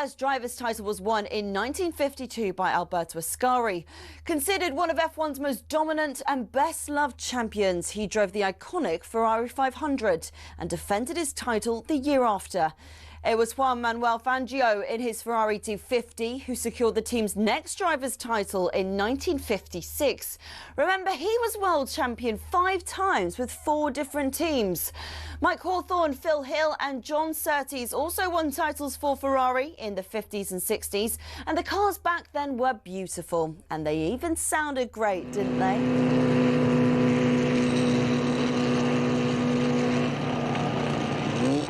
first driver's title was won in 1952 by Alberto Ascari. Considered one of F1's most dominant and best-loved champions, he drove the iconic Ferrari 500 and defended his title the year after. It was Juan Manuel Fangio in his Ferrari 250 who secured the team's next driver's title in 1956. Remember, he was world champion 5 times with 4 different teams. Mike Hawthorne, Phil Hill and John Surtees also won titles for Ferrari in the 50s and 60s, and the cars back then were beautiful, and they even sounded great, didn't they?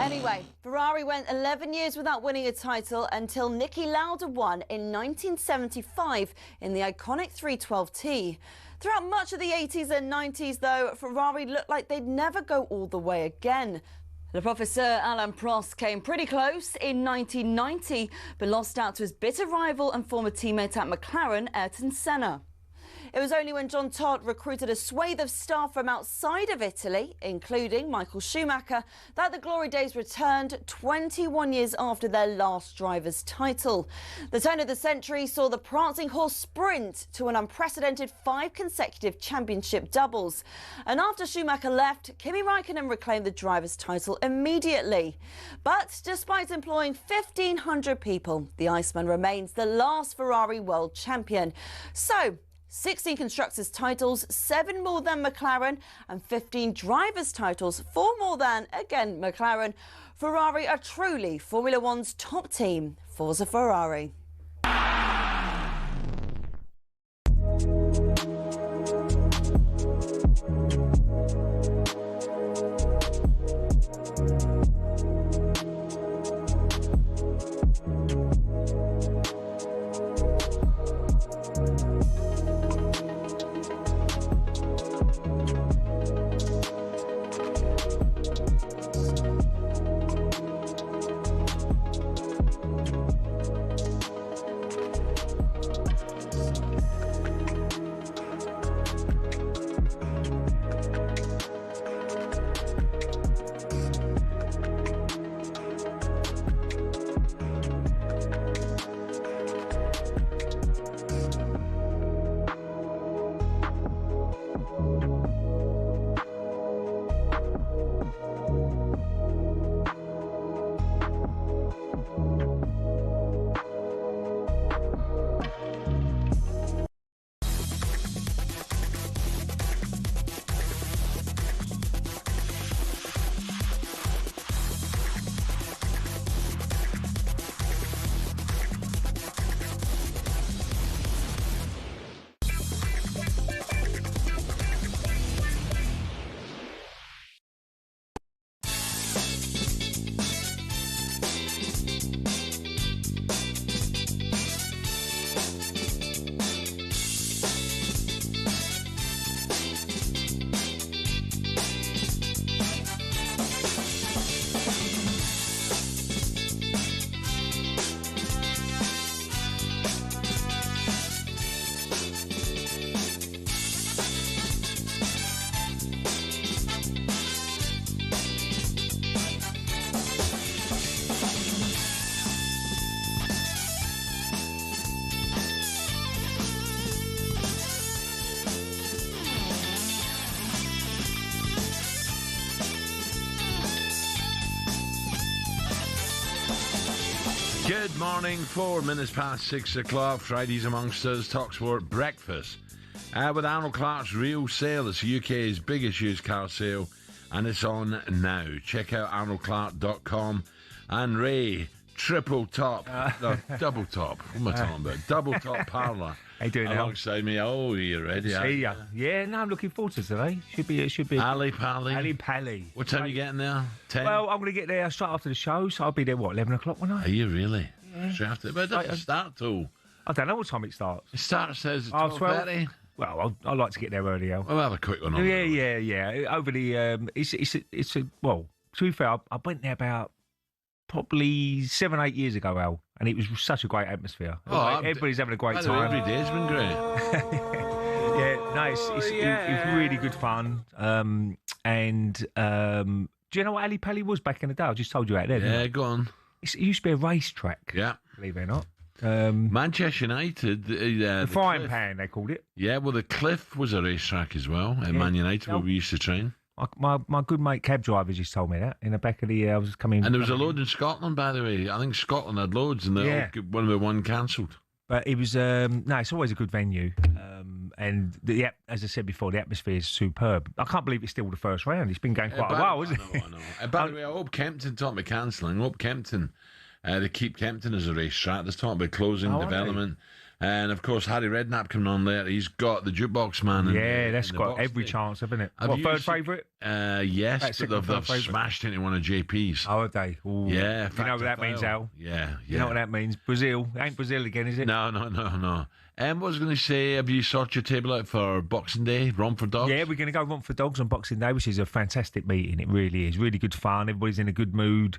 Anyway, Ferrari went 11 years without winning a title until Niki Lauda won in 1975 in the iconic 312T. Throughout much of the 80s and 90s, though, Ferrari looked like they'd never go all the way again. Le Professeur Alain Prost came pretty close in 1990, but lost out to his bitter rival and former teammate at McLaren, Ayrton Senna. It was only when John Todt recruited a swathe of staff from outside of Italy, including Michael Schumacher, that the glory days returned 21 years after their last driver's title. The turn of the century saw the prancing horse sprint to an unprecedented 5 consecutive championship doubles. And after Schumacher left, Kimi Raikkonen reclaimed the driver's title immediately. But despite employing 1,500 people, the Iceman remains the last Ferrari world champion. So, 16 constructors' titles, 7 more than McLaren, and 15 drivers' titles, 4 more than, again, McLaren. Ferrari are truly Formula One's top team. Forza Ferrari. Good morning, 4 minutes past 6 o'clock, Fridays amongst us, talkSPORT breakfast. With Arnold Clark's Real Sale, it's the UK's biggest used car sale, and it's on now. Check out arnoldclark.com. And Ray, double top. What am I talking about? Double top Parlour. How you doing, alongside me. Oh, you're ready. See ya. Yeah, no, I'm looking forward to today. Should be. Ali Pally. Ali Pally. What time are you getting there? 10? Well, I'm going to get there straight after the show, so I'll be there, 11 o'clock, won't I? Are you really? Yeah. Straight after. But it doesn't start till... I don't know what time it starts. It says 12:30. Well, I like to get there early, Al. We'll have a quick one on Yeah. Over the... Well, to be fair, I went there about probably 7-8 years ago, Al, and it was such a great atmosphere. Everybody's having a great time. Every day's been great. Yeah, no, it's really good fun. Do you know what Ali Pally was back in the day? I just told you out there. Yeah, go on. It used to be a racetrack. Yeah. believe it or not. Manchester United, the frying pan, they called it. Yeah, well, the Cliff was a racetrack as well at Man United, where we used to train. My good mate cab drivers just told me that in the back of the. I was coming. And there was a load in Scotland, by the way. I think Scotland had loads, and one of the one cancelled. But it was it's always a good venue, and as I said before, the atmosphere is superb. I can't believe it's still the first round. It's been going quite a while, isn't it? I know. By the way, I hope Kempton talking about cancelling. I hope Kempton, they keep Kempton as a racetrack. There's talking about closing development. And, of course, Harry Redknapp coming on there. He's got the jukebox man. That's got every chance, haven't it? What, third favourite? Yes, but they've smashed into one of JP's. Oh, have they? Ooh. Yeah. You know what that means, Al? Yeah. You know what that means? Brazil. Ain't Brazil again, is it? No. What was I going to say? Have you sorted your table out for Boxing Day, Romford Dogs? Yeah, we're going to go Romford Dogs on Boxing Day, which is a fantastic meeting. It really is. Really good fun. Everybody's in a good mood.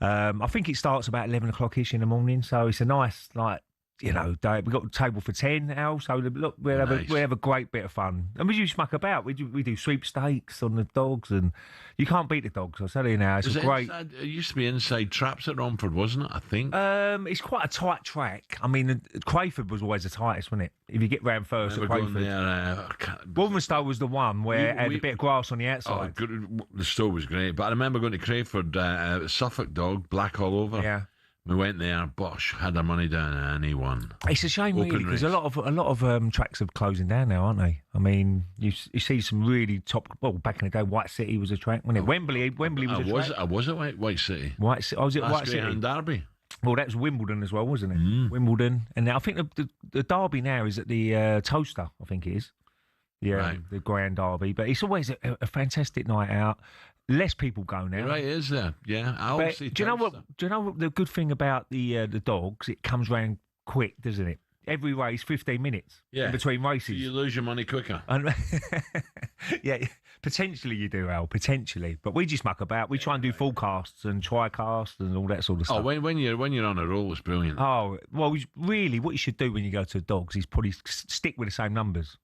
I think it starts about 11 o'clock-ish in the morning, so it's a nice, day. We've got a table for 10 now, so look, we'll have a great bit of fun. And we do muck about. We do sweepstakes on the dogs, and you can't beat the dogs. I'll tell you now, it's great. It used to be inside traps at Romford, wasn't it? I think. It's quite a tight track. I mean, Crayford was always the tightest, wasn't it? If you get round first at Crayford. Wolverhampton was the one where it had a bit of grass on the outside. The store was great, but I remember going to Crayford, Suffolk dog, black all over. Yeah. We went there, Bosch had our money down, and he won. It's a shame, really, because a lot of tracks are closing down now, aren't they? I mean, you see some really top. Well, back in the day, White City was a track, wasn't it? Wembley was a track. I was at White City. White City. Was it White City? And Derby. Well, that was Wimbledon as well, wasn't it? Wimbledon, and now I think the Derby now is at the Toaster. I think it is. Yeah, right. The Grand Derby, but it's always a fantastic night out. Less people go now. Right, is there? Yeah. Do you know what the good thing about the dogs? It comes round quick, doesn't it? Every race, 15 minutes in between races. So you lose your money quicker. Yeah, potentially you do, Al. Potentially, but we just muck about. We try and do forecasts and tricasts and all that sort of stuff. Oh, when you're on a roll, it's brilliant. Oh, well, really, what you should do when you go to the dogs is probably stick with the same numbers.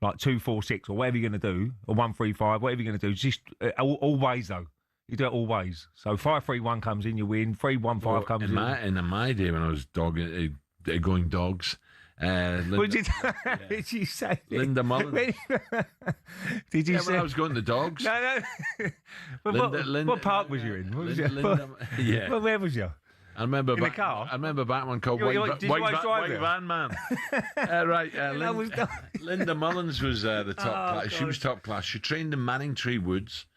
Like 2, 4, 6, or whatever you're going to do, or 1, 3, 5, whatever you're going to do. Just always though, you do it always. So 5, 3, 1 comes in, you win. 3, 1, 5 comes in. In my day when I was going dogs, what did you say? Linda Mullins. Did you say? When I was going to dogs. No. What park was you in? Yeah. Where was you? I remember the car. I remember back one called White Van Man. Linda Mullins was the top class. She was top class. She trained in Manningtree Woods,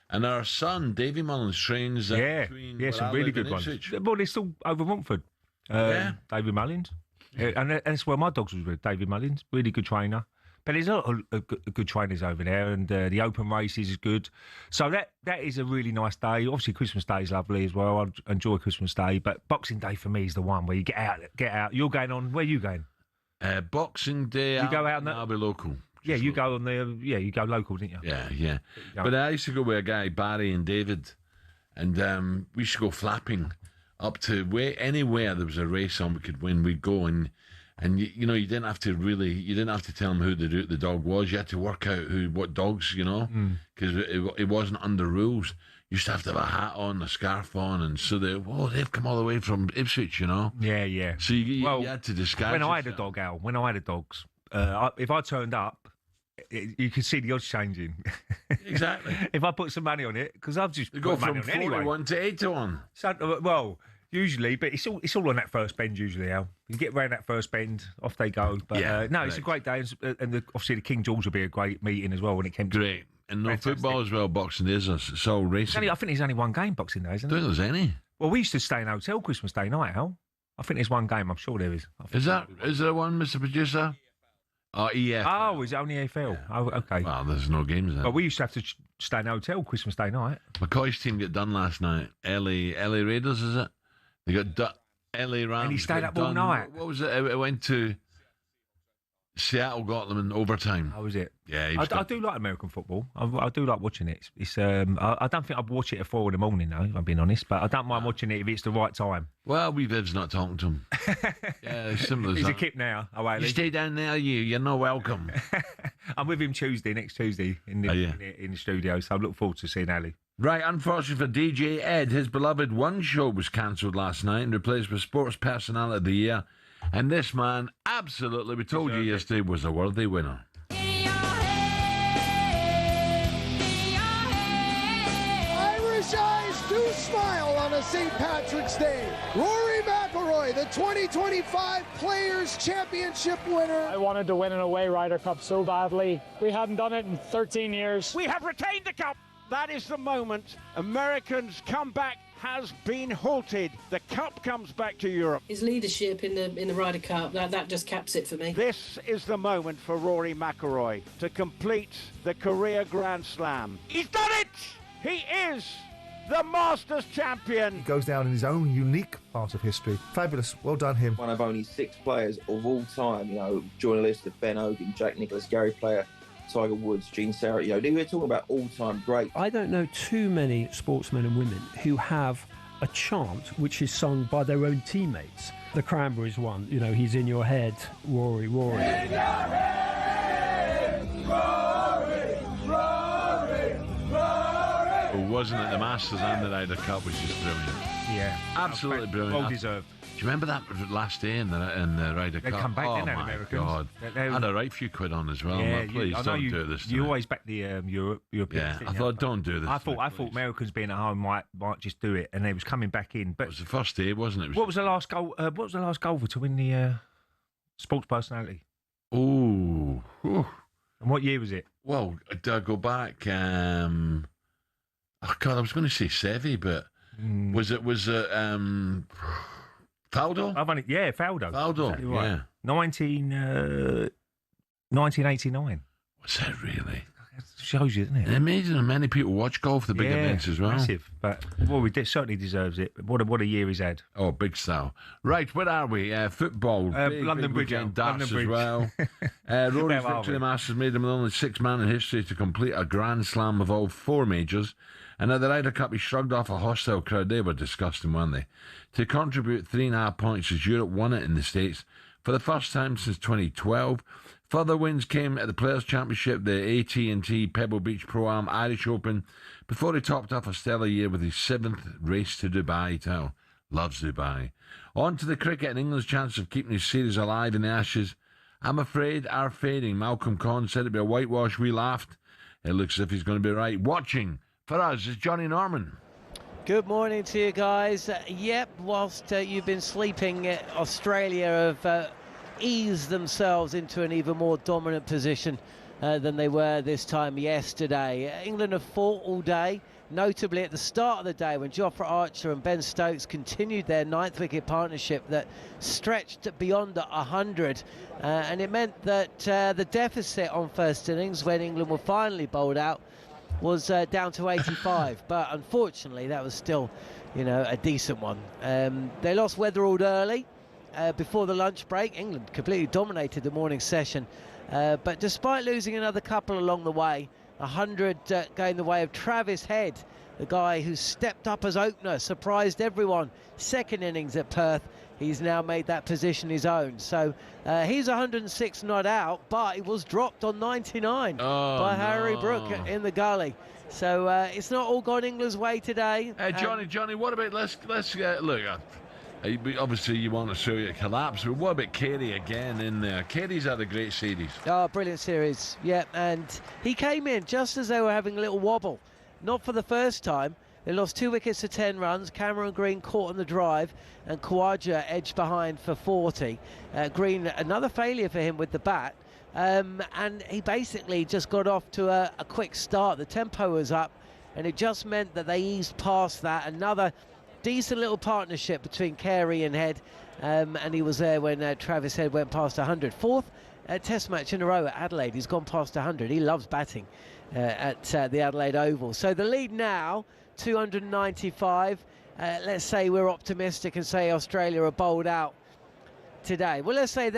and her son Davy Mullins trains. Between some really good ones. Well, they're still over Romford. David Mullins, and that's where my dogs was with. David Mullins, really good trainer. But there's a lot of good trainers over there, and the open races is good. So that is a really nice day. Obviously, Christmas Day is lovely as well. I enjoy Christmas Day, but Boxing Day for me is the one where you get out. You're going on. Where are you going? Boxing Day. You go out. I'll be local. Yeah, you go on the. Yeah, you go local, didn't you? Yeah. But I used to go with a guy, Barry and David, and we used to go flapping up to anywhere there was a race on we could win. We'd go and you didn't have to tell them who the dog was. You had to work out what dogs, because it wasn't under rules. You used to have a hat on, a scarf on, and so they've come all the way from Ipswich, Yeah. So you had to disguise. When I had a dog, Al, when I had a dogs, if I turned up, you could see the odds changing. Exactly. If I put some money on it, because I've just go from 4-1 to 8-1. So, well. Usually, but it's all on that first bend. Usually, Al. You get around that first bend, off they go. But it's a great day, and obviously the King George will be a great meeting as well when it came to great. And no football as well. Boxing Day is so racing. I think there's only one game Boxing Day, isn't there? Don't think there's any. Well, we used to stay in a hotel Christmas Day night, Al. I think there's one game. I'm sure there is. Is there one, Mr. Producer? Oh, EF. Oh, is it only AFL? Yeah. Oh, okay. Well, there's no games there. But we used to have to stay in a hotel Christmas Day night. McCoy's team got done last night. LA Raiders, is it? They got LA Rams. And he stayed up all night. What was it? It went to Seattle, got them in overtime. How was it? Yeah, I do like American football. I do like watching it. It's I don't think I'd watch it at 4 a.m. though, if I'm being honest. But I don't mind watching it if it's the right time. Well, Viv's not talking to him. Yeah, it's simple as He's that. a kip now. Oh, you stay down there, you're not welcome. I'm with him next Tuesday in the studio, so I look forward to seeing Ali. Right, unfortunately for DJ Ed, his beloved One show was cancelled last night and replaced with Sports Personality of the Year. And this man, absolutely, we told you yesterday, was a worthy winner. Irish eyes do smile on a St. Patrick's Day. Rory McIlroy, the 2025 Players' Championship winner. I wanted to win an away Ryder Cup so badly. We hadn't done it in 13 years. We have retained the cup. That is the moment. Americans' comeback has been halted. The cup comes back to Europe. His leadership in the Ryder Cup, that just caps it for me. This is the moment for Rory McIlroy to complete the career Grand Slam. He's done it! He is the Masters champion. He goes down in his own unique part of history. Fabulous. Well done, him. One of only 6 players of all time, join a list of Ben Hogan, Jack Nicklaus, Gary Player, Tiger Woods, Gene Sara, we're talking about all-time great. I don't know too many sportsmen and women who have a chant which is sung by their own teammates. The Cranberries one, he's in your head, Rory, Rory. In your head, Rory, Rory, Rory. Well, wasn't it the Masters and the Ryder Cup, which is brilliant? Yeah. Absolutely brilliant. Well deserved. Do you remember that last day in the Ryder Cup? They come back, oh, didn't they, my Americans? God. I had a right few quid on as well. Yeah, Please don't do this to You me. always back the Europeans. Yeah, I thought, don't do this. I thought Americans being at home might just do it, and they was coming back in. But it was the first day, wasn't it? What was the last goal? What was the last golfer to win the Sports Personality? Oh. And what year was it? Well, I go back. Oh God, I was going to say Seve, but was it? Faldo? Faldo. Faldo, exactly right. yeah. 1989. Was that really? It shows you, doesn't it? Amazing how many people watch golf, the big events as well. Massive. But, certainly deserves it. What a year he's had. Oh, big style. Right, where are we? Football. London Bridge. Darts as well. Rory's victory the Masters made him the only 6th man in history to complete a Grand Slam of all 4 majors. And at the Ryder Cup, he shrugged off a hostile crowd. They were disgusting, weren't they? To contribute 3.5 points as Europe won it in the States for the first time since 2012. Further wins came at the Players' Championship, the AT&T Pebble Beach Pro-Am Irish Open, before he topped off a stellar year with his 7th race to Dubai title. Loves Dubai. On to the cricket and England's chance of keeping his series alive in the Ashes. I'm afraid are fading. Malcolm Conn said it'd be a whitewash. We laughed. It looks as if he's going to be right. Watching for us is Johnny Norman. Good morning to you guys. Whilst you've been sleeping, Australia have eased themselves into an even more dominant position than they were this time yesterday. England have fought all day, notably at the start of the day when Jofra Archer and Ben Stokes continued their 9th wicket partnership that stretched beyond 100, and it meant that the deficit on first innings when England were finally bowled out was down to 85, but unfortunately that was still, a decent one. They lost Weatherald early before the lunch break. England completely dominated the morning session, but despite losing another couple along the way, 100 going the way of Travis Head, the guy who stepped up as opener, surprised everyone. 2nd innings at Perth, he's now made that position his own. So he's 106 not out, but he was dropped on 99 by Harry Brook in the gully. So it's not all gone England's way today. Johnny, what about let's look. Obviously, you want to show you a collapse, but what about Carey again in there? Carey's had a great series. Oh, brilliant series, yeah. And he came in just as they were having a little wobble. Not for the first time. They lost 2 wickets to 10 runs. Cameron Green caught on the drive, and Khawaja edged behind for 40. Green, another failure for him with the bat. And he basically just got off to a quick start. The tempo was up, and it just meant that they eased past that. Another decent little partnership between Carey and Head, and he was there when Travis Head went past 100. 4th test match in a row at Adelaide. He's gone past 100. He loves batting at the Adelaide Oval. So the lead now, 295. Let's say we're optimistic and say Australia are bowled out today. Well, let's say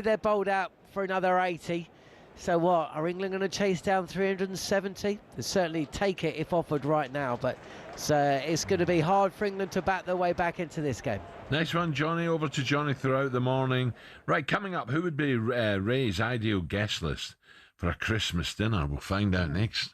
they're bowled out for another 80. So what, are England going to chase down 370? They certainly take it if offered right now, but it's going to be hard for England to bat their way back into this game. Nice one, Johnny. Over to Johnny throughout the morning. Right, coming up, who would be Ray's ideal guest list for a Christmas dinner? We'll find out next.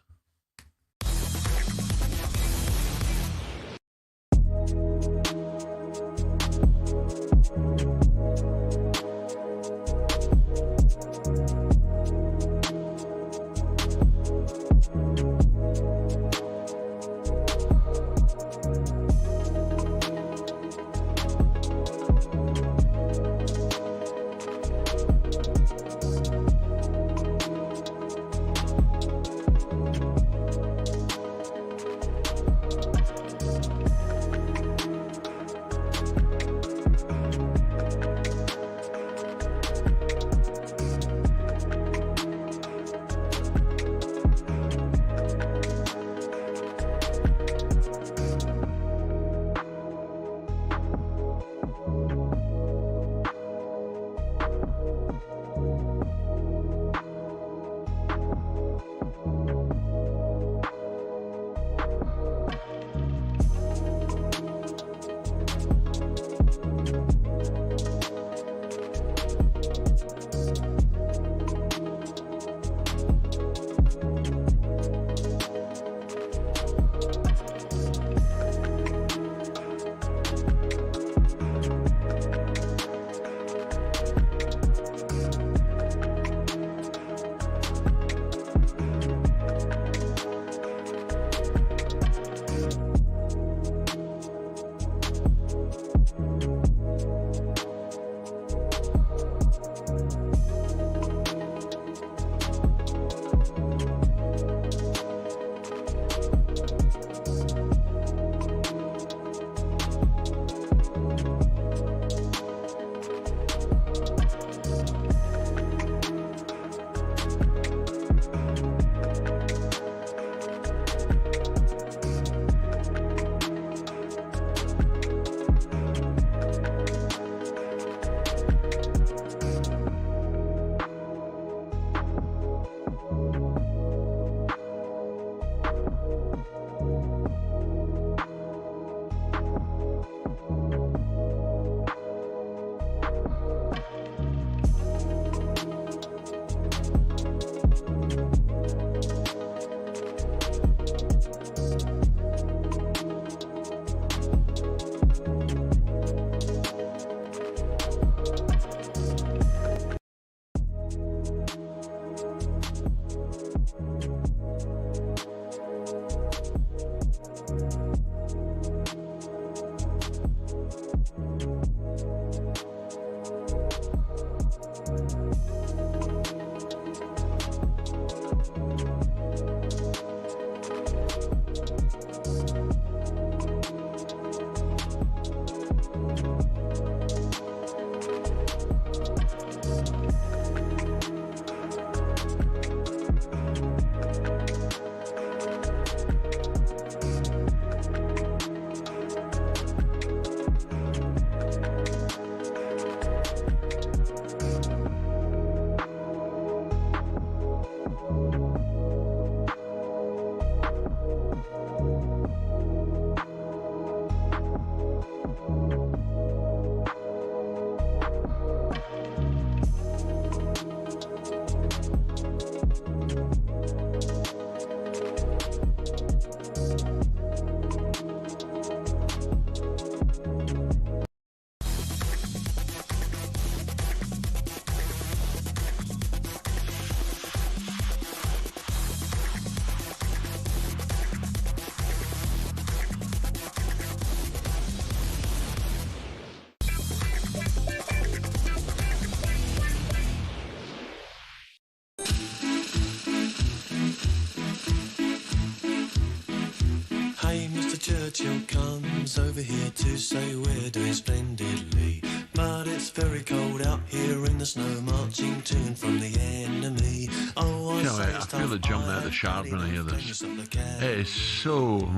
Churchill comes over here to say we're doing splendidly. But it's very cold out here in the snow, marching to and from the enemy. Oh, I feel the jump out of the sharp when I hear this. It is so...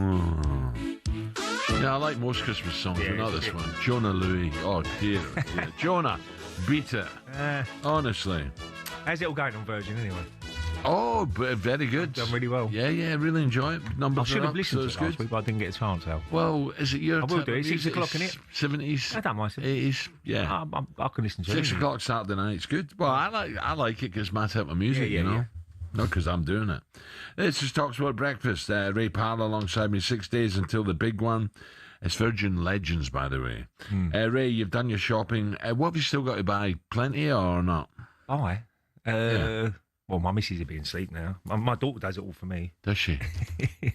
Yeah, I like most Christmas songs, but not this one. Jonah Louie. Oh, dear. Yeah. Jonah, beat it. Honestly. How's it all going on Virgin anyway? Oh, very good. Done really well. Yeah, really enjoy it. Numbers I should are have up, listened so to it last week, but I didn't get a chance, Al. Well, is it your I will do. It's 6 o'clock, innit? 70s? I don't mind. 80s? Yeah. I can listen to it. 6 o'clock Saturday night. It's good. Well, I like it because my type of music, you know. Not because I'm doing it. This is talkSPORT Breakfast. Ray Parlour alongside me 6 days until the big one. It's Virgin Legends, by the way. Ray, you've done your shopping. What have you still got to buy? Plenty or not? Oh, well, my missus is being asleep now. My daughter does it all for me. Does she?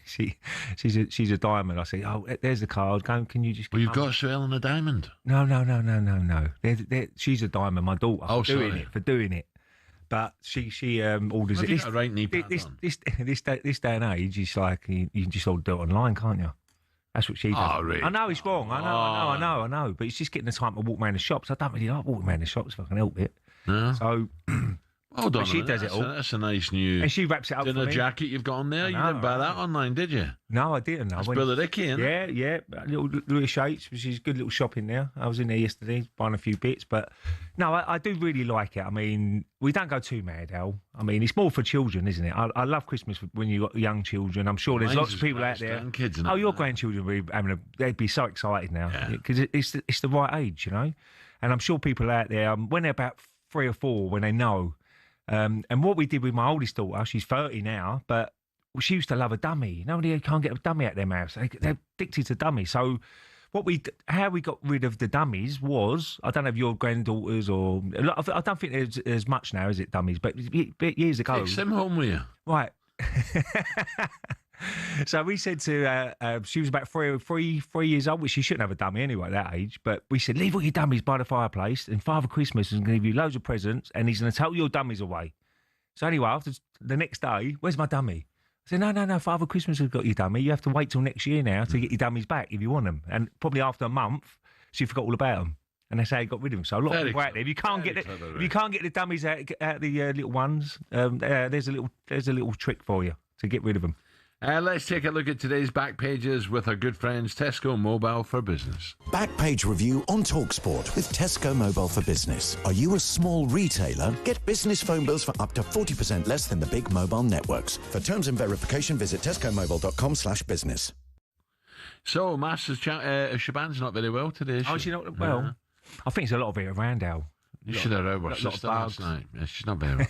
she's a diamond. I say, oh, there's the card. Can you just? Well, you've got Sue Ellen a diamond. No. She's a diamond. My daughter. For doing it. But she orders it. You got a right knee pad on? This day and age, it's like you can just all do it online, can't you? That's what she does. Oh, really? I know it's wrong. I know. But it's just getting the time to walk around the shops. I don't really like walking around the shops if I can help it. No. So. Hold on, she does it all. That's a nice new. And she wraps it up for me. Dinner jacket you've got on there. You didn't buy that online, did you? No, I didn't. That's Bill Dicky, isn't it? Yeah. Little Louis Shates, which is good little shopping there. I was in there yesterday buying a few bits, but no, I do really like it. I mean, we don't go too mad, Al. I mean, it's more for children, isn't it? I love Christmas when you've got young children. I'm sure there's lots of people out there. Oh, your grandchildren would they'd be so excited now because it's the right age, you know. And I'm sure people out there when they're about 3 or 4, when they know. And what we did with my oldest daughter, she's 30 now, but she used to love a dummy. Nobody can't get a dummy out their mouth. They're addicted to dummies. So how we got rid of the dummies was, I don't know if your granddaughters or... I don't think there's as much now, is it, dummies? But years ago... Take them home with you. Right. So we said to her, she was about 3 years old, which she shouldn't have a dummy anyway at that age, but we said, leave all your dummies by the fireplace and Father Christmas is going to give you loads of presents and he's going to take all your dummies away. So anyway, after the next day, where's my dummy? I said, no, Father Christmas has got your dummy. You have to wait till next year now to get your dummies back if you want them. And probably after a month, she forgot all about them. And that's how he got rid of them. So a lot of people out there, if you can't get the dummies out the little ones, there's a little trick for you to get rid of them. Let's take a look at today's back pages with our good friends Tesco Mobile for Business. Back page review on talkSPORT with Tesco Mobile for Business. Are you a small retailer? Get business phone bills for up to 40% less than the big mobile networks. For terms and verification, visit tescomobile.com/business. So, Masters Shaban's not very well today. Oh, she's not well. I think it's a lot of it around, Al. You should have heard her sister last night. Yeah, she's not very well.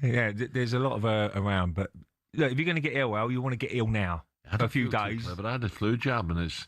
Yeah, there's a lot of her around, but... Look, if you're going to get ill, you want to get ill now for a few days. But I had a flu jab and it's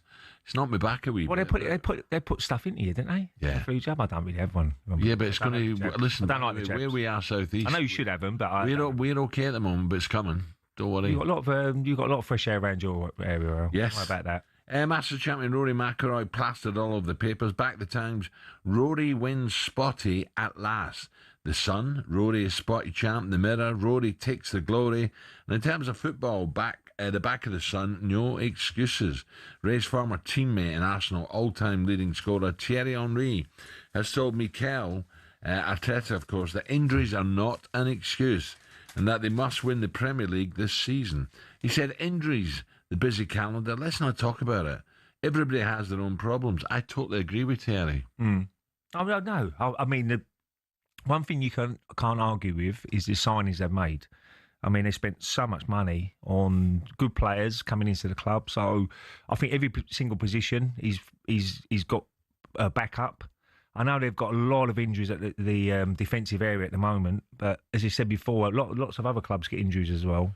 knocked me back a wee bit. Well, they put stuff into you, didn't they? Yeah. A flu jab. I don't really have one. Yeah, but it's going to listen. I don't like the jabs. Where we are southeast. I know you should have them, but we're okay at the moment. But it's coming. Don't worry. You got a lot of fresh air around your area. Earl. Yes. How about that? Master champion Rory McIlroy plastered all over the papers. Back the Times. Rory wins Spotty at last. The Sun, Rory is Spotty champ. The Mirror, Rory takes the glory. And in terms of football, the back of the Sun, no excuses. Ray's former teammate and Arsenal all-time leading scorer Thierry Henry has told Mikel Arteta, of course, that injuries are not an excuse and that they must win the Premier League this season. He said, injuries, the busy calendar, let's not talk about it. Everybody has their own problems. I totally agree with Thierry. I don't know. I mean, one thing you can't argue with is the signings they've made. I mean, they spent so much money on good players coming into the club. So I think every single position he's got a backup. I know they've got a lot of injuries at the defensive area at the moment, but as you said before, lots of other clubs get injuries as well.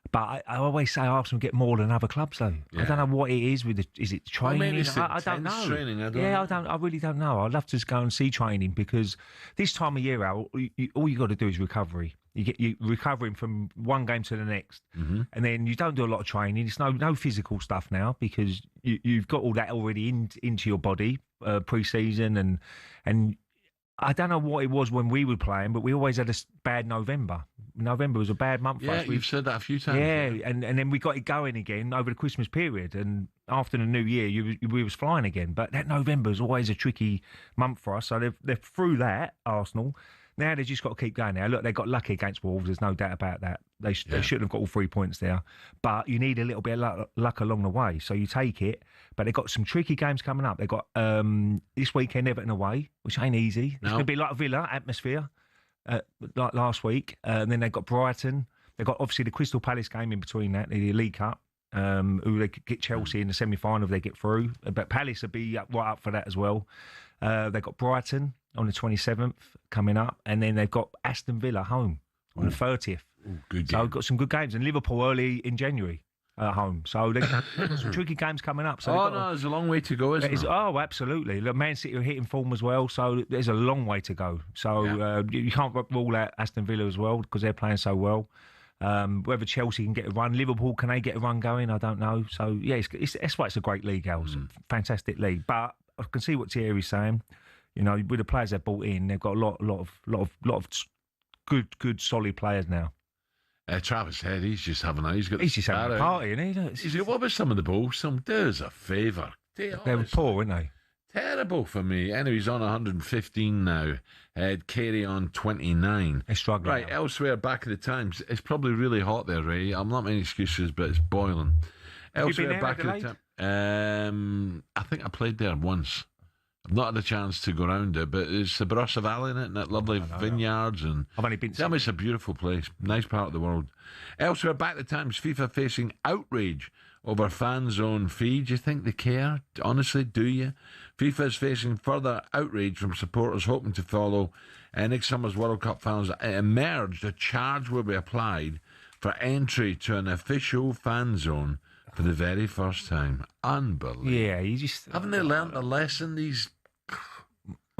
But I always say Arsenal get more than other clubs, though. Yeah. I don't know what it is is it training? I don't know. Training, I really don't know. I'd love to go and see training because this time of year, Al, all you got to do is recovery. You're recovering from one game to the next, and then you don't do a lot of training. It's no physical stuff now because you've got all that already into your body pre-season, and I don't know what it was when we were playing, but we always had a bad November. November was a bad month for us. Yeah, you've said that a few times. Yeah, and then we got it going again over the Christmas period. And after the New Year, we was flying again. But that November is always a tricky month for us. So they're through that, Arsenal. Now they've just got to keep going now. Look, they got lucky against Wolves. There's no doubt about that. They shouldn't have got all 3 points there. But you need a little bit of luck along the way. So you take it. But they've got some tricky games coming up. They've got this weekend Everton away, which ain't easy. It's going to be like Villa atmosphere, like last week. And then they've got Brighton. They've got obviously the Crystal Palace game in between that, the League Cup. Who they could get Chelsea in the semi-final if they get through. But Palace will be right up for that as well. They've got Brighton on the 27th coming up, and then they've got Aston Villa home on the 30th. Good game. So we've got some good games, and Liverpool early in January at home. So they've got some tricky games coming up. So there's a long way to go, isn't there? Oh, absolutely. Look, Man City are hitting form as well, so there's a long way to go. So you can't rule out Aston Villa as well because they're playing so well. Whether Chelsea can get a run, Liverpool, can they get a run going? I don't know. So yeah, that's why it's a great league, Els. Fantastic league. But I can see what Thierry's saying. You know, with the players they've brought in, they've got a lot of good, solid players now. Travis Head, he's just having a party, isn't he? What was some of the balls? Do us a favour. They were poor, weren't they? Terrible for me. Anyway, he's on 115 now. Carey on 29. They're struggling. Right, elsewhere, back at the Times. It's probably really hot there, Ray. I'm not making excuses, but it's boiling. Elsewhere, back at the Times. I think I played there once. I've not had a chance to go around it, but it's the Barossa Valley in it, and that lovely vineyards. And I've only been. Tell me it's a beautiful place, nice part of the world. Elsewhere, back at the Times, FIFA facing outrage over fan zone fee. Do you think they care? Honestly, do you? FIFA is facing further outrage from supporters hoping to follow next summer's World Cup finals. It emerged a charge will be applied for entry to an official fan zone for the very first time. Unbelievable. Yeah, you just haven't they learnt the lesson? These.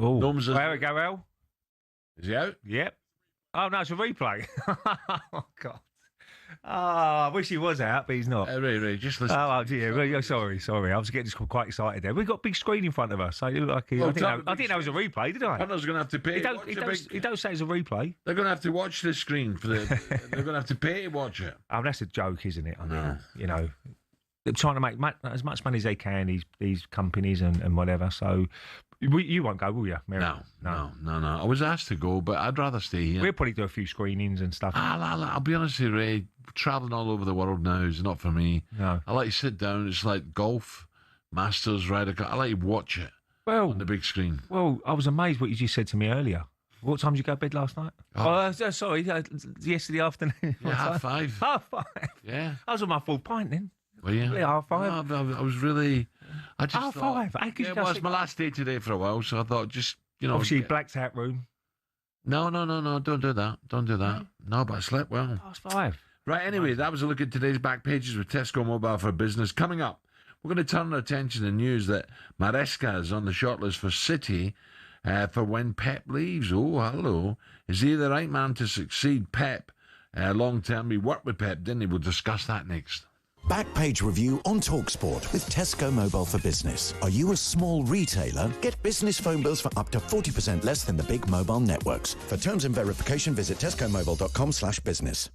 There we go, El. Is he out? Yep. Oh no, it's a replay. Oh God. Oh, I wish he was out, but he's not. Ray, just listen. Oh dear. Sorry. I was getting quite excited there. We've got a big screen in front of us. So it looked like I didn't know it was a replay, did I? Hunter's going to have to pay. He don't say it's a replay. They're going to have to watch the screen for the. They're going to have to pay to watch it. Oh, that's a joke, isn't it? I know. You know, they're trying to make as much money as they can. These companies and whatever. So. You won't go, will you, Mary? No. I was asked to go, but I'd rather stay here. We'll probably do a few screenings and stuff. I'll be honest with you, Ray. Travelling all over the world now is not for me. No. I like to sit down. It's like golf, Masters, Ryder Cup. I like to watch it on the big screen. Well, I was amazed what you just said to me earlier. What time did you go to bed last night? Sorry, yesterday afternoon. Yeah, 5:30. 5:30. Yeah. I was on my full pint then. Well, yeah. Yeah, 5:30. No, I was really. I just thought. 5:00. It was my last day today for a while, so I thought Obviously, blacked out room. No. Don't do that. Right. No, but I slept well. Past 5. Right, anyway, that was a look at today's back pages with Tesco Mobile for Business. Coming up, we're going to turn our attention to news that Maresca is on the shortlist for City for when Pep leaves. Oh, hello. Is he the right man to succeed Pep long term? He worked with Pep, didn't he? We'll discuss that next. Backpage review on talkSPORT with Tesco Mobile for Business. Are you a small retailer? Get business phone bills for up to 40% less than the big mobile networks. For terms and verification, visit tescomobile.com/business.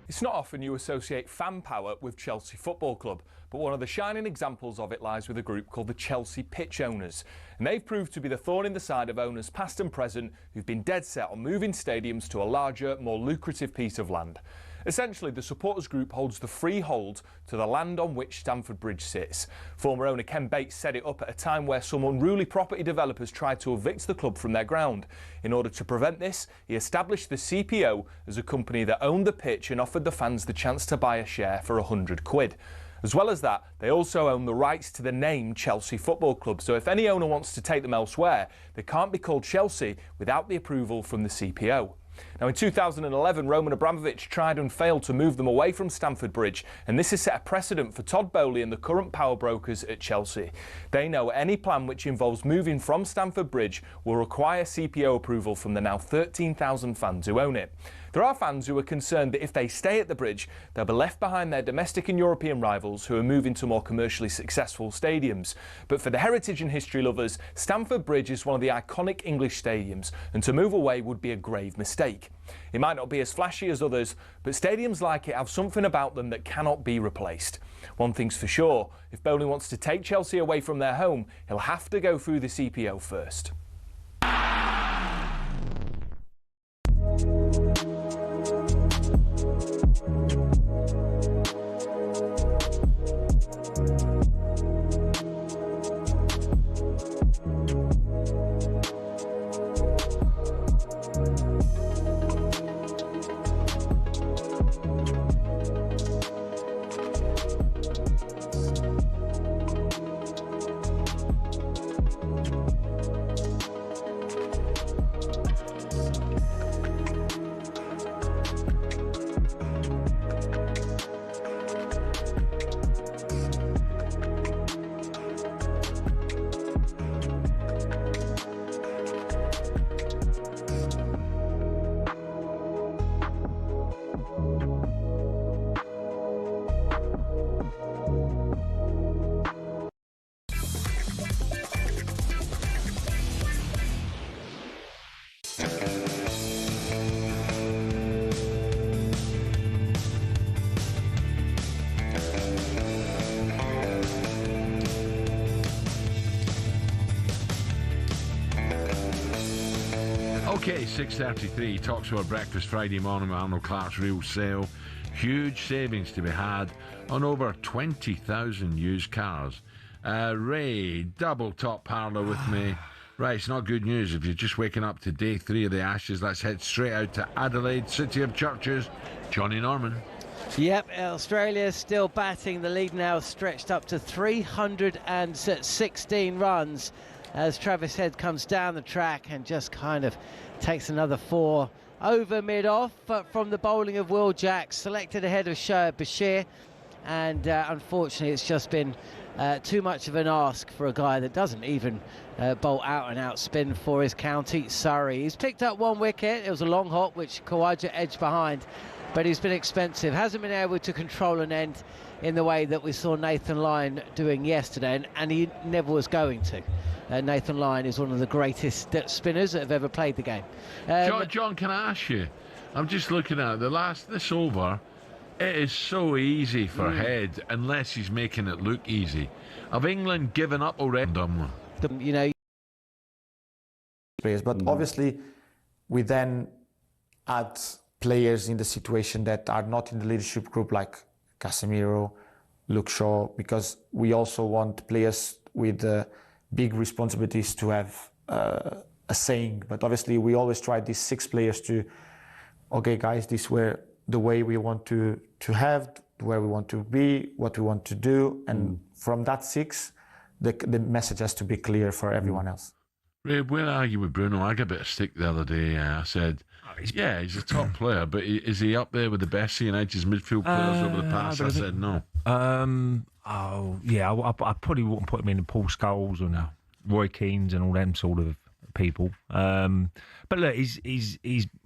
It's not often you associate fan power with Chelsea Football Club, but one of the shining examples of it lies with a group called the Chelsea Pitch Owners. And they've proved to be the thorn in the side of owners past and present who've been dead set on moving stadiums to a larger, more lucrative piece of land. Essentially, the supporters group holds the freehold to the land on which Stamford Bridge sits. Former owner Ken Bates set it up at a time where some unruly property developers tried to evict the club from their ground. In order to prevent this, he established the CPO as a company that owned the pitch and offered the fans the chance to buy a share for £100. As well as that, they also own the rights to the name Chelsea Football Club, so if any owner wants to take them elsewhere, they can't be called Chelsea without the approval from the CPO. Now, in 2011, Roman Abramovich tried and failed to move them away from Stamford Bridge, and this has set a precedent for Todd Bowley and the current power brokers at Chelsea. They know any plan which involves moving from Stamford Bridge will require CPO approval from the now 13,000 fans who own it. There are fans who are concerned that if they stay at the bridge, they'll be left behind their domestic and European rivals who are moving to more commercially successful stadiums. But for the heritage and history lovers, Stamford Bridge is one of the iconic English stadiums, and to move away would be a grave mistake. It might not be as flashy as others, but stadiums like it have something about them that cannot be replaced. One thing's for sure, if Bowley wants to take Chelsea away from their home, he'll have to go through the CPO first. Okay, 6:33, talkSPORT Breakfast Friday morning with Arnold Clark's real sale. Huge savings to be had on over 20,000 used cars. Ray, double top Parlour with me. Right, it's not good news. If you're just waking up to day 3 of the Ashes, let's head straight out to Adelaide, City of Churches. Johnny Norman. Yep, Australia still batting. The lead now stretched up to 316 runs as Travis Head comes down the track and just kind of takes another 4 over mid-off from the bowling of Will Jacks, selected ahead of Shoaib Bashir, and unfortunately it's just been too much of an ask for a guy that doesn't even bowl out-and-out spin for his county, Surrey. He's picked up 1 wicket. It was a long hop which Khawaja edged behind, but he's been expensive. Hasn't been able to control an end in the way that we saw Nathan Lyon doing yesterday, and he never was going to. Nathan Lyon is one of the greatest spinners that have ever played the game. John, can I ask you? I'm just looking at this over. It is so easy for Head, unless he's making it look easy. Have England given up already? You know, players, but obviously we then add players in the situation that are not in the leadership group, like Casemiro, Luke Shaw, because we also want players with big responsibilities to have a saying. But obviously we always try these 6 players to, okay guys, this were the way we want to have, where we want to be, what we want to do, and from that 6, the message has to be clear for everyone else. Ray, where are you with Bruno? I got a bit of stick the other day. I said, yeah, he's a top player, but is he up there with the best United's midfield players over the past? I said no. I probably wouldn't put him in the Paul Scholes and Roy Keanes and all them sort of people. But look, he's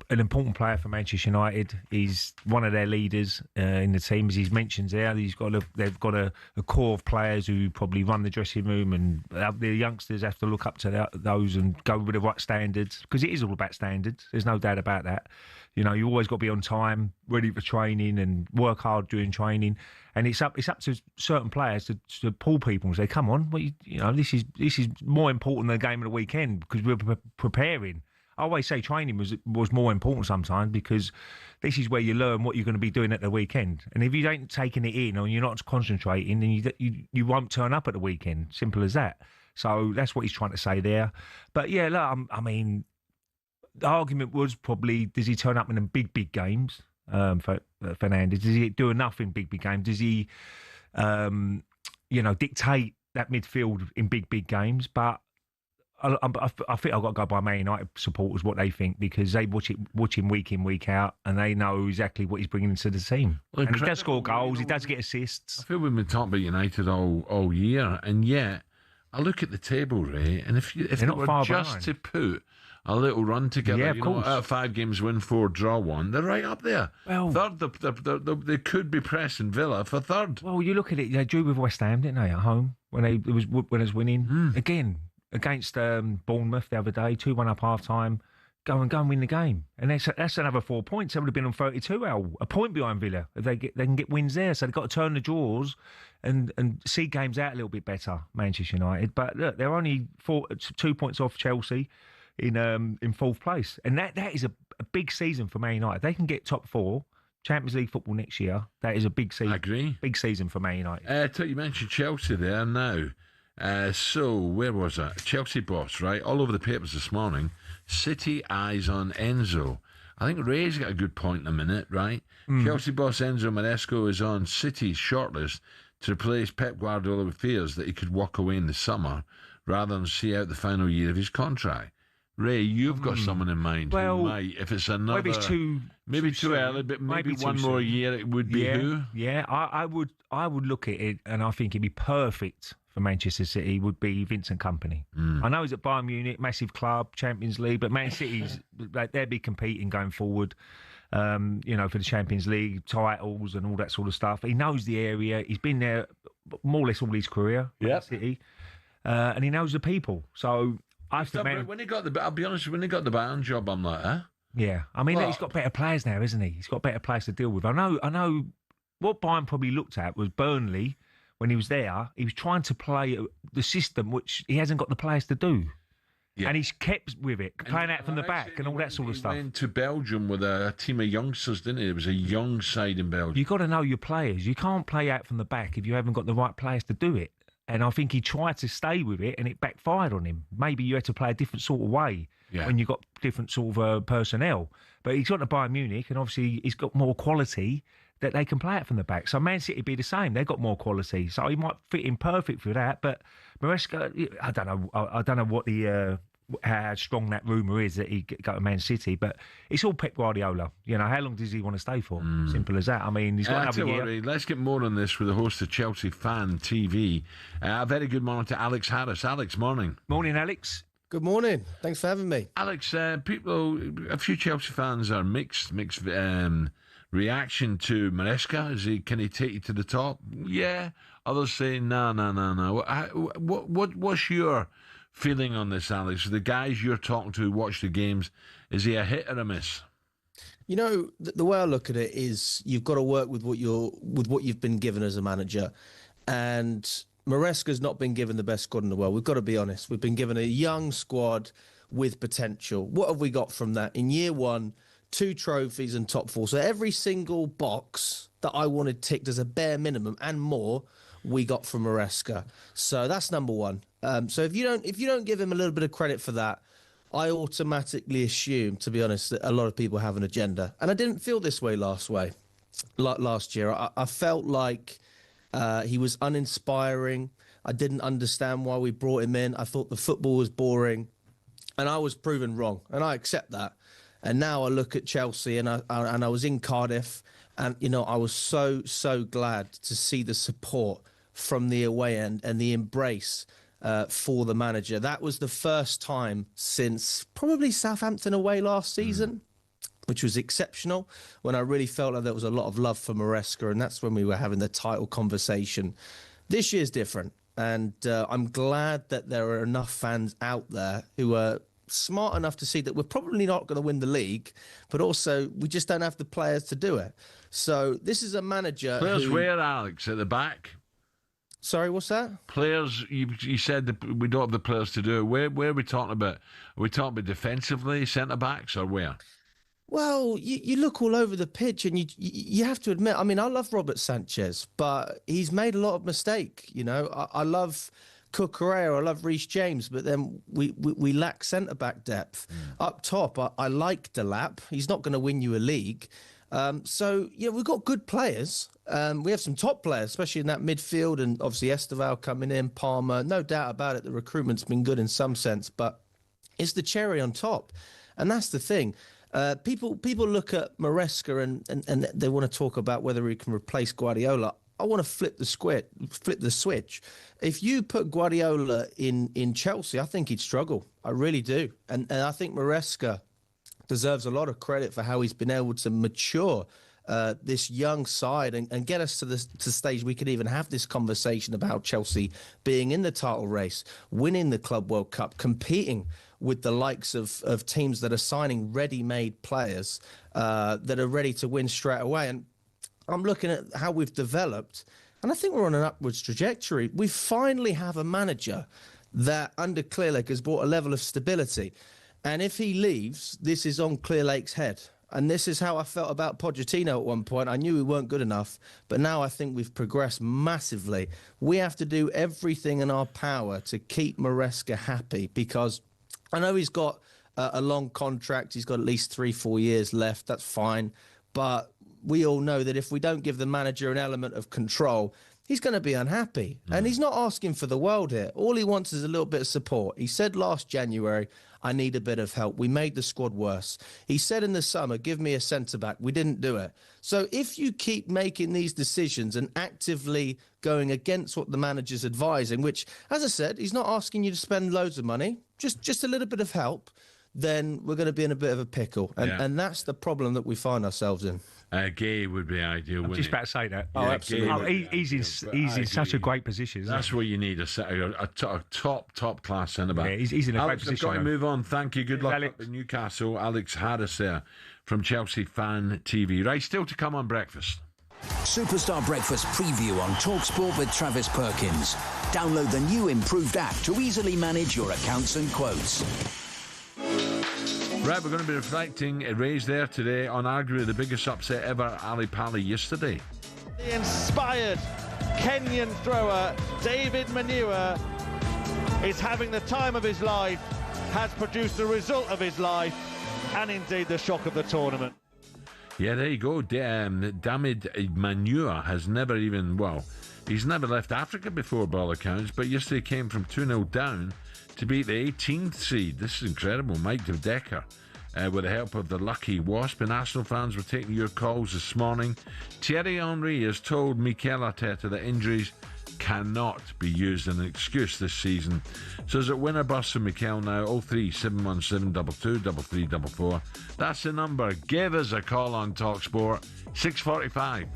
an important player for Manchester United. He's one of their leaders in the team, as he's mentioned there. They've got a core of players who probably run the dressing room, and the youngsters have to look up to those and go with the right standards, because it is all about standards. There's no doubt about that. You know, you always got to be on time, ready for training, and work hard during training. And it's up to certain players to pull people and say, "Come on, you know, this is more important than the game of the weekend because we're preparing." I always say training was more important sometimes because this is where you learn what you're going to be doing at the weekend. And if you ain't taking it in or you're not concentrating, then you won't turn up at the weekend. Simple as that. So that's what he's trying to say there. But yeah, look, I mean, the argument was probably, does he turn up in the big games for Fernandes? Does he do enough in big games? Does he, dictate that midfield in big games? But I think I've got to go by Man United supporters, what they think, because they watch him week in, week out, and they know exactly what he's bringing into the team. Well, and he does score goals, he does get assists. I feel we've been talking about United all year, and yet I look at the table, Ray, and if they were just to put a little run together, yeah, of course. Out of 5 games, win 4, draw 1, they're right up there. Well, third, they could be pressing Villa for third. Well, you look at it, they drew with West Ham, didn't they, at home, when it was winning. Again, against Bournemouth the other day, 2-1 up half-time, go and win the game. And that's another 4 points. They would have been on 32, a point behind Villa. If they can get wins there. So they've got to turn the draws and see games out a little bit better, Manchester United. But look, they're only 2 points off Chelsea in fourth place. And that is a big season for Man United. If they can get top 4, Champions League football next year, that is a big season. I agree. Big season for Man United. You mentioned Chelsea there now. So, where was that? Chelsea boss, right? All over the papers this morning. City eyes on Enzo. I think Ray's got a good point in a minute, right? Chelsea boss Enzo Maresco is on City's shortlist to replace Pep Guardiola with fears that he could walk away in the summer rather than see out the final year of his contract. Ray, you've got someone in mind who might, if it's another... Maybe it's too early, but maybe one more year it would be who? Yeah, I would look at it and I think it'd be perfect for Manchester City would be Vincent Kompany. I know he's at Bayern Munich, massive club, Champions League, but Man City's, they'll be competing going forward, for the Champions League, titles and all that sort of stuff. He knows the area. He's been there more or less all his career, Man City, and he knows the people. So I think... I'll be honest, when he got the Bayern job, I'm like, huh? Yeah, I mean, he's got better players now, isn't he? He's got better players to deal with. I know what Bayern probably looked at was Burnley. When he was there, he was trying to play the system which he hasn't got the players to do. Yeah. And he's kept with it, playing out from the back and all that sort of stuff. He went to Belgium with a team of youngsters, didn't he? It was a young side in Belgium. You've got to know your players. You can't play out from the back if you haven't got the right players to do it. And I think he tried to stay with it and it backfired on him. Maybe you had to play a different sort of way when you got different sort of personnel. But he's got to Bayern Munich and obviously he's got more quality that they can play it from the back. So Man City be the same. They've got more quality. So he might fit in perfect for that. But Maresca, I don't know. I don't know what how strong that rumour is that he go to Man City. But it's all Pep Guardiola. You know, how long does he want to stay for? Simple as that. I mean, he's got another year. Let's get more on this with the host of Chelsea Fan TV. A very good morning to Alex Harris. Alex, morning. Morning, Alex. Good morning. Thanks for having me. Alex, a few Chelsea fans are mixed reaction to Maresca. Can he take you to the top? Yeah. Others say no. What's your feeling on this, Alex? The guys you're talking to who watch the games, is he a hit or a miss? You know, the way I look at it is you've got to work with what you've been given as a manager, and Maresca's not been given the best squad in the world. We've got to be honest. We've been given a young squad with potential. What have we got from that? In year 1, 2 trophies and top 4. So every single box that I wanted ticked as a bare minimum and more, we got from Maresca. So that's number 1. So if you don't give him a little bit of credit for that, I automatically assume, to be honest, that a lot of people have an agenda. And I didn't feel this way last year. I felt like he was uninspiring. I didn't understand why we brought him in. I thought the football was boring, and I was proven wrong, and I accept that. And now I look at Chelsea, and I was in Cardiff, and I was so glad to see the support from the away end and the embrace for the manager. That was the first time since probably Southampton away last season, which was exceptional, when I really felt like there was a lot of love for Maresca, and that's when we were having the title conversation. This year's different, and I'm glad that there are enough fans out there who are smart enough to see that we're probably not going to win the league, but also we just don't have the players to do it. So this is a manager. Players where, Alex? At the back? Sorry, what's that? Players, you said that we don't have the players to do it. Where are we talking about? Are we talking about defensively, centre-backs, or where? Well, you look all over the pitch, and you have to admit, I mean, I love Robert Sanchez, but he's made a lot of mistake. You know, I love Cucurella, I love Reece James, but then we lack centre-back depth. Up top, I like Delap. He's not going to win you a league. So, yeah, we've got good players. We have some top players, especially in that midfield, and obviously Esteval coming in, Palmer. No doubt about it, the recruitment's been good in some sense, but it's the cherry on top. And that's the thing. People look at Maresca and they want to talk about whether he can replace Guardiola. I want to flip the switch. If you put Guardiola in Chelsea, I think he'd struggle. I really do. And I think Maresca deserves a lot of credit for how he's been able to mature this young side and get us to the stage we could even have this conversation about Chelsea being in the title race, winning the Club World Cup, competing with the likes of teams that are signing ready-made players that are ready to win straight away. And I'm looking at how we've developed, and I think we're on an upwards trajectory. We finally have a manager that, under Clearlake, has brought a level of stability. And if he leaves, this is on Clearlake's head. And this is how I felt about Pochettino at one point. I knew we weren't good enough, but now I think we've progressed massively. We have to do everything in our power to keep Maresca happy, because I know he's got a long contract. He's got at least 3-4 years left. That's fine. But we all know that if we don't give the manager an element of control, he's going to be unhappy. And he's not asking for the world here. All he wants is a little bit of support. He said last January, I need a bit of help. We made the squad worse. He said in the summer, give me a centre-back. We didn't do it. So if you keep making these decisions and actively going against what the manager's advising, which, as I said, he's not asking you to spend loads of money, just a little bit of help, then we're going to be in a bit of a pickle. And that's the problem that we find ourselves in. Gay would be ideal. I'm just about to say that. Yeah, absolutely. He's in such a great position. That's what you need, a top class centre back. Yeah, he's in a great position. I've got to move on. Thank you. Good luck up in Newcastle. Alex Harris there from Chelsea Fan TV. Right, still to come on breakfast. Superstar Breakfast preview on talkSPORT with Travis Perkins. Download the new improved app to easily manage your accounts and quotes. Right, we're going to be reflecting a raise there today on arguably the biggest upset ever, Ali Pali yesterday. The inspired Kenyan thrower David Manure is having the time of his life, has produced the result of his life, and indeed the shock of the tournament. Yeah, there you go. David Manure has never even, he's never left Africa before, by all accounts, but yesterday came from 2-0 down to beat the 18th seed. This is incredible. Mike de Decker, with the help of the lucky Wasp. And Arsenal fans were taking your calls this morning. Thierry Henry has told Mikel Arteta that injuries cannot be used as an excuse this season. So is it win or bust for Mikel now? 03717 22 3344. That's the number. Give us a call on talkSPORT. 6:45.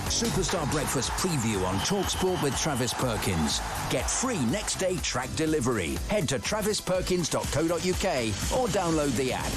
Superstar Breakfast preview on talkSPORT with Travis Perkins. Get free next day track delivery. Head to travisperkins.co.uk or download the app.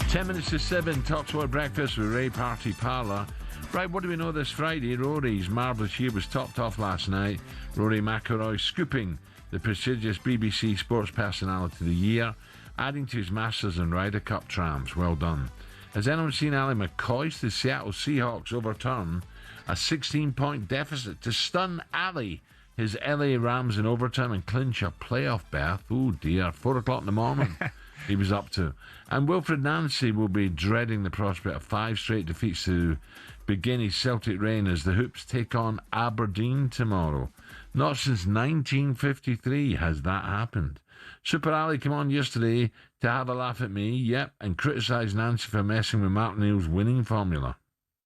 10 minutes to 7, talkSPORT Breakfast with Ray Parlour. Right, what do we know this Friday? Rory's marvellous year was topped off last night. Rory McIlroy scooping the prestigious BBC Sports Personality of the Year, adding to his Masters and Ryder Cup triumphs. Well done. Has anyone seen Alan McCoy's the Seattle Seahawks overturn a 16-point deficit to stun Ali, his LA Rams in overtime, and clinch a playoff berth? Oh dear, 4 o'clock in the morning. He was up to. And Wilfred Nancy will be dreading the prospect of 5 straight defeats to begin his Celtic reign as the Hoops take on Aberdeen tomorrow. Not since 1953 has that happened. Super Ali came on yesterday to have a laugh at me, and criticise Nancy for messing with Mark Neal's winning formula.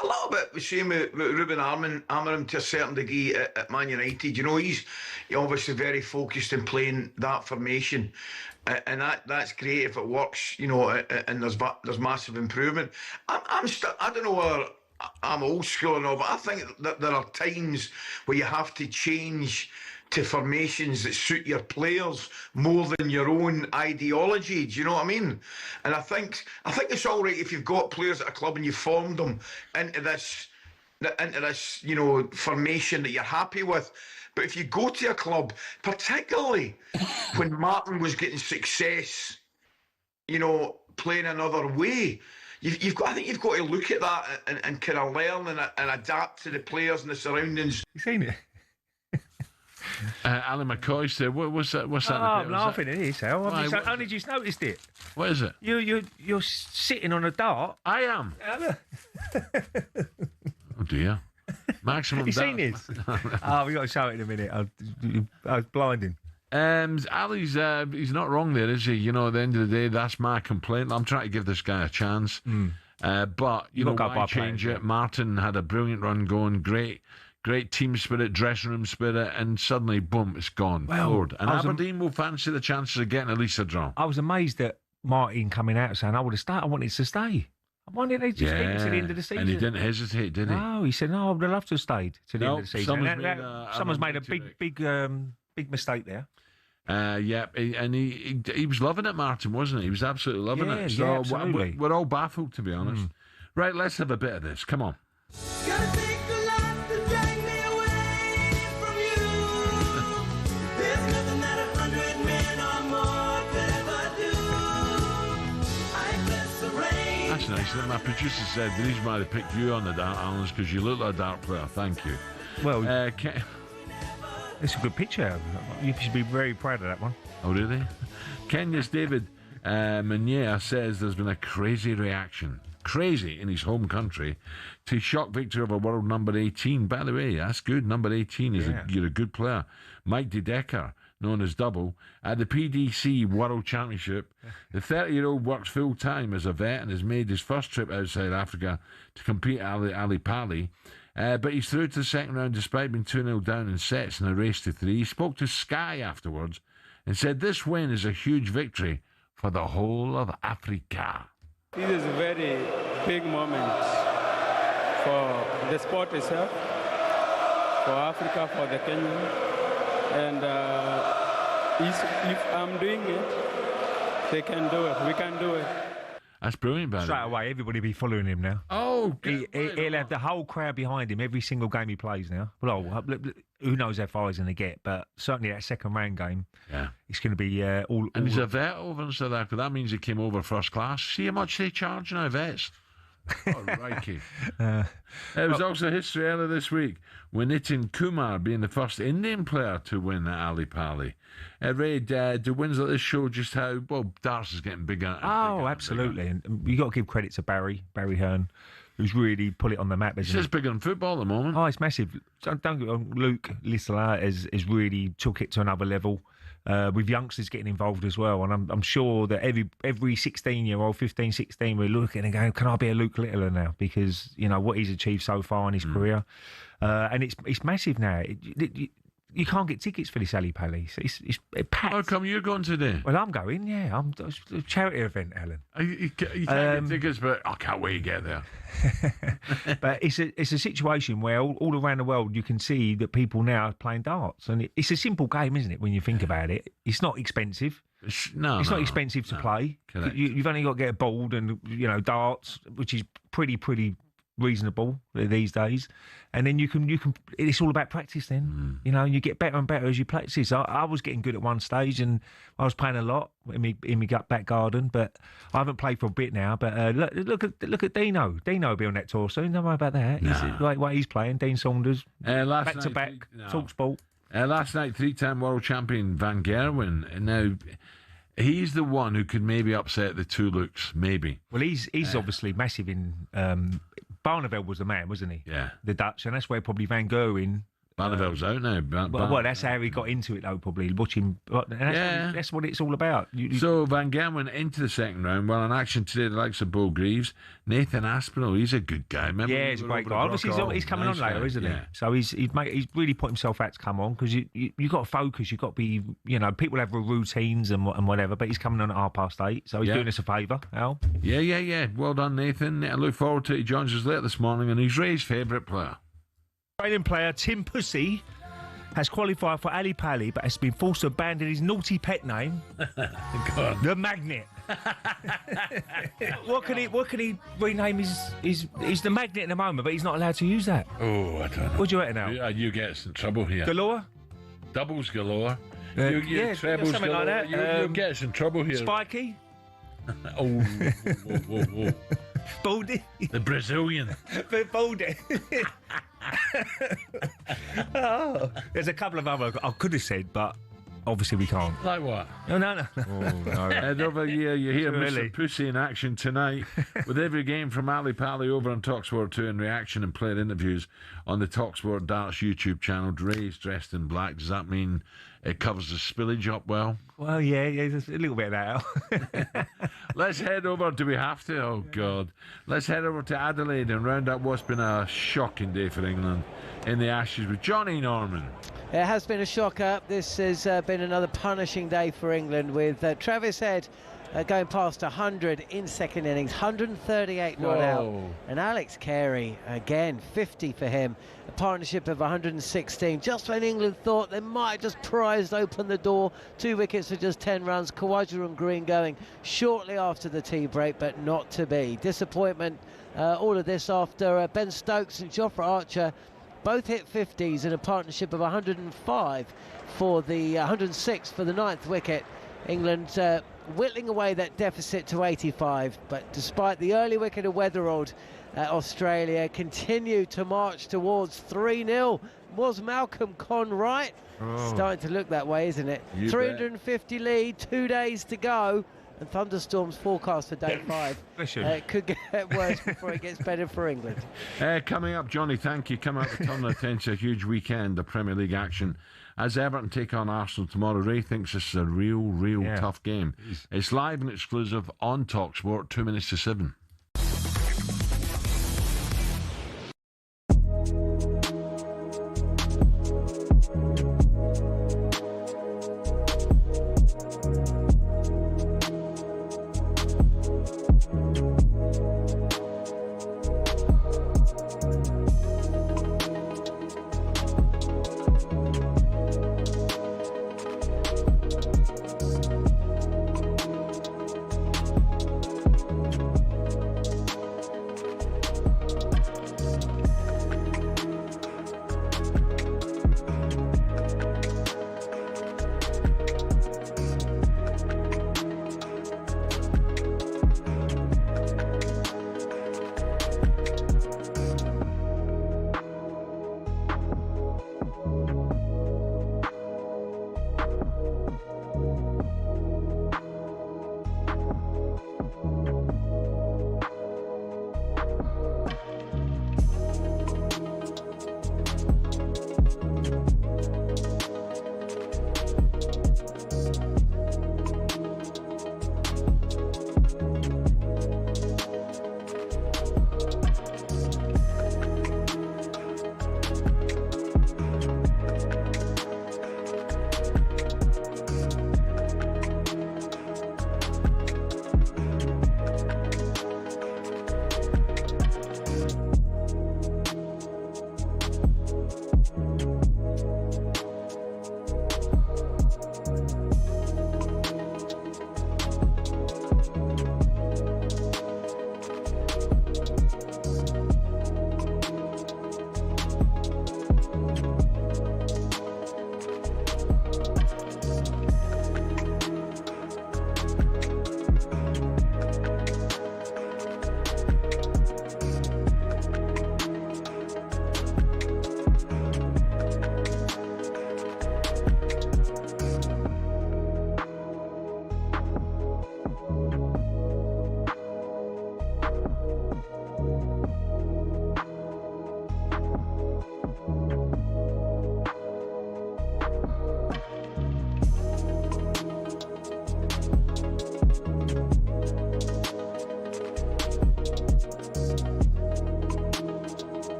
A little bit the same with Ruben Amorim to a certain degree at Man United. You know, he's obviously very focused in playing that formation, and that's great if it works. You know, and there's massive improvement. I don't know whether I'm old school or not, but I think that there are times where you have to change to formations that suit your players more than your own ideology. Do you know what I mean? And I think it's all right if you've got players at a club and you formed them into this, you know, formation that you're happy with. But if you go to a club, particularly when Martin was getting success, you know, playing another way, I think you've got to look at that and kind of learn and adapt to the players and the surroundings. You seen it? Alan McCoy said, "What's that?" Oh, I'm laughing at this, Al. I only just noticed it. What is it? You're sitting on a dart. I am. Oh dear. Maximum. You seen this? Oh, we got to show it in a minute. I was blinding. Ali's he's not wrong there, is he? You know, at the end of the day, that's my complaint. I'm trying to give this guy a chance. But you know, why change it? Martin had a brilliant run going, great team spirit, dressing room spirit, and suddenly, boom, it's gone. Lord. And Aberdeen will fancy the chances of getting at least a draw. I was amazed at Martin coming out saying, I would have stayed. I wanted to stay. Why didn't they just keep it to the end of the season? And he didn't hesitate, did he? No, he said, no, I would have loved to have stayed to the end of the season. Someone's made a big mistake there. And he was loving it, Martin, wasn't he? He was absolutely loving it. So absolutely. We're all baffled, to be honest. Right, let's have a bit of this. Come on. That's nice. My producer said the reason why they picked you on the dart, Alan, is because you look like a dart player. Thank you. Well, it's a good picture. You should be very proud of that one. Oh, really? Kenya's David Meunier says there's been a crazy reaction, in his home country, to shock victory over world number 18. By the way, that's good. Number 18 is you're a good player. Mike De Decker, known as Double, at the PDC World Championship. The 30-year-old works full-time as a vet and has made his first trip outside Africa to compete at Ali Pali. But he's through to the second round despite being 2-0 down in sets in a race to 3. He spoke to Sky afterwards and said this win is a huge victory for the whole of Africa. This is a very big moment for the sport itself, for Africa, for the Kenyans. And if I'm doing it, they can do it. We can do it. That's brilliant, man. Straight away, everybody be following him now. Oh, he'll have the whole crowd behind him every single game he plays now. Well, who knows how far he's going to get, but certainly that second round game, it's going to be all. And he's a vet over in South Africa. That means he came over first class. See how much they charge now, vets. Oh, righty. There was also history earlier this week with Nitin Kumar being the first Indian player to win at Ali Pali. Ray, do wins like this show just how darts is getting bigger? Absolutely. And you got to give credit to Barry Hearn, who's really put it on the map. It's just bigger than football at the moment. Oh, it's massive. Don't get me wrong, Luke Littler has really took it to another level. With youngsters getting involved as well, and I'm sure that every 16-year-old, 15, 16, we're looking and going, can I be a Luke Littler now? Because you know what he's achieved so far in his career, and it's massive now. You can't get tickets for this Ali Pali. It's packed. How come you're going today? Well, I'm going. Yeah, it's a charity event, Alan. You can't get tickets, but I can't wait to get there. But it's a situation where all around the world you can see that people now are playing darts, and it's a simple game, isn't it? When you think about it, it's not expensive. it's not expensive to play. Correct. You've only got to get a ball and darts, which is pretty reasonable these days. And then you can. It's all about practice. Then and you get better and better as you practice. I was getting good at one stage, and I was playing a lot in my back garden. But I haven't played for a bit now. But look at Dino. Dino will be on that tour soon. Don't worry about that. Like he's playing. Dean Saunders. Back to back. talkSPORT. Last night, 3-time world champion Van Gerwen. Now, he's the one who could maybe upset the two Lukes, maybe. Well, he's obviously massive in... Barneveld was the man, wasn't he? Yeah. The Dutch, and that's where probably Van Gerwen... Barneveld's out now. Well, that's how he got into it, though, probably. Watching... That's what it's all about. So, Van Gerwen into the second round. Well, in action today, the likes of Bo Greaves. Nathan Aspinall, he's a good guy. Remember, he's a great guy. Obviously, he's coming on later, isn't he? So he's really put himself out to come on, because you've got to focus. You've got to be... people have routines and whatever, but he's coming on at 8:30, so he's doing us a favour, Al. Yeah. Well done, Nathan. I look forward to it. He joins us later this morning, and he's Ray's favourite player. Australian player Tim Pussy has qualified for Ali Pali, but has been forced to abandon his naughty pet name, the Magnet. What can he rename his the Magnet at the moment? But he's not allowed to use that. Oh, I don't know. What do you reckon now? You get us in trouble here. Galore, doubles galore. Trebles something galore. like that. You get us in trouble here. Spiky. Whoa. Baldy. The Brazilian. Baldy. There's a couple of other I could have said, but obviously we can't. Like what? No. Oh, no. Over here, you hear Mr. Pussy in action tonight with every game from Ali Pali over on talkSPORT 2 and reaction and player interviews on the talkSPORT Darts YouTube channel. Ray's dressed in black. Does that mean it covers the spillage up well? Well, yeah, there's a little bit of that. Let's head over. Do we have to? Oh, God. Let's head over to Adelaide and round up what's been a shocking day for England in the Ashes with Johnny Norman. It has been a shocker. This has been another punishing day for England, with Travis Head going past 100 in second innings, 138 not out. And Alex Carey, again, 50 for him. A partnership of 116. Just when England thought they might have just prized open the door, 2 wickets for just 10 runs. Khawaja and Green going shortly after the tea break, but not to be. Disappointment, all of this after Ben Stokes and Jofra Archer both hit 50s in a partnership of 105 for the 106 for the 9th wicket. England whittling away that deficit to 85, but despite the early wicket of Weatherald, Australia continued to march towards 3-0. Was Malcolm Conn right? Starting to look that way, isn't it? 350 lead, 2 days to go, and thunderstorms forecast for day 5. It could get worse before it gets better for England. Coming up, Johnny, thank you. Coming up, turn our attention to a huge weekend of Premier League action as Everton take on Arsenal tomorrow. Ray thinks this is a real tough game. It's live and exclusive on talkSPORT, 2 minutes to 7.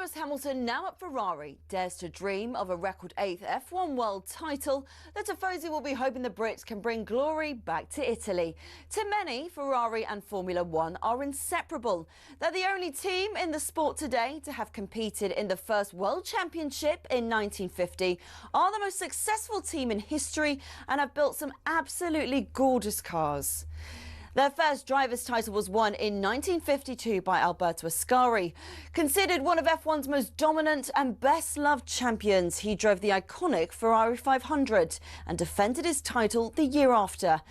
Lewis Hamilton, now at Ferrari, dares to dream of a record 8th F1 world title. The Tifosi will be hoping the Brits can bring glory back to Italy. To many, Ferrari and Formula One are inseparable. They're the only team in the sport today to have competed in the first World Championship in 1950, are the most successful team in history, and have built some absolutely gorgeous cars. Their first driver's title was won in 1952 by Alberto Ascari. Considered one of F1's most dominant and best-loved champions, he drove the iconic Ferrari 500 and defended his title the year after.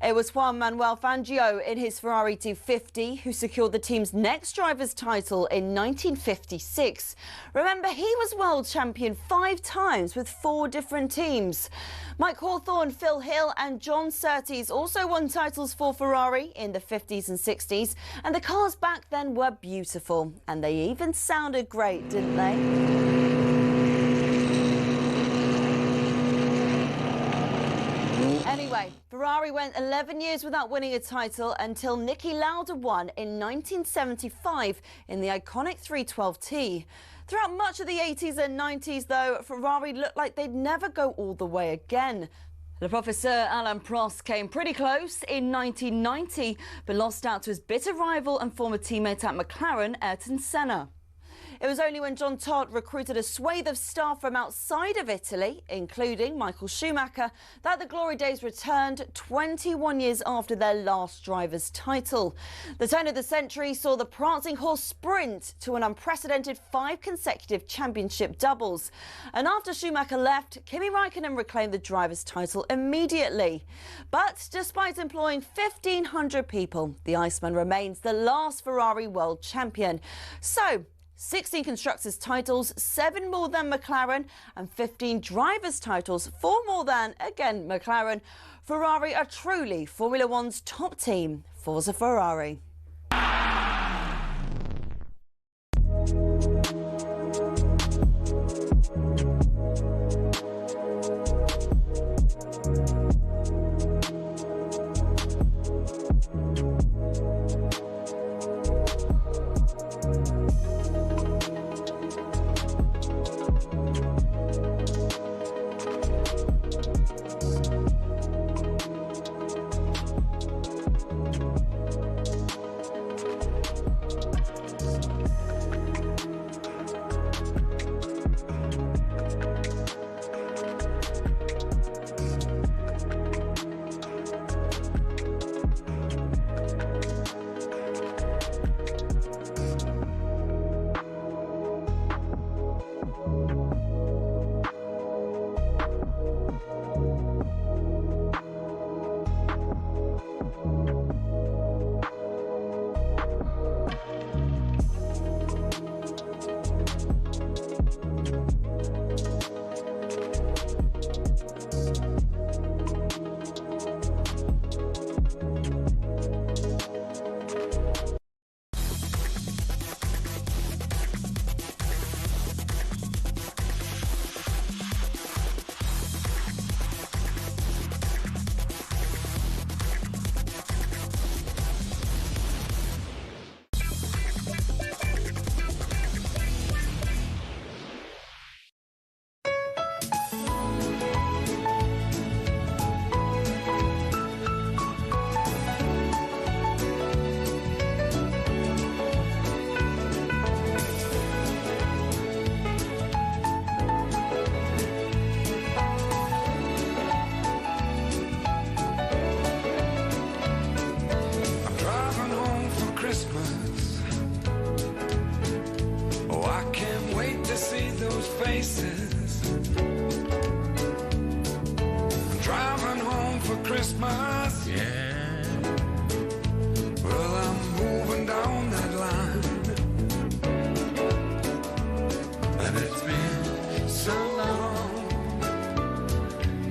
It was Juan Manuel Fangio in his Ferrari 250 who secured the team's next driver's title in 1956. Remember, he was world champion 5 times with 4 different teams. Mike Hawthorne, Phil Hill and John Surtees also won titles for Ferrari in the 50s and 60s, and the cars back then were beautiful, and they even sounded great, didn't they? Anyway, Ferrari went 11 years without winning a title until Niki Lauda won in 1975 in the iconic 312T. Throughout much of the 80s and 90s, though, Ferrari looked like they'd never go all the way again. Le Professeur Alain Prost came pretty close in 1990, but lost out to his bitter rival and former teammate at McLaren, Ayrton Senna. It was only when John Todt recruited a swathe of staff from outside of Italy, including Michael Schumacher, that the glory days returned 21 years after their last driver's title. The turn of the century saw the prancing horse sprint to an unprecedented 5 consecutive championship doubles. And after Schumacher left, Kimi Räikkönen reclaimed the driver's title immediately. But despite employing 1,500 people, the Iceman remains the last Ferrari world champion. So, 16 constructors' titles, 7 more than McLaren, and 15 drivers' titles, 4 more than, again, McLaren. Ferrari are truly Formula One's top team. Forza Ferrari.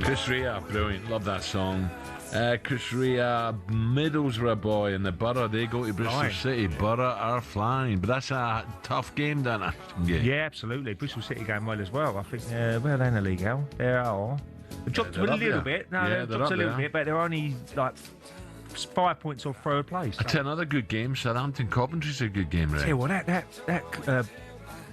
Chris Rea, brilliant, love that song. Chris Rea, Middlesbrough boy, and the Borough, they go to Bristol City. Borough are flying, but that's a tough game, don't it? Yeah, absolutely. Bristol City going well as well. I think where are they in the league, Al? They are. They dropped a little bit. No, yeah, they dropped a little bit, but they're only like 5 points off third place. I tell you another good game. Southampton Coventry's a good game, right? Yeah, well, that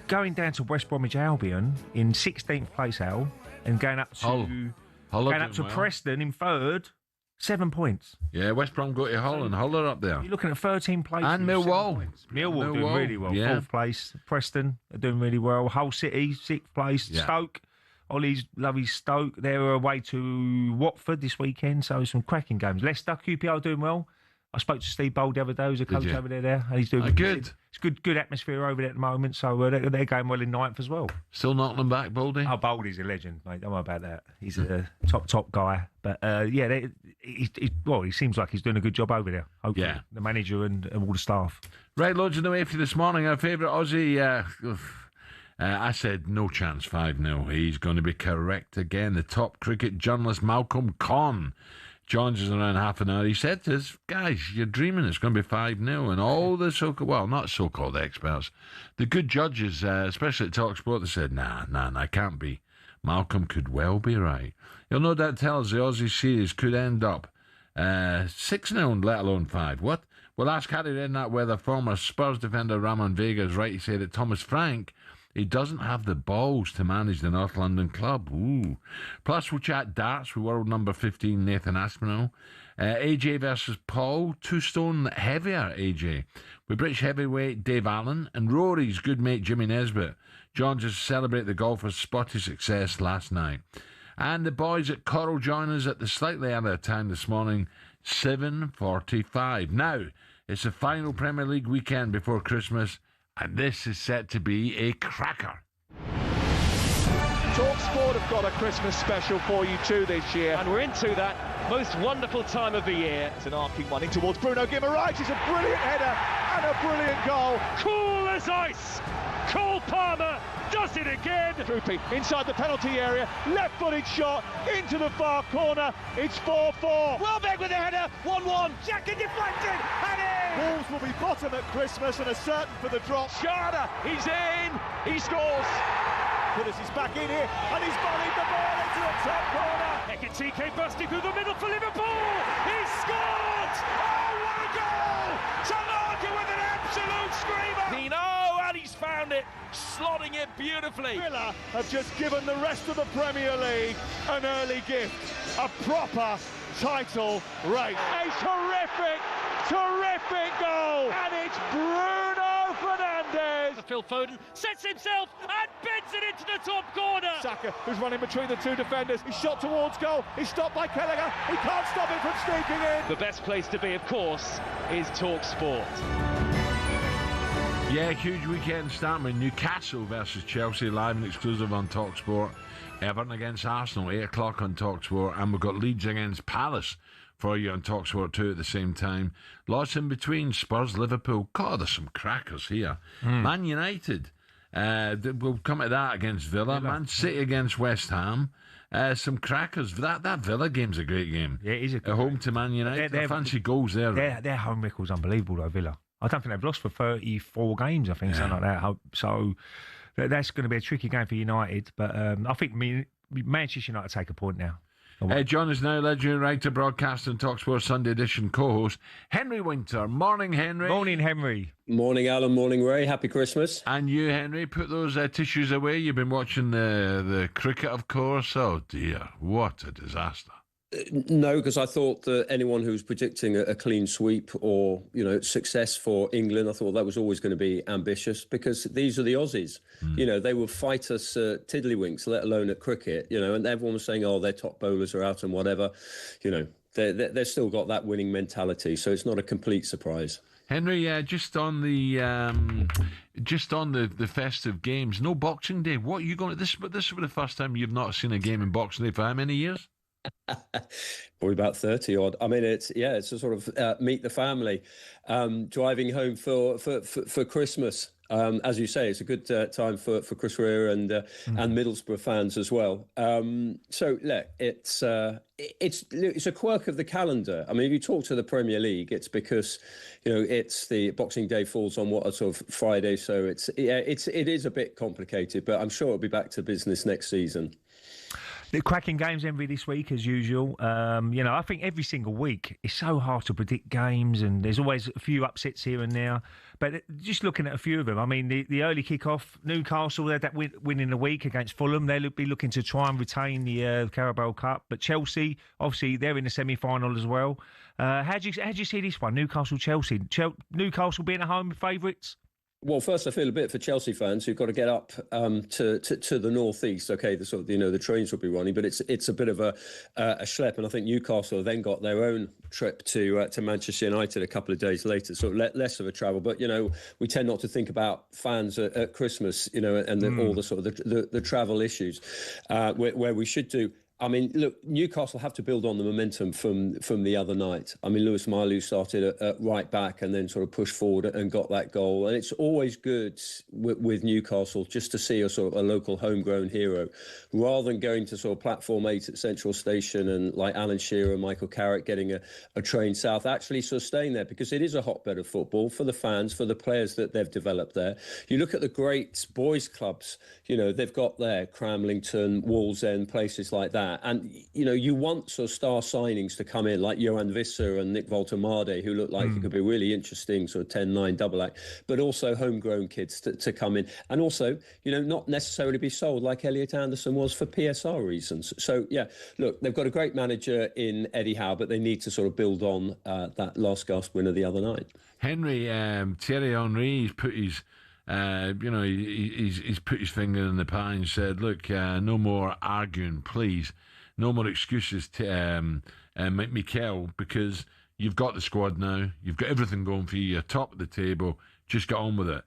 going down to West Bromwich Albion in 16th place, Al, and going up to Preston in 3rd, 7 points. Yeah, West Brom got to Hull and Hull are up there. You're looking at 13 places. And Millwall. Millwall doing really well. Yeah. 4th place. Preston are doing really well. Hull City, 6th place. Yeah. Stoke. Ollie's lovely Stoke. They're away to Watford this weekend, so some cracking games. Leicester, QPR doing well. I spoke to Steve Bold the other day, who's a coach over there. And he's doing good. It's good atmosphere over there at the moment, so they're going well in 9th as well. Still knocking them back, Baldy? Oh, Baldy's a legend, mate. Don't worry about that. He's a top guy. But, he seems like he's doing a good job over there. Hopefully, the manager and all the staff. Right, loads in the way for you this morning. Our favourite Aussie... I said no chance 5-0. He's going to be correct again. The top cricket journalist Malcolm Conn joins us around half an hour. He said to us, guys, you're dreaming it's going to be 5-0. And all the not so-called experts, the good judges, especially at talkSPORT, they said, nah, can't be. Malcolm could well be right. He'll no doubt tell us the Aussie series could end up 6-0, let alone 5. What? We'll ask Harry Redknapp whether former Spurs defender Ramon Vega is right to say that Thomas Frank, he doesn't have the balls to manage the North London club. Ooh. Plus, we'll chat darts with world number 15, Nathan Aspinall. AJ versus Paul, 2 stone heavier AJ. With British heavyweight Dave Allen and Rory's good mate Jimmy Nesbitt joins us to celebrate the golfer's spotty success last night. And the boys at Coral join us at the slightly earlier time this morning, 7:45. Now, it's the final Premier League weekend before Christmas, and this is set to be a cracker. talkSPORT have got a Christmas special for you too this year, and we're into that most wonderful time of the year. It's an arcing one in towards Bruno Guimaraes. It's a brilliant header and a brilliant goal. Cool as ice. Cole Palmer does it again. Droopy inside the penalty area, left-footed shot into the far corner. It's 4-4. Welbeck with a header, 1-1. Xhaka deflected, and in. Wolves will be bottom at Christmas and are certain for the drop. Schade, he's in, he scores. Pulis is back in here, and he's volleyed the ball into the top corner. Ekitike bursting through the middle for Liverpool. He scored! Oh, what a goal! Tanaka with an absolute screamer. Pino, and he's found it, slotting it beautifully. Villa have just given the rest of the Premier League an early gift, a proper title race. A terrific goal, and it's Bruno Fernandes. Phil Foden sets himself and bends it into the top corner. Saka, who's running between the two defenders, he's shot towards goal, he's stopped by Kelleher, he can't stop it from sneaking in. The best place to be, of course, is talkSPORT. Yeah, huge weekend starting with Newcastle versus Chelsea, live and exclusive on talkSPORT. Everton against Arsenal, 8 o'clock on talkSPORT, and we've got Leeds against Palace for you on talkSPORT 2 at the same time. Lots in between, Spurs, Liverpool. God, there's some crackers here. Man United, we'll come to that against Villa. Man City against West Ham. Some crackers. That Villa game's a great game. Yeah, it is a at home to Man United. I fancy goals there. Their home record's unbelievable, though, Villa. I don't think they've lost for 34 games, I think, something like that. So that's going to be a tricky game for United. But I think Manchester United take a point now. John is now legendary writer, broadcaster and talkSPORT Sunday edition co-host, Henry Winter. Morning, Henry. Morning, Henry. Morning, Alan. Morning, Ray. Happy Christmas. And you, Henry, put those tissues away. You've been watching the cricket, of course. Oh, dear. What a disaster. No, because I thought that anyone who's predicting a clean sweep or, success for England, I thought that was always going to be ambitious because these are the Aussies. They will fight us tiddlywinks, let alone at cricket, and everyone was saying, their top bowlers are out and whatever. They've still got that winning mentality, so it's not a complete surprise. Henry, just on the festive games, no Boxing Day. What are you going to... This will be the first time you've not seen a game in Boxing Day for how many years? Probably about 30 odd. I mean, it's a sort of meet the family, driving home for Christmas. As you say, it's a good time for Chris Rea and Middlesbrough fans as well. So look, it's a quirk of the calendar. I mean, if you talk to the Premier League, it's because it's the Boxing Day falls on what a sort of Friday, so it is a bit complicated. But I'm sure it'll be back to business next season. The cracking games, Envy, this week, as usual. I think every single week it's so hard to predict games, and there's always a few upsets here and there. But just looking at a few of them, I mean, the early kick-off, Newcastle, they had that win in the week against Fulham. They'll be looking to try and retain the Carabao Cup. But Chelsea, obviously, they're in the semi-final as well. How do you see this one, Newcastle-Chelsea? Newcastle being a home favourites? Well, first, I feel a bit for Chelsea fans who've got to get up to the northeast. Okay, the sort of the trains will be running, but it's a bit of a schlep. And I think Newcastle then got their own trip to Manchester United a couple of days later, so less of a travel. But we tend not to think about fans at Christmas, and all the sort of the travel issues, where we should do. I mean, look, Newcastle have to build on the momentum from the other night. I mean, Lewis Malu started at right back and then sort of pushed forward and got that goal. And it's always good with Newcastle just to see a sort of a local homegrown hero, rather than going to sort of platform 8 at Central Station and like Alan Shearer and Michael Carrick getting a train south, actually sort of staying there, because it is a hotbed of football for the fans, for the players that they've developed there. You look at the great boys clubs, they've got there, Cramlington, Wallsend, places like that. And, you want sort of star signings to come in, like Johan Visser and Nick Voltemade, who look like it could be really interesting, sort of 10-9 double act, but also homegrown kids to come in. And also, not necessarily be sold like Elliot Anderson was for PSR reasons. So, yeah, look, they've got a great manager in Eddie Howe, but they need to sort of build on that last gasp winner the other night. Henry, Thierry Henry, he's put his... he's put his finger in the pie and said, look, no more arguing, please. No more excuses to Mikel, because you've got the squad now. You've got everything going for you. You're top of the table. Just get on with it.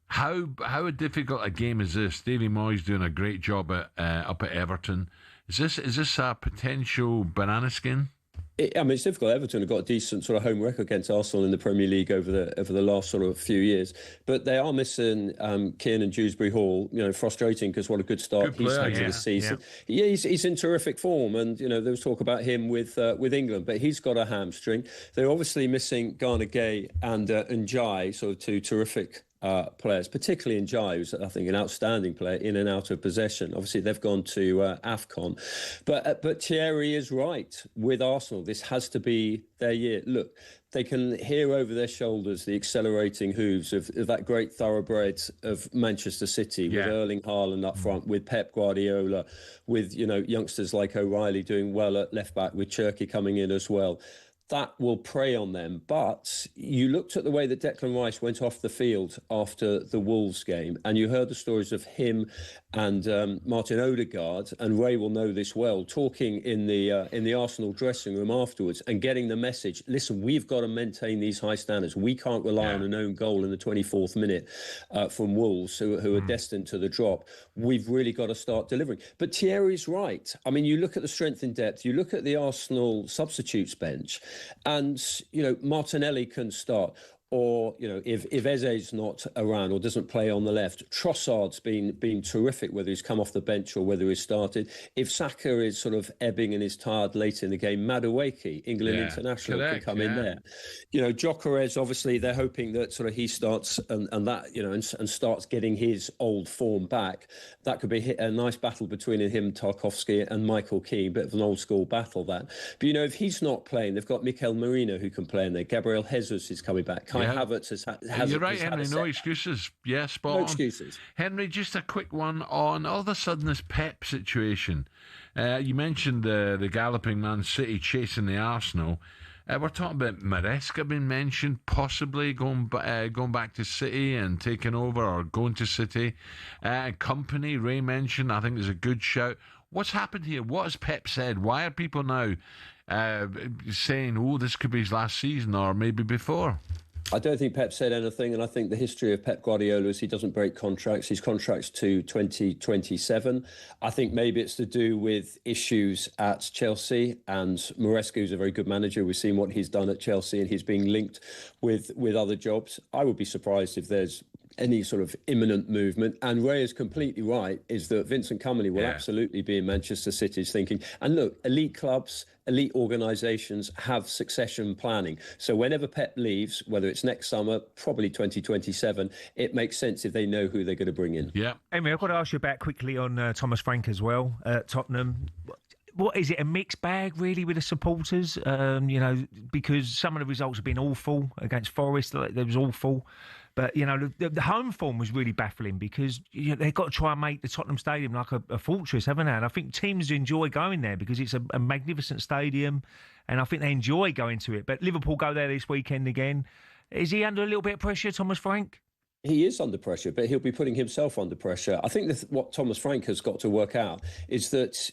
How difficult a game is this? Davy Moyes doing a great job up at Everton. Is this a potential banana skin? It's difficult. Everton have got a decent sort of home record against Arsenal in the Premier League over the last sort of few years, but they are missing Kiernan Dewsbury Hall. Frustrating, because what a good start he's had to the season. Yeah, he's in terrific form, and there was talk about him with England, but he's got a hamstring. They're obviously missing Garner Gay and Njai, sort of two terrific players, particularly in Njai, who's, I think, an outstanding player in and out of possession. Obviously, they've gone to AFCON. But Thierry is right. With Arsenal, this has to be their year. Look, they can hear over their shoulders the accelerating hooves of that great thoroughbred of Manchester City, with Erling Haaland up front, with Pep Guardiola, with, youngsters like O'Reilly doing well at left-back, with Cherki coming in as well. That will prey on them. But you looked at the way that Declan Rice went off the field after the Wolves game, and you heard the stories of him and Martin Odegaard, and Ray will know this well, talking in the Arsenal dressing room afterwards and getting the message, listen, we've got to maintain these high standards. We can't rely on an own goal in the 24th minute from Wolves, who are destined to the drop. We've really got to start delivering. But Thierry's right. I mean, you look at the strength in depth, you look at the Arsenal substitutes bench, and, Martinelli can start. Or, if Eze's not around or doesn't play on the left, Trossard's been terrific, whether he's come off the bench or whether he's started. If Saka is sort of ebbing and is tired late in the game, Madueke, England international, can come in there. Gyökeres, obviously, they're hoping that sort of he starts and that, and starts getting his old form back. That could be a nice battle between him, Tarkowski, and Michael Keane, bit of an old school battle, that. But, if he's not playing, they've got Mikel Merino who can play in there. Gabriel Jesus is coming back. Havertz has You're right, Henry. No excuses. Yeah, spot on. No excuses. Henry, just a quick one on all of a sudden this Pep situation. You mentioned the galloping Man City chasing the Arsenal. We're talking about Maresca being mentioned, possibly going back to City and taking over, or going to City. Company, Ray mentioned, I think is a good shout. What's happened here? What has Pep said? Why are people now saying, this could be his last season, or maybe before? I don't think Pep said anything, and I think the history of Pep Guardiola is he doesn't break contracts. His contract's to 2027. I think maybe it's to do with issues at Chelsea, and Maresca, who's a very good manager. We've seen what he's done at Chelsea, and he's being linked with other jobs. I would be surprised if there's any sort of imminent movement. And Ray is completely right, is that Vincent Kompany will absolutely be in Manchester City's thinking. And look, elite clubs, elite organisations have succession planning. So whenever Pep leaves, whether it's next summer, probably 2027, it makes sense if they know who they're going to bring in. Yeah. Amy, I've got to ask you about quickly on Thomas Frank as well, Tottenham. What is it, a mixed bag really with the supporters? Because some of the results have been awful against Forest. They was awful. But, the home form was really baffling because they've got to try and make the Tottenham Stadium like a fortress, haven't they? And I think teams enjoy going there because it's a magnificent stadium and I think they enjoy going to it. But Liverpool go there this weekend again. Is he under a little bit of pressure, Thomas Frank? He is under pressure, but he'll be putting himself under pressure. I think what Thomas Frank has got to work out is that,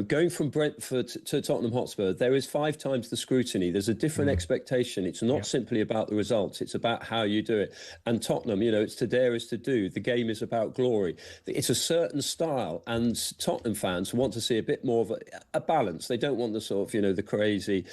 going from Brentford to Tottenham Hotspur, there is 5 times the scrutiny. There's a different expectation. It's not simply about the results. It's about how you do it. And Tottenham, it's to dare is to do. The game is about glory. It's a certain style, and Tottenham fans want to see a bit more of a balance. They don't want the sort of, the crazy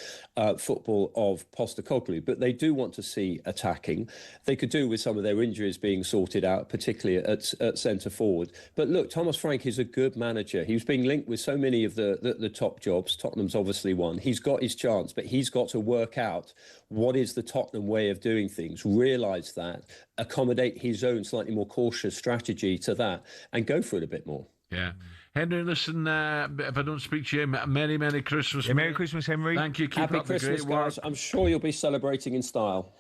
football of Postecoglou, but they do want to see attacking. They could do with some of their injuries being sorted out, particularly at centre forward. But look, Thomas Frank is a good manager. He was being linked with so many of the top jobs. Tottenham's obviously one. He's got his chance, but he's got to work out what is the Tottenham way of doing things, realise that, accommodate his own slightly more cautious strategy to that, and go for it a bit more. Yeah. Henry, listen, if I don't speak to you, Merry Christmas. Yeah, Merry Christmas, Henry. Thank you. Keep Happy up Christmas, the great work. guys. I'm sure you'll be celebrating in style.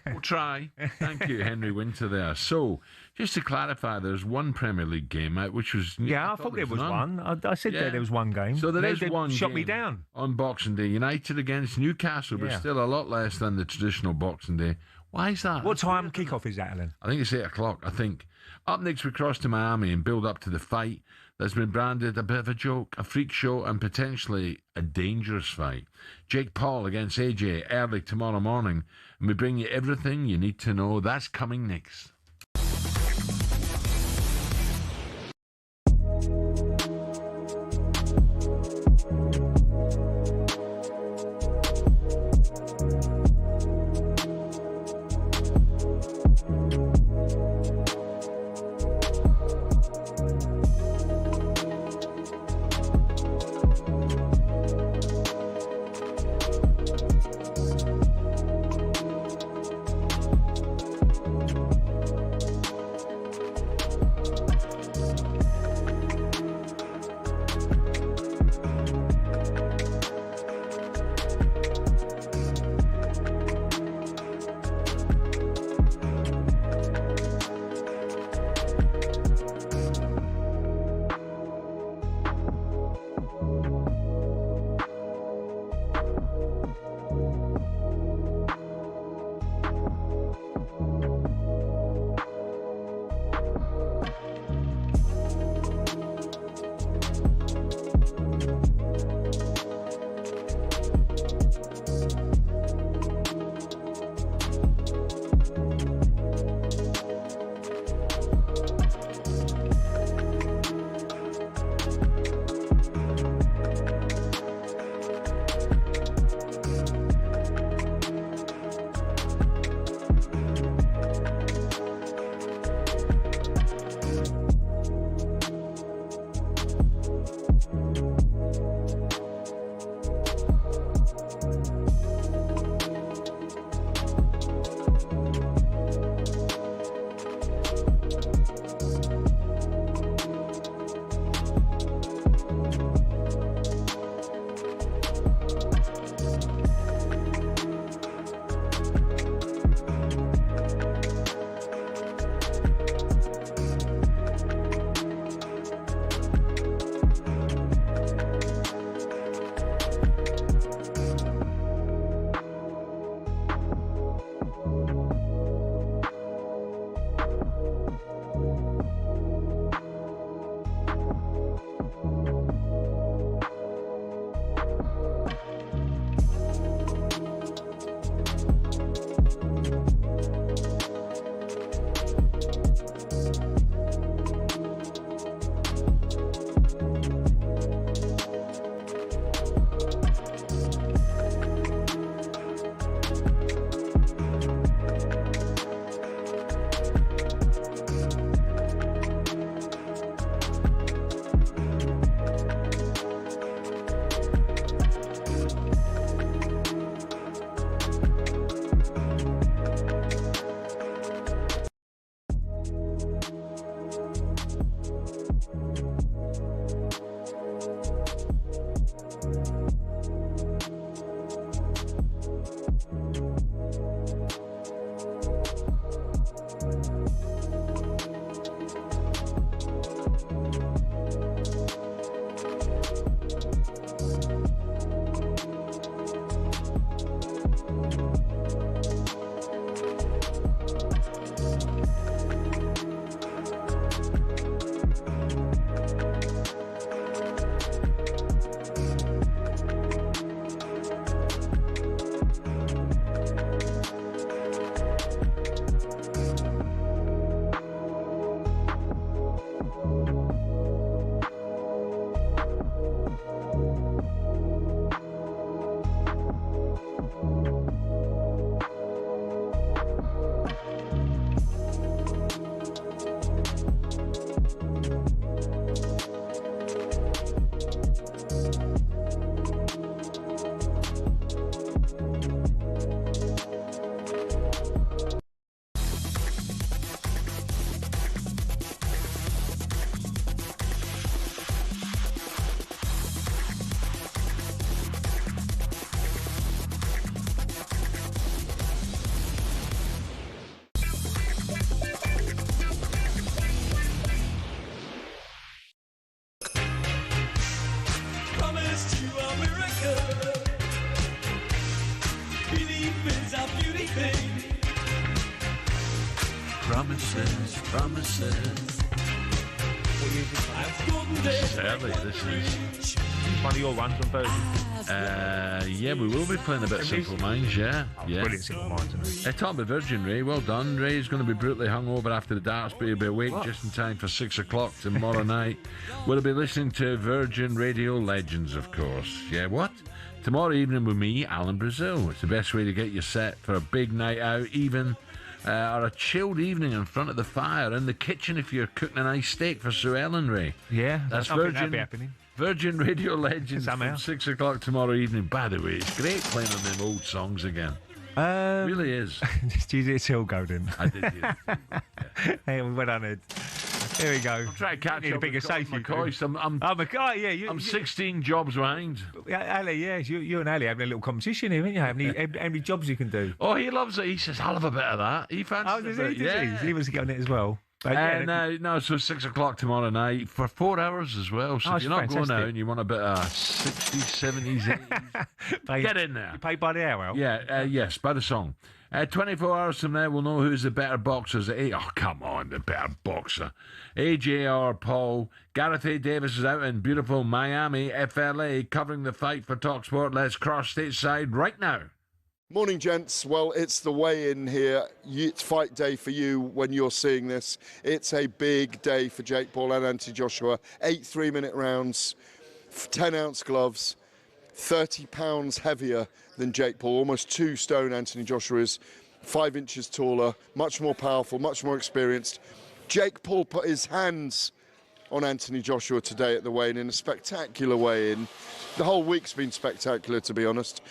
We'll try. Thank you, Henry Winter there. So, just to clarify, there's one Premier League game out, which was... Yeah, I thought there was one. I said there was one game. So there is one shot game me down. On Boxing Day. United against Newcastle, but still a lot less than the traditional Boxing Day. Why is that? What time kick-off is that, Alan? I think it's 8 o'clock, I think. Up next, we cross to Miami and build up to the fight that's been branded a bit of a joke, a freak show, and potentially a dangerous fight. Jake Paul against AJ early tomorrow morning, and we bring you everything you need to know. That's coming next. Promises, promises. This is early. This is one of your ones on Virgin. Yeah, we will be playing a bit of Simple Minds. Yeah. Brilliant Simple Minds, isn't it? Talking about Virgin, Ray. Well done. Ray's going to be brutally hungover after the darts, but he'll be awake just in time for 6 o'clock tomorrow night. We'll be listening to Virgin Radio Legends, of course. Yeah, what? Tomorrow evening with me, Alan Brazil. It's the best way to get you set for a big night out, even or a chilled evening in front of the fire, in the kitchen if you're cooking a nice steak for Sue Ellen, Ray. Yeah, that's Virgin. That'll be happening. Virgin Radio Legends from 6 o'clock tomorrow evening. By the way, it's great playing on them old songs again. It really is. Did you still go then? I did, yeah. Hey, we went on it. Here we go. I'm trying to catch up bigger safety. I'm 16 jobs behind. Ali, yeah, you and Ali having a little competition here, haven't you? How many jobs you can do? Oh, he loves it. He says, I'll have a bit of that. He fancies it. Yeah. He wants to get on it as well. So 6 o'clock tomorrow night for 4 hours as well. So if you're not fantastic. going out and you want a bit of 60s, 70s, 80s, get in there. You pay by the hour? Yeah, yes, by the song. 24 hours from now, we'll know who's the better boxers. Oh, come on, the better boxer. AJ or Paul. Gareth A. Davis is out in beautiful Miami, FLA, covering the fight for talkSPORT. Let's cross stateside right now. Morning, gents. Well, it's the weigh-in here. It's fight day for you when you're seeing this. It's a big day for Jake Paul and Anthony Joshua. 8 3-minute rounds, 10-ounce gloves, 30 pounds heavier than Jake Paul. Almost 2 stone Anthony Joshua is, 5 inches taller, much more powerful, much more experienced. Jake Paul put his hands on Anthony Joshua today at the weigh-in in a spectacular weigh-in. The whole week's been spectacular, to be honest.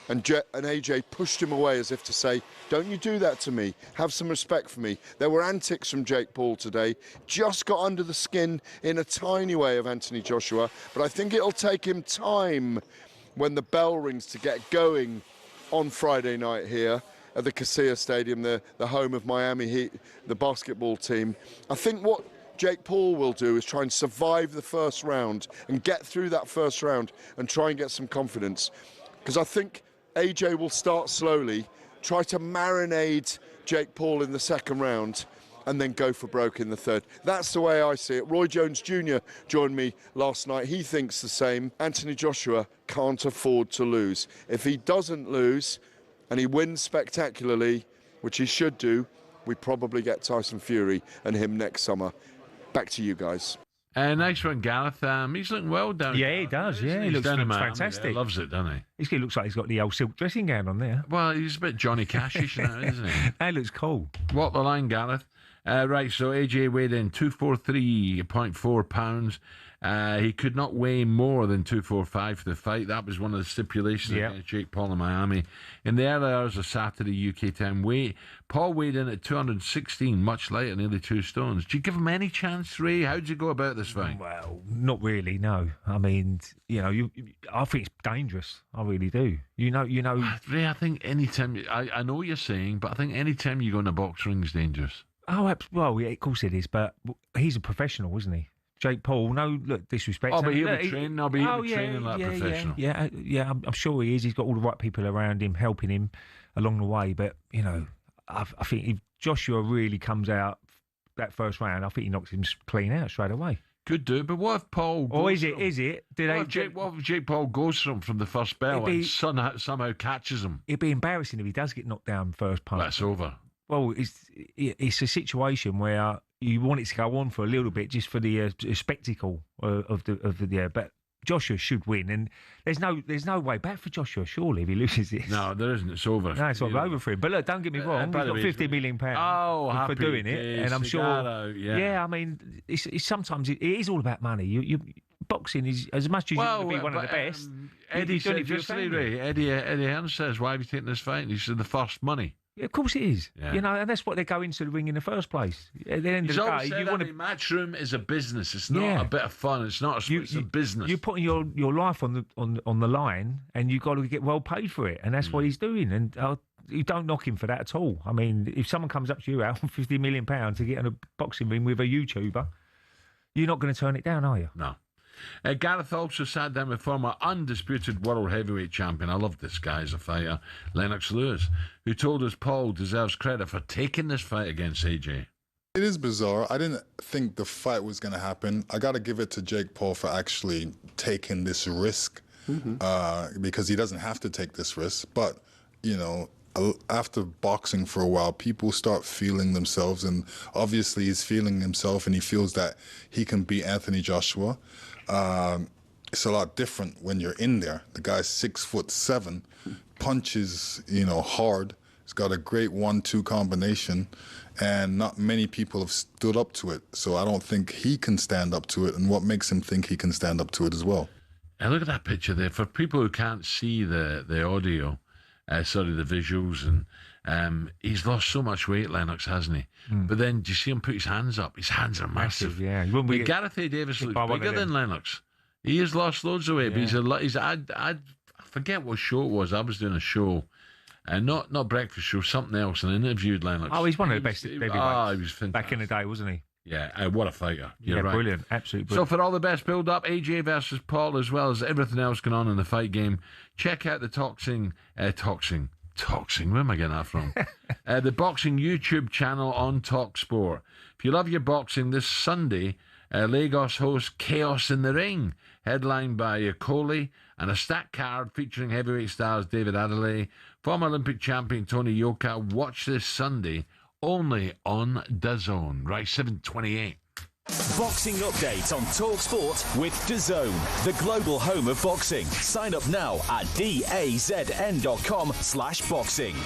And AJ pushed him away as if to say, don't you do that to me. Have some respect for me. There were antics from Jake Paul today. Just got under the skin in a tiny way of Anthony Joshua. But I think it'll take him time when the bell rings to get going on Friday night here at the Casilla Stadium, the home of Miami Heat, the basketball team. I think what Jake Paul will do is try and survive the first round and get through that first round and try and get some confidence. Because I think AJ will start slowly, try to marinate Jake Paul in the second round, and then go for broke in the third. That's the way I see it. Roy Jones Jr. joined me last night. He thinks the same. Anthony Joshua can't afford to lose. If he doesn't lose and he wins spectacularly, which he should do, we probably get Tyson Fury and him next summer. Back to you guys. Nice one, Gareth. He's looking well down. Yeah, he does. Yeah, he looks fantastic. He loves it, doesn't he? He looks like he's got the old silk dressing gown on there. Well, he's a bit Johnny Cash-ish now, isn't he? That looks cool. Walk the line, Gareth. Right, so AJ weighed in 243.4 pounds. He could not weigh more than 245 for the fight. That was one of the stipulations against Jake Paul in Miami. In the early hours of Saturday UK time, Paul weighed in at 216, much lighter, nearly 2 stones. Do you give him any chance, Ray? How did you go about this fight? Well, not really, no. I mean, I think it's dangerous. I really do. Ray, I think any time, I know what you're saying, but I think any time you go in a box ring is dangerous. Oh, well, yeah, of course it is, but he's a professional, isn't he? Jake Paul, no, look, disrespect. Oh, but he'll be training. Training like a professional. Yeah, I'm sure he is. He's got all the right people around him, helping him along the way. But I think if Joshua really comes out that first round, I think he knocks him clean out straight away. Could do, but what if Paul? Or is it? What if Jake Paul goes from the first bell and somehow catches him? It'd be embarrassing if he does get knocked down first punch. That's over. Well, it's a situation where you want it to go on for a little bit just for the spectacle of the but Joshua should win, and there's no way back for Joshua, surely, if he loses this. No, there isn't. It's over. No, it's not over for him. But look, don't get me wrong, he's got £50 million for doing it, and I'm sure. I mean, it's sometimes it is all about money. You boxing is as much as you want to be one of the best. Eddie said yesterday, Eddie Hearn says, "Why have you taken this fight?" And he said, "The first money." Yeah, of course it is. Yeah. And that's what they go into the ring in the first place. At the end of the day, you want to. Matchroom is a business. It's not a bit of fun. It's not. It's a business. You're putting your life on the line, and you've got to get well paid for it, and that's what he's doing. And you don't knock him for that at all. I mean, if someone comes up to you out on £50 million to get in a boxing ring with a YouTuber, you're not going to turn it down, are you? No. Gareth also sat down with former undisputed world heavyweight champion, I love this guy as a fighter, Lennox Lewis, who told us Paul deserves credit for taking this fight against AJ. It is bizarre. I didn't think the fight was going to happen. I got to give it to Jake Paul for actually taking this risk, because he doesn't have to take this risk. But, you know, after boxing for a while, people start feeling themselves, and obviously he's feeling himself, and he feels that he can beat Anthony Joshua. It's a lot different when you're in there. The guy's 6'7", punches, you know, hard. He's got a great 1-2 combination, and not many people have stood up to it. So I don't think he can stand up to it, and what makes him think he can stand up to it as well. And look at that picture there. For people who can't see the audio, the visuals, and he's lost so much weight, Lennox, hasn't he? But then, do you see him put his hands up? His hands are massive. Yeah. Gareth A. Davis looks bigger than Lennox. He has lost loads of weight, but I forget what show it was. I was doing a show, not breakfast show, something else, and I interviewed Lennox. Oh, he's one of the best heavyweights. He was fantastic. Back in the day, wasn't he? Yeah, what a fighter. You're right. Brilliant. Absolutely So brilliant. for all the best build-up, AJ versus Paul, as well as everything else going on in the fight game, check out the Toxing, where am I getting that from? The boxing YouTube channel on talkSPORT. If you love your boxing, this Sunday, Lagos hosts Chaos in the Ring, headlined by Coley, and a stacked card featuring heavyweight stars David Adelaide, former Olympic champion Tony Yoka. Watch this Sunday only on DAZN. Right, 7:28. Boxing update on talkSPORT with DAZN, the global home of boxing. Sign up now at dazn.com/boxing.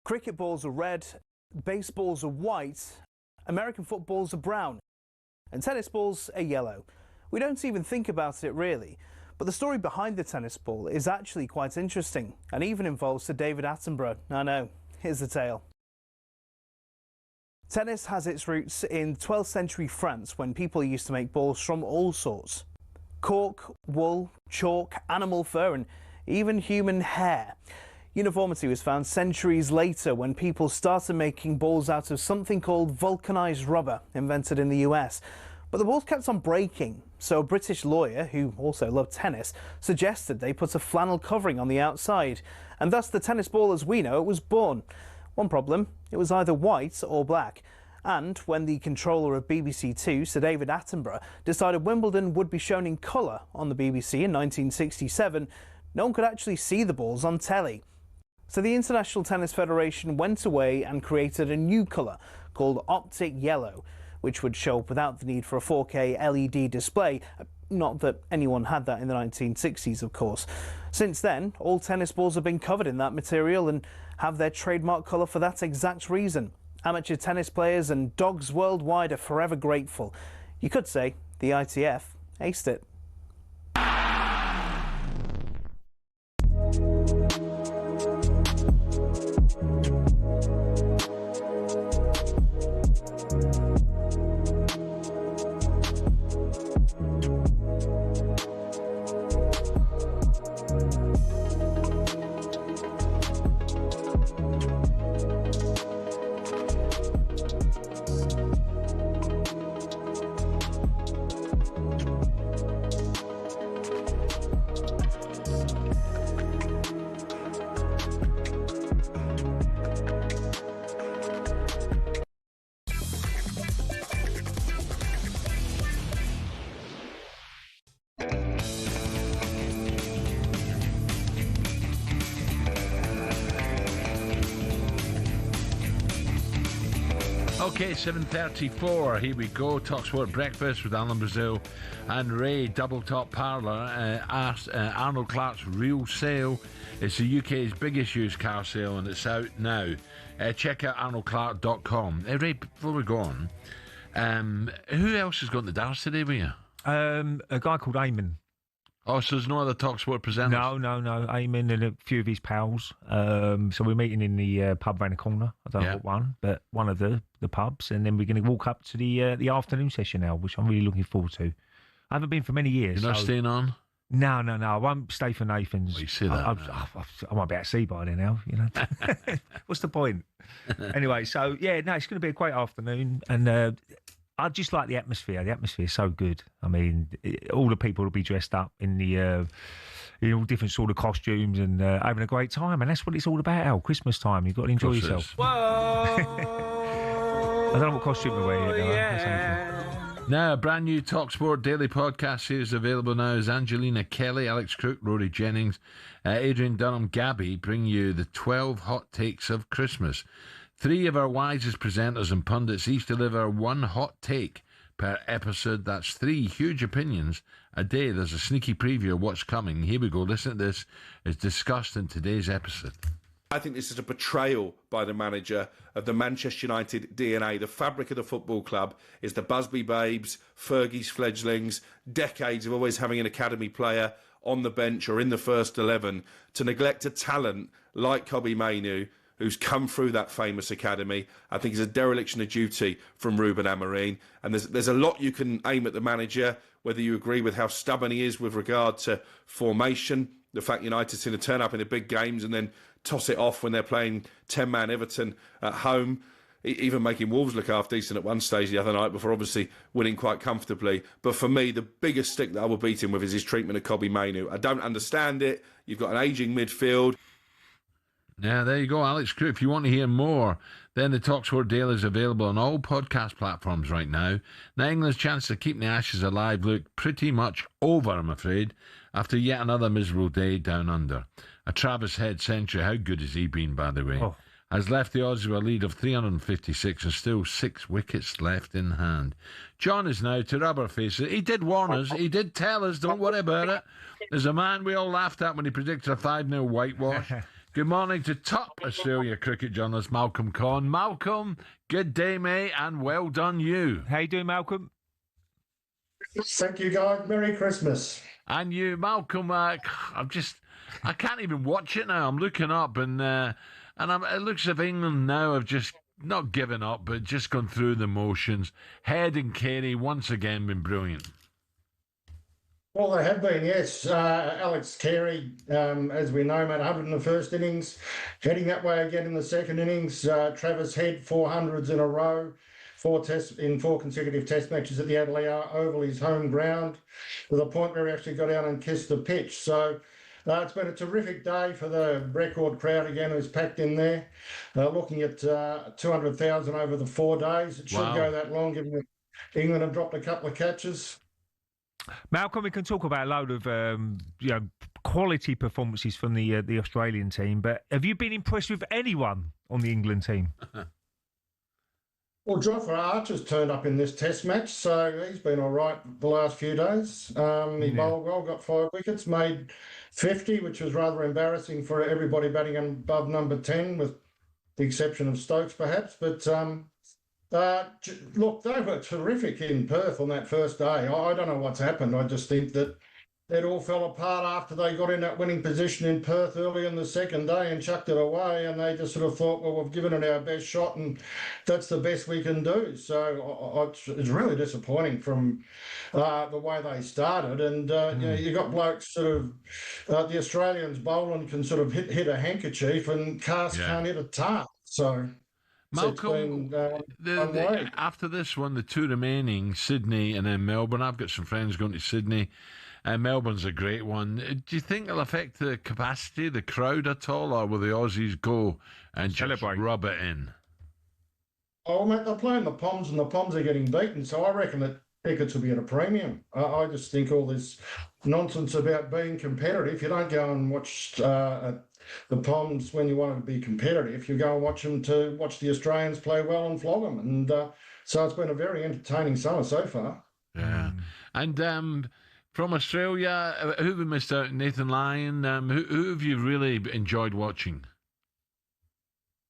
Cricket balls are red, baseballs are white, American footballs are brown, and tennis balls are yellow. We don't even think about it really, but the story behind the tennis ball is actually quite interesting and even involves Sir David Attenborough. I know, here's the tale. Tennis has its roots in 12th century France when people used to make balls from all sorts. Cork, wool, chalk, animal fur and even human hair. Uniformity was found centuries later when people started making balls out of something called vulcanized rubber, invented in the US. But the balls kept on breaking, So a British lawyer, who also loved tennis, suggested they put a flannel covering on the outside, and thus the tennis ball as we know it was born. One problem, it was either white or black. And when the controller of BBC Two, Sir David Attenborough, decided Wimbledon would be shown in colour on the BBC in 1967, no one could actually see the balls on telly. So the International Tennis Federation went away and created a new colour called Optic Yellow, which would show up without the need for a 4K LED display. Not that anyone had that in the 1960s, of course. Since then, all tennis balls have been covered in that material and have their trademark colour for that exact reason. Amateur tennis players and dogs worldwide are forever grateful. You could say the ITF aced it. Okay, 7:34. Here we go. talkSPORT Breakfast with Alan Brazil and Ray. Double top parlour. Arnold Clark's Real Sale. It's the UK's biggest used car sale, and it's out now. Check out arnoldclark.com. Ray, before we go on, who else has gone to Dars today with you? A guy called Eamon. Oh, so there's no other talkSPORT presenters? No. Eamon and a few of his pals. So we're meeting in the pub around the corner. I don't know what one, but one of the pubs. And then we're going to walk up to the afternoon session now, which I'm really looking forward to. I haven't been for many years. You're not staying on? No. I won't stay for Nathan's. Well, you see that. I might be at sea by then now, you know. What's the point? Anyway, so, it's going to be a great afternoon. And I just like the atmosphere. The atmosphere is so good. I mean, all the people will be dressed up in all different sort of costumes and having a great time. And that's what it's all about, Al. Christmas time. You've got to enjoy yourself. Whoa! I don't know what costume to wear yet. Now, a brand new talkSPORT daily podcast series available now is Angelina Kelly, Alex Crook, Rory Jennings, Adrian Dunham, Gabby bring you the 12 hot takes of Christmas. 3 of our wisest presenters and pundits each deliver 1 hot take per episode. That's 3 huge opinions a day. There's a sneaky preview of what's coming. Here we go. Listen to this. It's discussed in today's episode. I think this is a betrayal by the manager of the Manchester United DNA. The fabric of the football club is the Busby Babes, Fergie's fledglings, decades of always having an academy player on the bench or in the first 11. To neglect a talent like Kobbie Mainoo, who's come through that famous academy, I think is a dereliction of duty from Ruben Amorim. And there's a lot you can aim at the manager, whether you agree with how stubborn he is with regard to formation, the fact United seem to turn up in the big games and then toss it off when they're playing 10-man Everton at home, even making Wolves look half decent at one stage the other night before obviously winning quite comfortably. But for me, the biggest stick that I will beat him with is his treatment of Kobbie Mainoo. I don't understand it. You've got an ageing midfield. Yeah, there you go, Alex Crook. If you want to hear more, then the talkSPORT Daily is available on all podcast platforms right now. Now, England's chance to keep the Ashes alive look pretty much over, I'm afraid, after yet another miserable day down under. A Travis Head century, how good has he been, by the way, has left the Aussies with a lead of 356 and still 6 wickets left in hand. John is now to rubber faces. He did warn us. He did tell us, don't worry about it. There's a man we all laughed at when he predicted a 5-0 whitewash. Good morning to top Australia cricket journalist Malcolm Conn. Malcolm, good day, mate, and well done you. How you doing, Malcolm? Thank you, guys. Merry Christmas. And you, Malcolm, I can't even watch it now. I'm looking up, and it looks as if England now have just not given up, but just gone through the motions. Head and Carey once again been brilliant. Well, they have been, yes. Alex Carey, as we know, made 100 in the first innings, heading that way again in the second innings. Travis Head, 400s in a row. 4 consecutive Test matches at the Adelaide Oval, his home ground, to the point where he actually got out and kissed the pitch. So it's been a terrific day for the record crowd again, who's packed in there. Looking at 200,000 over the 4 days. It should go that long, given that England have dropped a couple of catches. Malcolm, we can talk about a load of quality performances from the Australian team, but have you been impressed with anyone on the England team? Well, Jofra Archer's turned up in this Test match, so he's been all right the last few days. He bowled well, got 5 wickets, made 50, which was rather embarrassing for everybody batting above number 10, with the exception of Stokes, perhaps. But look, they were terrific in Perth on that first day. I don't know what's happened. I just think that it all fell apart after they got in that winning position in Perth early in the second day and chucked it away, and they just sort of thought, well, we've given it our best shot and that's the best we can do. So it's really disappointing from the way they started. And you got blokes sort of, the Australians bowling can sort of hit a handkerchief and Cast can't hit a tart. So Malcolm, after this one, the 2 remaining, Sydney and then Melbourne. I've got some friends going to Sydney. Melbourne's a great one. Do you think it'll affect the capacity, the crowd at all, or will the Aussies go and just rub it in? Oh, mate, they're playing the Poms, and the Poms are getting beaten, so I reckon that tickets will be at a premium. I just think all this nonsense about being competitive, you don't go and watch the Poms when you want to be competitive. You go and watch them to watch the Australians play well and flog them. And so it's been a very entertaining summer so far. Yeah. And from Australia, who have we missed out? Nathan Lyon. Who have you really enjoyed watching?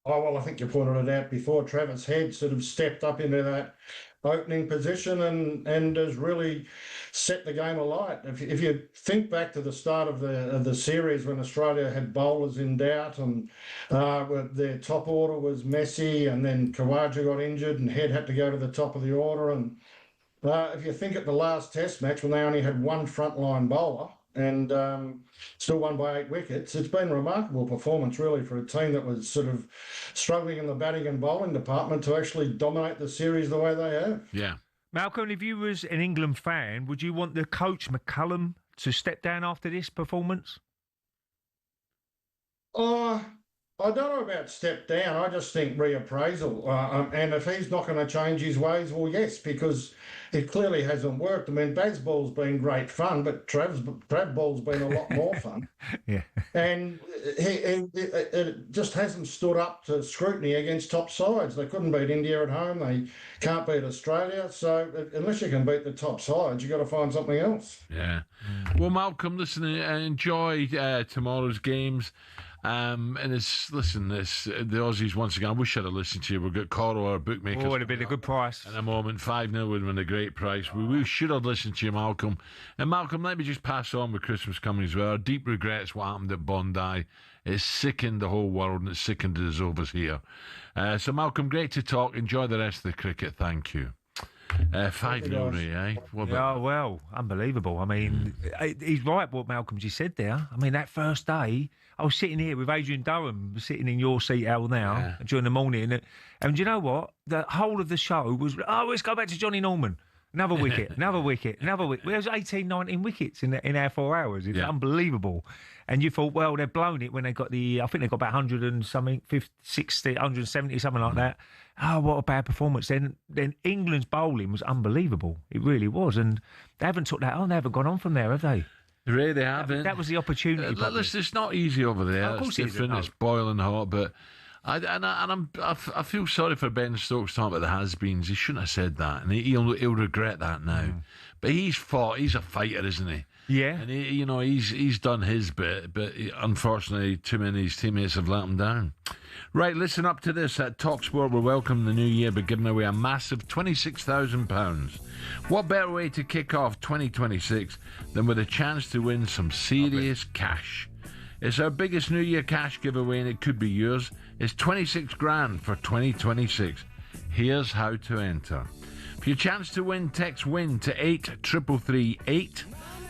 Oh, well, I think you pointed it out before. Travis Head sort of stepped up into that opening position and has really set the game alight. If you think back to the start of the series when Australia had bowlers in doubt and their top order was Messi, and then Khawaja got injured and Head had to go to the top of the order. And if you think at the last Test match when they only had one frontline bowler and still won by 8 wickets, it's been a remarkable performance really for a team that was sort of struggling in the batting and bowling department to actually dominate the series the way they have. Yeah. Malcolm, if you was an England fan, would you want the coach McCullum to step down after this performance? I don't know about step down. I just think reappraisal. And if he's not going to change his ways, well, yes, because it clearly hasn't worked. I mean, Bazball's been great fun, but Trav Ball's been a lot more fun. Yeah. And it just hasn't stood up to scrutiny against top sides. They couldn't beat India at home. They can't beat Australia. So unless you can beat the top sides, you've got to find something else. Yeah. Well, Malcolm, listen, enjoy tomorrow's games. And the Aussies once again. I wish I'd have listened to you. We've got Coral, our bookmakers. Oh, it'd have been a good price. In a moment, 5-0 would have been a great price. We should have listened to you, Malcolm. And Malcolm, let me just pass on with Christmas coming as well. Our deep regrets what happened at Bondi. It's sickened the whole world and it's sickened us over here. So, Malcolm, great to talk. Enjoy the rest of the cricket. Thank you. 5-0, Ray, eh? Well, unbelievable. I mean, he's right what Malcolm just said there. I mean, that first day, I was sitting here with Adrian Durham, sitting in your seat, Al, now, during the morning. And do you know what? The whole of the show was, let's go back to Johnny Norman. Another wicket, another wicket, another wicket. There was 18, 19 wickets in our 4 hours. It's unbelievable. And you thought, well, they've blown it when they got I think they got about 100 and something, 50, 60, 170, something like that. Oh, what a bad performance. Then England's bowling was unbelievable. It really was. And they haven't took that on. They haven't gone on from there, have they? Ray, they haven't. That was the opportunity. Listen, it's not easy over there. Of course it's different. It's boiling hot, but I feel sorry for Ben Stokes talking about the has-beens. He shouldn't have said that, and he'll regret that now. But he's fought. He's a fighter, isn't he? Yeah. And he's done his bit, but unfortunately, too many of his teammates have let him down. Right, listen up to this. At talkSPORT, we're welcoming the new year by giving away a massive £26,000. What better way to kick off 2026 than with a chance to win some serious cash? It's our biggest New Year cash giveaway, and it could be yours. It's 26 grand for 2026. Here's how to enter. For your chance to win, text WIN to 83338.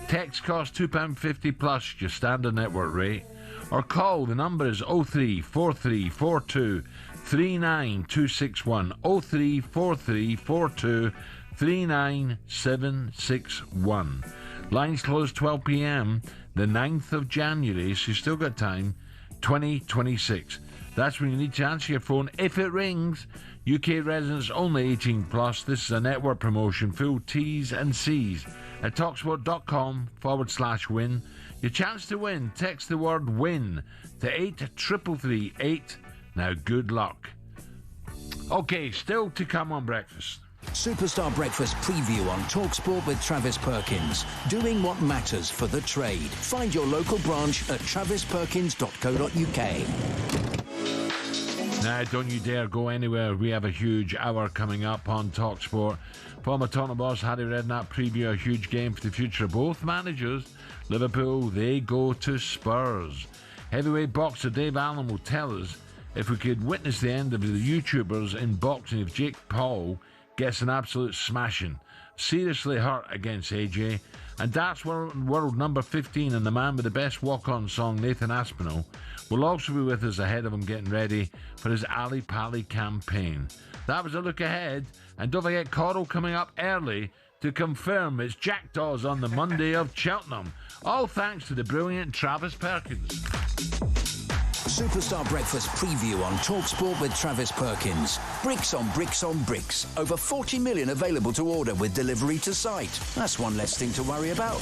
Text costs £2.50 plus your standard network rate. Or call, the number is 034342 39261 034342 39761. Lines close 12 p.m. the 9th of January, so you've still got time, 2026. That's when you need to answer your phone if it rings. UK residents only 18 plus. This is a network promotion. Full T's and C's at talksport.com/win. Your chance to win. Text the word WIN to 83338. Now, good luck. Okay, still to come on breakfast. Superstar Breakfast preview on talkSPORT with Travis Perkins. Doing what matters for the trade. Find your local branch at travisperkins.co.uk. Now, don't you dare go anywhere. We have a huge hour coming up on talkSPORT. Former Tottenham boss Harry Redknapp preview a huge game for the future of both managers. Liverpool, they go to Spurs. Heavyweight boxer Dave Allen will tell us if we could witness the end of the YouTubers in boxing if Jake Paul gets an absolute smashing. Seriously hurt against AJ. And darts world number 15 and the man with the best walk-on song, Nathan Aspinall, will also be with us ahead of him getting ready for his Ali Pali campaign. That was a look ahead. And don't forget Coral coming up early to confirm it's Jackdaws on the Monday of Cheltenham. All thanks to the brilliant Travis Perkins. Superstar Breakfast preview on talkSPORT with Travis Perkins. Bricks on bricks on bricks. Over 40 million available to order with delivery to site. That's one less thing to worry about.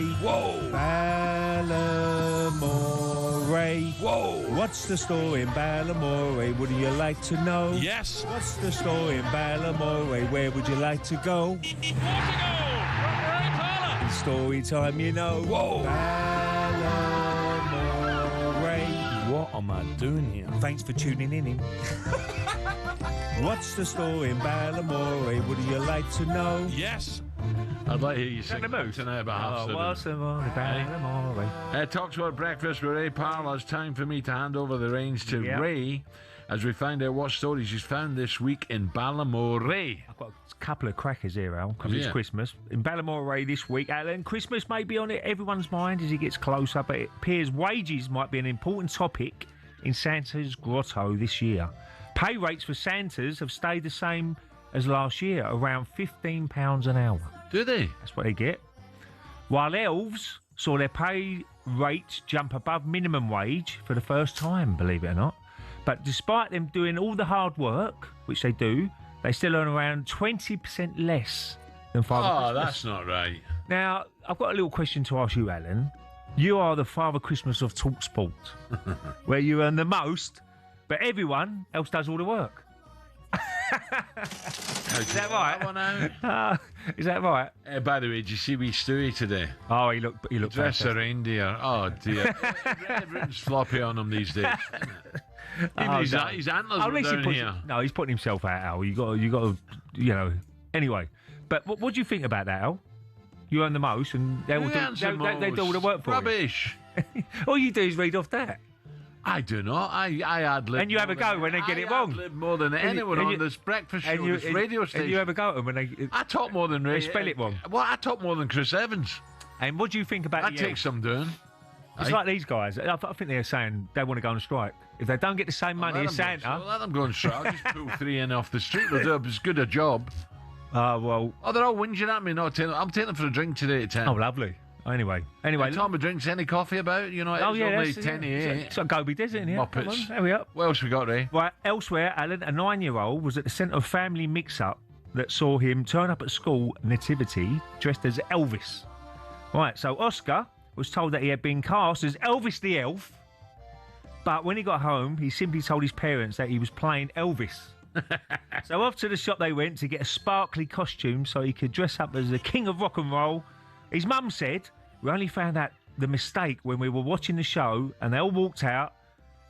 Whoa. Ballamore. Whoa. What's the story in Ballamore? Wouldn't you like to know? Yes. What's the story in Ballamore? Where would you like to go? Story time, you know. Whoa. Ballamore. What am I doing here? Thanks for tuning in. What's the story in Ballamore? Wouldn't you like to know? Yes. I'd like to hear you sing tonight about half seven. talkSPORT Breakfast with Ray Parlour. It's time for me to hand over the reins to Ray as we find out what stories he's found this week in Ballamore. I've got a couple of crackers here, Al, because it's Christmas. In Ballamore this week, Alan, Christmas may be on everyone's mind as he gets closer, but it appears wages might be an important topic in Santa's grotto this year. Pay rates for Santas have stayed the same as last year, around £15 an hour. Do they? That's what they get. While elves saw their pay rates jump above minimum wage for the first time, believe it or not. But despite them doing all the hard work, which they do, they still earn around 20% less than Father Christmas. Oh, that's not right. Now, I've got a little question to ask you, Alan. You are the Father Christmas of talkSPORT, where you earn the most, but everyone else does all the work. Is that right? Is that right? By the way, did you see wee Stewie today? Oh, he looked dressed a reindeer. Oh dear, everything's floppy on him these days. His antlers are down here. No, he's putting himself out, Al. You got to, Anyway, but what do you think about that, Al? You earn the most, and they do all the work for you. Rubbish. All you do is read off that. I do not. I ad-lib. And you have a go when they get it wrong. I ad-lib more than anyone on this breakfast show, this radio station. And you have a go at them when they... I talk more than... They spell it wrong. Well, I talk more than Chris Evans. And what do you think about that? That takes some doing. It's like these guys. I think they're saying they want to go on strike. If they don't get the same money as Santa... Let them go on strike. I'll just pull 3 in off the street. They'll do as good a job. Well... Oh, they're all whinging at me. I'm taking them for a drink today at 10. Oh, lovely. Anyway, Tom drinks any coffee about? It's only 10 to 8. So Goby does it in here. Muppets. There we are. What else we got, Ray? Right, elsewhere, Alan, a 9-year-old was at the centre of a family mix-up that saw him turn up at school nativity dressed as Elvis. Right, so Oscar was told that he had been cast as Elvis the Elf, but when he got home, he simply told his parents that he was playing Elvis. So off to the shop they went to get a sparkly costume so he could dress up as the king of rock and roll. His mum said, "We only found out the mistake when we were watching the show and they all walked out.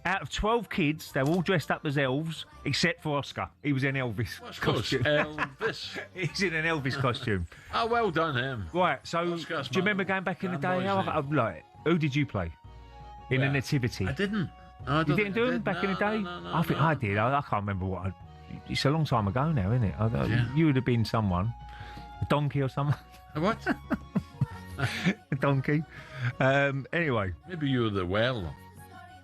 Out of 12 kids, they were all dressed up as elves, except for Oscar. He was in Elvis costume. Elvis. He's in an Elvis costume. Oh, well done, him. Right, so Oscar's do you remember going back in the day? Who did you play in the nativity? I didn't. No, you didn't do them back in the day? No, I think I did. I can't remember what. It's a long time ago now, isn't it? You would have been someone. A donkey or someone. What? A donkey. Anyway. Maybe you were the well.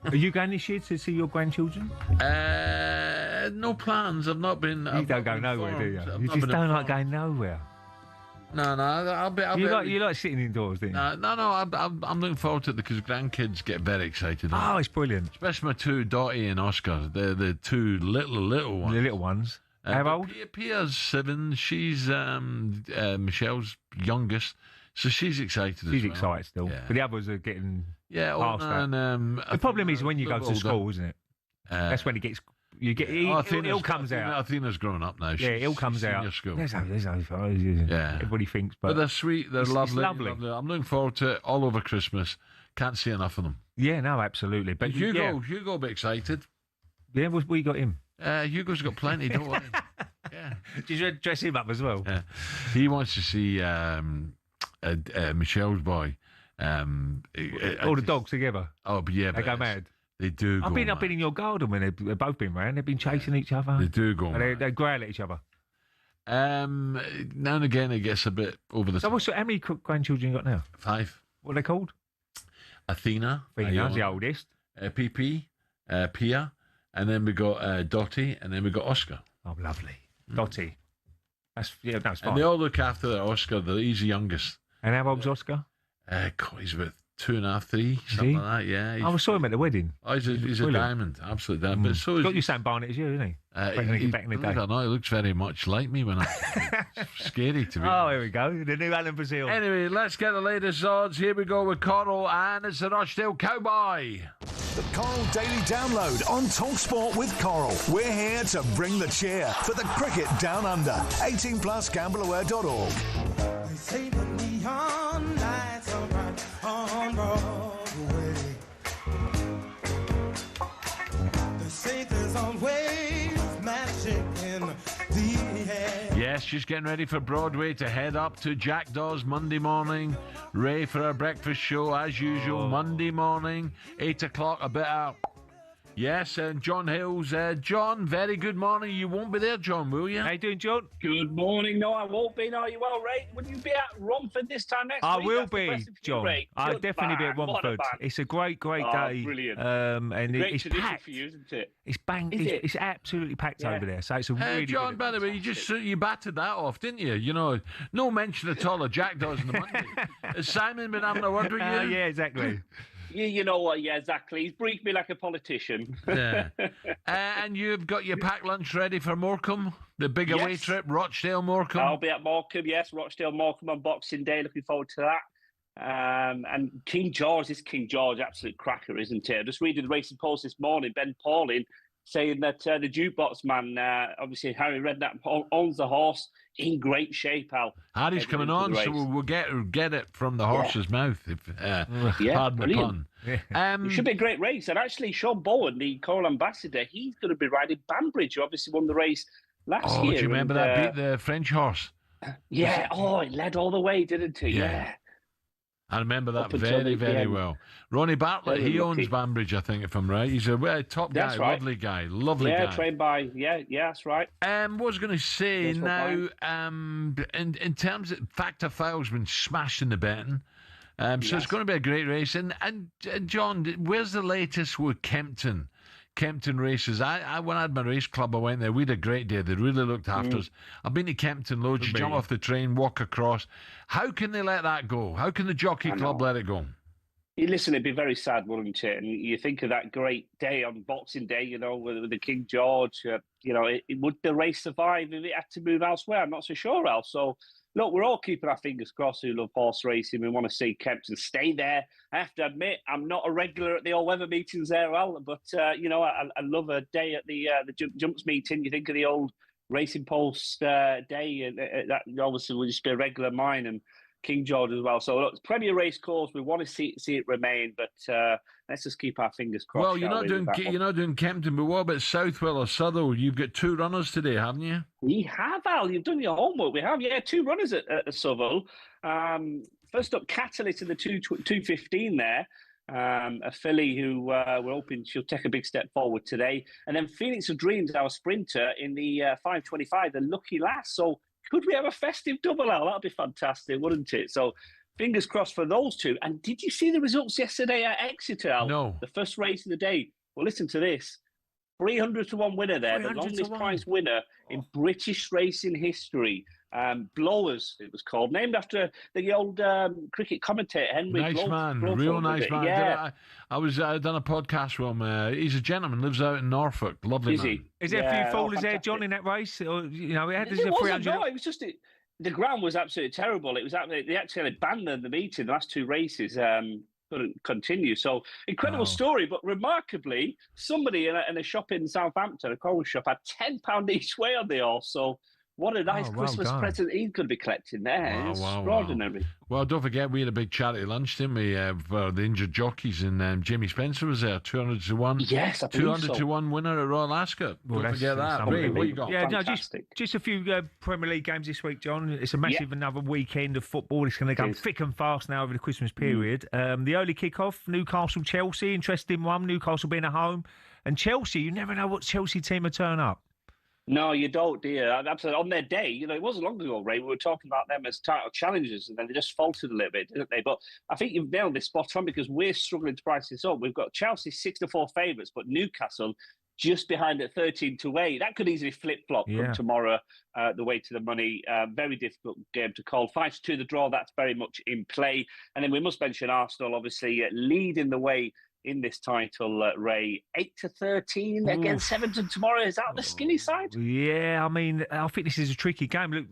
Are you going this year to see your grandchildren? No plans. I've not been. You don't go nowhere, do you? You just don't like going nowhere. No. I'll be. You like sitting indoors, don't you? No. I'm looking forward to it because grandkids get very excited. Oh, it's brilliant. Especially my 2, Dottie and Oscar. They're the 2 little ones. The little ones. How old? Pia's 7. She's Michelle's youngest. So she's excited as well. She's excited still. Yeah. But the others are getting past that. And, the problem is when you go to school, isn't it? That's when it gets... It all comes out. Athena's grown up now. It all comes out. School. There's no everybody thinks. But they're sweet. They're lovely. Lovely. I'm looking forward to it all over Christmas. Can't see enough of them. Yeah, no, absolutely. But Hugo will be excited. Yeah, we got him. Hugo's got plenty, don't worry. Yeah. Did you dress him up as well? Yeah. He wants to see Michelle's boy. All the dogs together. Oh, but yeah. They go mad. They do. I've been in your garden when they've both been round. They've been chasing each other. They do go. They growl at each other. Now and again, it gets a bit over the top. So how many grandchildren you got now? 5. What are they called? Athena's the oldest. PP, Pia, and then we got Dottie, and then we got Oscar. Oh, lovely. Dottie. That's fine. And they all look after Oscar. He's the youngest. And how old's Oscar? He's about 2.5, 3, something like that. Yeah, I saw him at the wedding. Oh, he's a diamond, absolute diamond. But so he's got you Sam Barnett as you, isn't he? Back in the day. I don't know. He looks very much like me when it's scary to me. Oh, here we go. The new Alan Brazil. Anyway, let's get the latest odds. Here we go with Coral, and it's the Rochdale Cowboy. The Coral Daily Download on talkSPORT with Coral. We're here to bring the cheer for the cricket down under. 18 plus gambleaware.org. They say the neon lights are bright on Broadway. They say there's always magic in the air. Yes, just getting ready for Broadway to head up to Jack Dawes Monday morning. Ray for our breakfast show as usual. Monday morning, 8 o'clock, a bit out. Yes, and John Hills. John, very good morning. You won't be there, John, will you? How you doing, John? Good morning. No, I won't be. No, you well, Ray? Would you be at Romford this time next week? I will be, John. I'll definitely be at Romford. It's a great day. Brilliant. And great it's tradition packed. For you, isn't it? It's banged. It's absolutely packed over there. So it's a really John, good by the way, you batted that off, didn't you? You know, no mention at all of Jack Dawes on the Monday. Has Simon been having a word with you? Yeah, exactly. You know what? Yeah, exactly. He's briefed me like a politician. Yeah. And you've got your packed lunch ready for Morecambe, the big away trip, Rochdale, Morecambe. I'll be at Morecambe, yes, Rochdale, Morecambe on Boxing Day. Looking forward to that. And King George, absolute cracker, isn't it? I just reading the Racing Post this morning, Ben Pauling saying that the jukebox man, obviously Harry Redknapp, owns the horse in great shape, Al. Harry's coming on, so we'll get it from the horse's mouth. Pardon the pun. It should be a great race. And actually, Sean Bowen, the Coral ambassador, he's going to be riding Banbridge, who obviously won the race last year. Do you remember that beat the French horse? Yeah, it led all the way, didn't it? Yeah. I remember that very well. Ronnie Bartlett, he owns Banbridge, I think, if I'm right. He's a top guy, lovely guy, lovely guy. Yeah, trained by, that's right. What was going to say now, in terms of Factor File's been smashed in the betting, so it's going to be a great race. And John, where's the latest with Kempton races? When I had my race club, I went there. We had a great day. They really looked after us. I've been to Kempton loads. You jump off the train, walk across. How can they let that go? How can the jockey club let it go? You listen, it'd be very sad, wouldn't it? And you think of that great day on Boxing Day, you know, with the King George. Would the race survive if it had to move elsewhere? I'm not so sure, Al. So, look, we're all keeping our fingers crossed who love horse racing. We want to see Kempton stay there. I have to admit, I'm not a regular at the all-weather meetings there, Al, but, I love a day at the jumps meeting. You think of the old Racing Post day, and that obviously will just be a regular mine, and King George as well. So, look, plenty of race course. We want to see it remain, but let's just keep our fingers crossed. Well, you're not doing Kempton, but what about Southwell or Southwell? You've got 2 runners today, haven't you? We have, Al. You've done your homework. We have, 2 runners at Southwell. First up, Catalyst in the 2:15 there. A filly who we're hoping she'll take a big step forward today. And then Phoenix of Dreams, our sprinter, in the 5:25, the lucky lass. So could we have a festive double, Al? That'd be fantastic, wouldn't it? So fingers crossed for those 2. And did you see the results yesterday at Exeter, Al? No. The first race of the day. Well, listen to this. 300-1 winner there, the longest prize winner in British racing history. Blowers, it was called, named after the old cricket commentator Henry. Nice man, real nice man. Yeah. I done a podcast with him. He's a gentleman, lives out in Norfolk. Lovely man. Is there a few folders there, John, in that race? Or, it was just the ground was absolutely terrible. It was they actually banned the meeting. The last 2 races couldn't continue. So incredible story, but remarkably, somebody in a shop in Southampton, a corner shop, had £10 each way on the horse. So. What a nice Christmas present he's going to be collecting there. It's extraordinary. Well, don't forget, we had a big charity lunch, didn't we, for the injured jockeys, and Jamie Spencer was there, 200-1. Yes, I believe 200-1 winner at Royal Ascot. Don't forget that. Ray, what you got? Yeah, just a few Premier League games this week, John. It's a massive another weekend of football. It's going to go thick and fast now over the Christmas period. The early kick-off, Newcastle-Chelsea, interesting one. Newcastle being at home. And Chelsea, you never know what Chelsea team will turn up. No, you don't, do you? Absolutely. On their day, it wasn't long ago, Ray, we were talking about them as title challengers, and then they just faltered a little bit, didn't they? But I think you've nailed this spot on because we're struggling to price this up. We've got Chelsea 6-4 favourites, but Newcastle just behind at 13-8. That could easily flip-flop from tomorrow the way to the money. Very difficult game to call. 5-2 the draw, that's very much in play. And then we must mention Arsenal, obviously, leading the way in this title, Ray. 8-13 against Everton tomorrow. Is that the skinny side? Yeah, I mean, I think this is a tricky game. Look,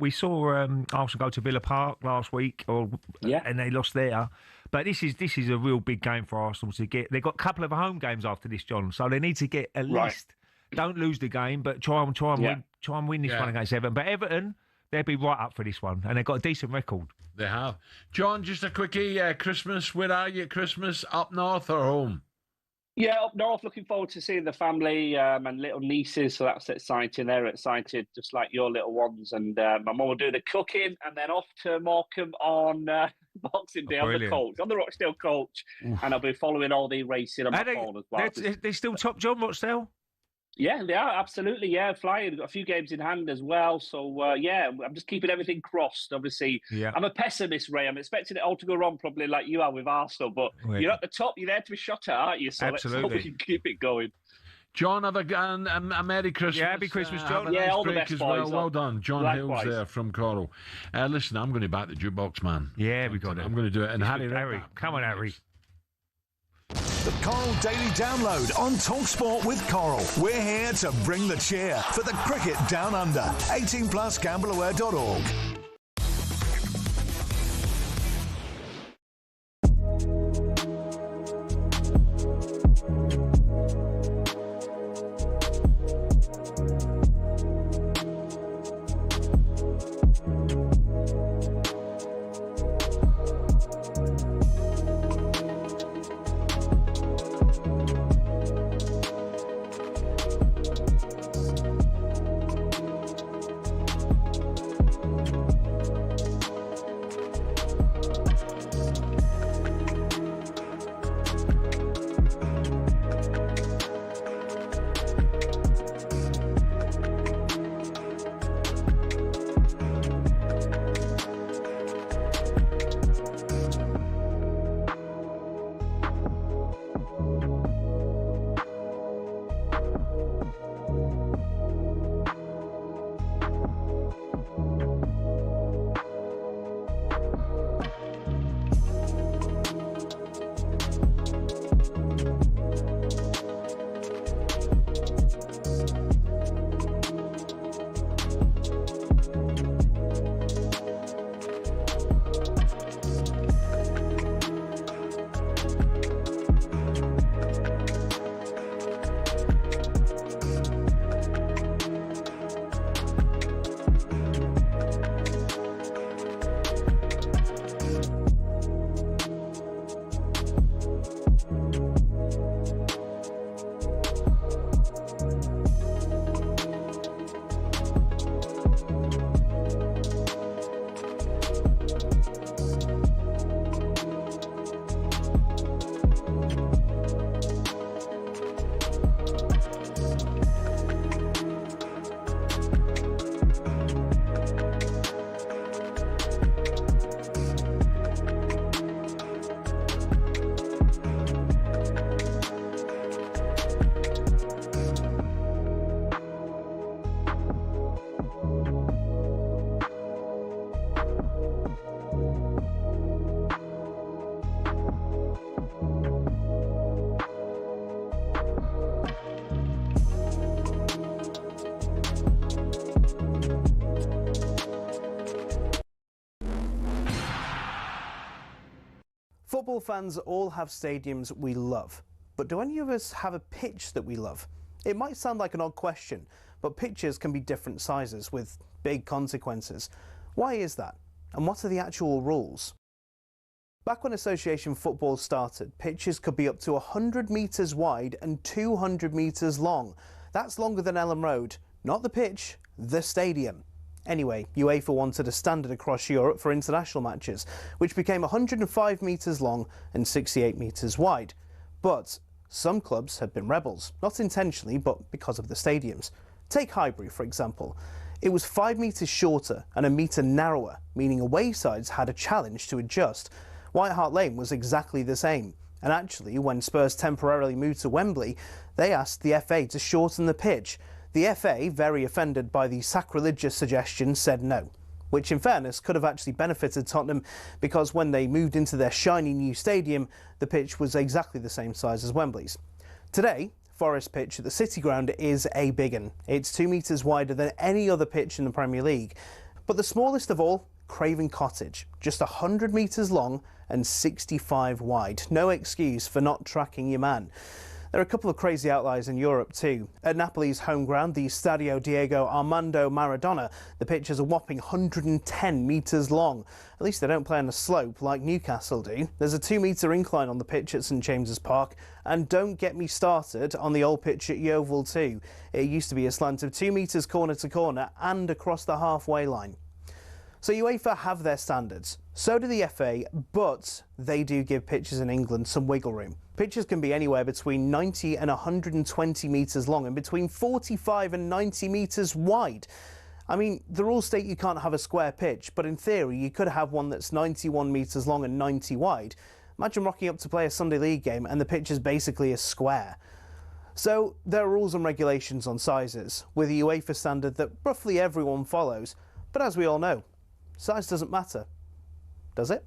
we saw Arsenal go to Villa Park last week, and they lost there. But this is a real big game for Arsenal to get. They've got a couple of home games after this, John. So they need to get at least. Don't lose the game, but try and win this one against Everton. But Everton, they'll be right up for this one, and they've got a decent record. They have. John, just a quickie, Christmas, where are you at Christmas? Up north or home? Yeah, up north, looking forward to seeing the family and little nieces, so that's exciting. They're excited, just like your little ones. And my mum will do the cooking, and then off to Morecambe on Boxing Day on the coach, on the Rochdale coach. And I'll be following all the racing on my phone as well. They're still top, John, Rochdale? Yeah, they are, absolutely, yeah, flying. Got a few games in hand as well. So, yeah, I'm just keeping everything crossed, obviously. Yeah. I'm a pessimist, Ray. I'm expecting it all to go wrong, probably like you are with Arsenal. But you're at the top. You're there to be shot at, aren't you? So absolutely. Let's hope we can keep it going. John, have a Merry Christmas. Yeah, Happy Christmas, John. Yeah, all the best, as boys. Well done. John Likewise. Hills there from Coral. Listen, I'm going to back the jukebox, man. Yeah, we got it. I'm going to do it. And Harry Redknapp. Come on, Harry. The Coral Daily Download on talkSPORT with Coral. We're here to bring the cheer for the cricket down under. 18+ gambleaware.org. Football fans all have stadiums we love, but do any of us have a pitch that we love? It might sound like an odd question, but pitches can be different sizes with big consequences. Why is that? And what are the actual rules? Back when association football started, pitches could be up to 100 metres wide and 200 metres long. That's longer than Ellen Road. Not the pitch, the stadium. Anyway, UEFA wanted a standard across Europe for international matches, which became 105 metres long and 68 metres wide. But some clubs have been rebels, not intentionally, but because of the stadiums. Take Highbury, for example. It was 5 metres shorter and a metre narrower, meaning away sides had a challenge to adjust. White Hart Lane was exactly the same. And actually, when Spurs temporarily moved to Wembley, They asked the FA to shorten the pitch. The FA, very offended by the sacrilegious suggestion, said no, which in fairness could have actually benefited Tottenham, because when they moved into their shiny new stadium, the pitch was exactly the same size as Wembley's. Today, Forest pitch at the City Ground is a big un. It's 2 metres wider than any other pitch in the Premier League. But the smallest of all, Craven Cottage, just 100 metres long and 65 wide. No excuse for not tracking your man. There are a couple of crazy outliers in Europe too. At Napoli's home ground, the Stadio Diego Armando Maradona, the pitch is a whopping 110 metres long. At least they don't play on a slope like Newcastle do. There's a 2-metre incline on the pitch at St James's Park, and don't get me started on the old pitch at Yeovil too. It used to be a slant of 2 metres corner to corner and across the halfway line. So UEFA have their standards, so do the FA, but they do give pitches in England some wiggle room. Pitches can be anywhere between 90 and 120 metres long and between 45 and 90 metres wide. I mean, the rules state you can't have a square pitch, but in theory you could have one that's 91 metres long and 90 wide. Imagine rocking up to play a Sunday League game and the pitch is basically a square. So there are rules and regulations on sizes, with a UEFA standard that roughly everyone follows, but as we all know, size doesn't matter, does it?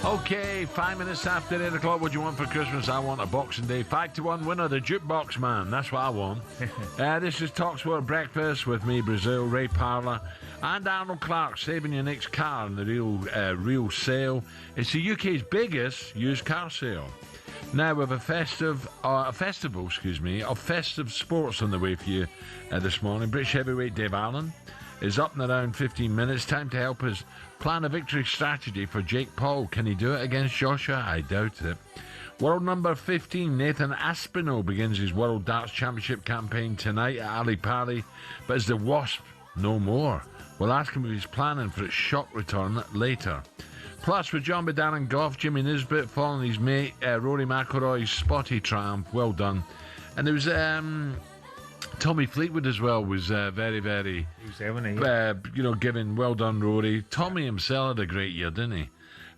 Okay, 5 minutes after 8 o'clock. What do you want for Christmas? I want a Boxing Day 5-1 winner, the Jukebox Man. That's what I want. This is talkSPORT Breakfast with me, Brazil Ray Parlour, and Arnold Clark, saving your next car in the real sale. It's the UK's biggest used car sale. Now, we have a festival of festive sports on the way for you this morning. British heavyweight Dave Allen is up in around 15 minutes. Time to help us plan a victory strategy for Jake Paul. Can he do it against Joshua? I doubt it. World number 15, Nathan Aspinall, begins his World Darts Championship campaign tonight at Ali Pali, but is the Wasp no more? We'll ask him if he's planning for its shock return later. Plus, we're joined by Darren Gough, Jimmy Nisbet, following his mate Rory McIlroy's spotty triumph. Well done. And there was Tommy Fleetwood as well, was very, very, he was there, wasn't he? Giving well done, Rory. Tommy himself had a great year, didn't he?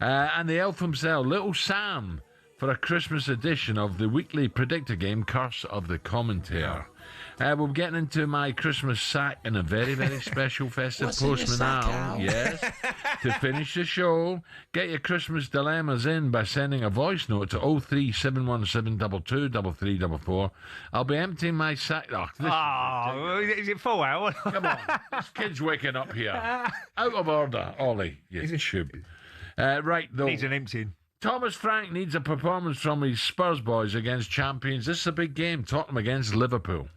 And the elf himself, Little Sam, for a Christmas edition of the weekly predictor game, Curse of the Commentator. We'll be getting into my Christmas sack in a very, very special festive Postman now. Yes. To finish the show, get your Christmas dilemmas in by sending a voice note to 03717223344. I'll be emptying my sack. Is it full hour? Come on. This kid's waking up here. Out of order, Ollie. Yes, should. Right, though. Needs an emptying. Thomas Frank needs a performance from his Spurs boys against champions. This is a big game. Tottenham against Liverpool.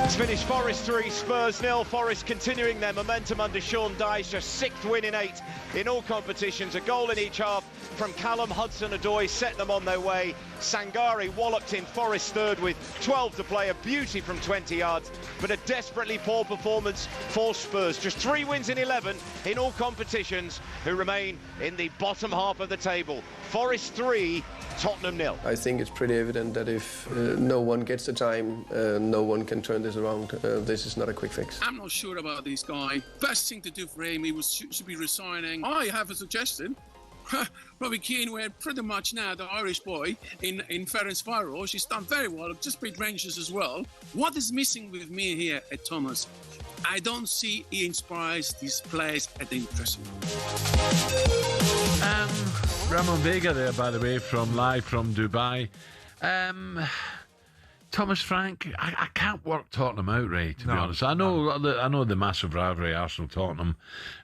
It's finished Forest 3, Spurs 0. Forest continuing their momentum under Sean Dyche, 6th win in 8. in all competitions. A goal in each half from Callum Hudson-Odoi set them on their way. Sangare walloped in Forest third with 12 to play, a beauty from 20 yards, but a desperately poor performance for Spurs. Just 3 wins in 11 in all competitions, who remain in the bottom half of the table. Forest 3, Tottenham 0. I think it's pretty evident that if no one gets the time, no one can turn this around. This is not a quick fix. I'm not sure about this guy. Best thing to do for him, should be resigning. I have a suggestion. Robbie Keane, we're pretty much now the Irish boy in Ferencváros. He's done very well, just beat Rangers as well. What is missing with me here at Thomas? I don't see he inspires these players at the dressing room. Ramon Vega there, by the way, live from Dubai. Thomas Frank, I can't work Tottenham out, Ray, to be honest. I know the massive rivalry, Arsenal-Tottenham,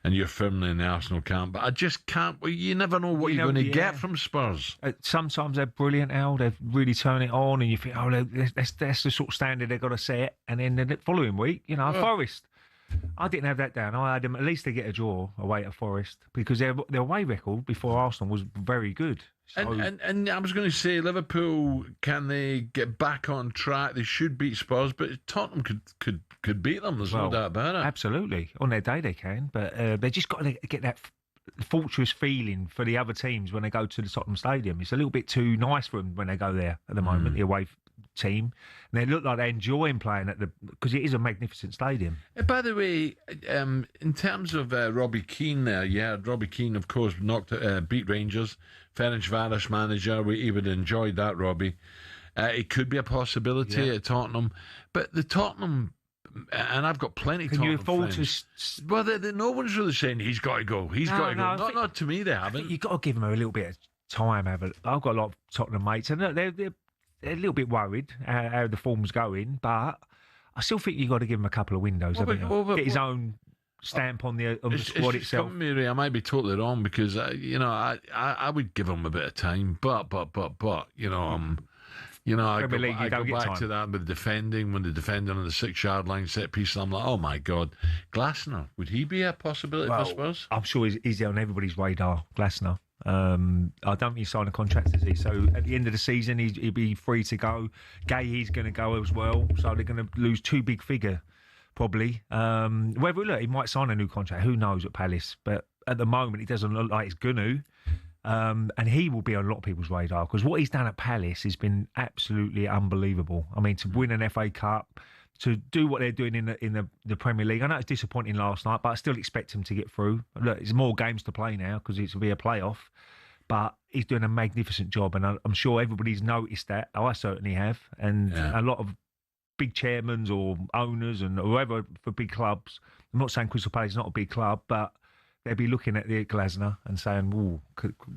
and you're firmly in the Arsenal camp, but I just can't. Well, you never know what you're going to get from Spurs. Sometimes they're brilliant, Al. They really turn it on, and you think, oh, that's the sort of standard they've got to set. And then the following week, Forest. I didn't have that down. I had them at least to get a draw away at Forest, because their away record before Arsenal was very good. So, and I was going to say, Liverpool, can they get back on track? They should beat Spurs, but Tottenham could beat them. There's no doubt about it. Absolutely, on their day they can, but they just got to get that fortress feeling for the other teams when they go to the Tottenham Stadium. It's a little bit too nice for them when they go there at the moment. The away team, and they look like they're enjoying playing because it is a magnificent stadium. By the way, in terms of Robbie Keane there, Robbie Keane, of course, beat Rangers, Ferencváros manager. He would have enjoyed that, Robbie. It could be a possibility at Tottenham, but the Tottenham, and I've got plenty of Tottenham friends. Well, no one's really saying he's got to go. He's got to go. Not to me, they haven't. You've got to give him a little bit of time. I've got a lot of Tottenham mates, and they're a little bit worried how the form's going, but I still think you've got to give him a couple of windows. Get his own stamp on the squad itself. I might be totally wrong, because I would give him a bit of time, but I go back to that with defending, when they're defending on the 6-yard line set piece, I'm like, oh my God, Glasner, would he be a possibility for Spurs? I'm sure he's on everybody's radar, Glasner. I don't think he signed a contract, does he? So at the end of the season, he'd be free to go. He's going to go as well, so they're going to lose 2 big figure, probably. He might sign a new contract. Who knows at Palace? But at the moment, it doesn't look like he's going to. And he will be on a lot of people's radar, because what he's done at Palace has been absolutely unbelievable. I mean, to win an FA Cup, to do what they're doing in the Premier League. I know it's disappointing last night, but I still expect him to get through. Look, there's more games to play now because it's will be a playoff, but he's doing a magnificent job, and I'm sure everybody's noticed that. I certainly have, and a lot of big chairmen or owners and whoever for big clubs. I'm not saying Crystal Palace is not a big club, but they'll be looking at the Glasner and saying, "Ooh,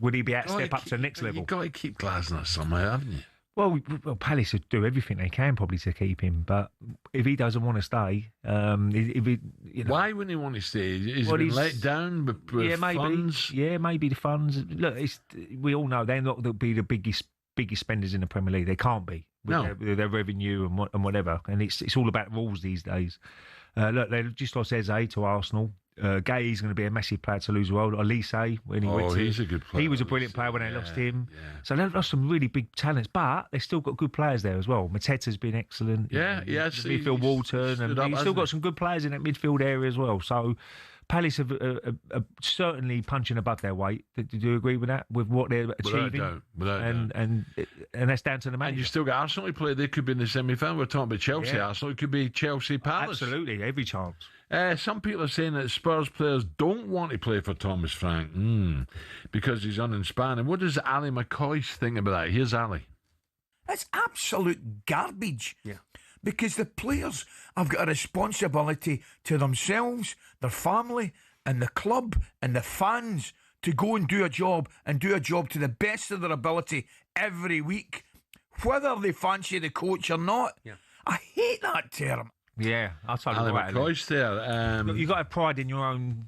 would he be able to step up to the next level?" You've got to keep Glasner somewhere, haven't you? Well, Palace would do everything they can probably to keep him, but if he doesn't want to stay, why wouldn't he want to stay? Is he been let down with funds? Yeah, maybe the funds. Look, we all know they're not going to be the biggest spenders in the Premier League. They can't be with their revenue and whatever. And it's all about rules these days. Look, they just lost Eze to Arsenal. Gay's going to be a massive player to lose as well. Elise, when he went to, he's a good player. He was a brilliant player when they lost him. Yeah. So they've lost some really big talents, but they've still got good players there as well. Mateta's been excellent. Midfield Walton, and you've still got some good players in that midfield area as well. So Palace are certainly punching above their weight. Do you agree with that? With what they're achieving? Without doubt. And that's down to the manager. And you still got Arsenal to play. They could be in the semi-final. We're talking about Chelsea, Arsenal. It could be Chelsea Palace. Absolutely, every chance. Some people are saying that Spurs players don't want to play for Thomas Frank because he's uninspiring. What does Ali McCoy think about that? Here's Ali. It's absolute garbage. Yeah. Because the players have got a responsibility to themselves, their family, and the club, and the fans to go and do a job to the best of their ability every week, whether they fancy the coach or not. Yeah. I hate that term. Yeah, I'll tell you what. McCoy's there. You've got to have pride in your own.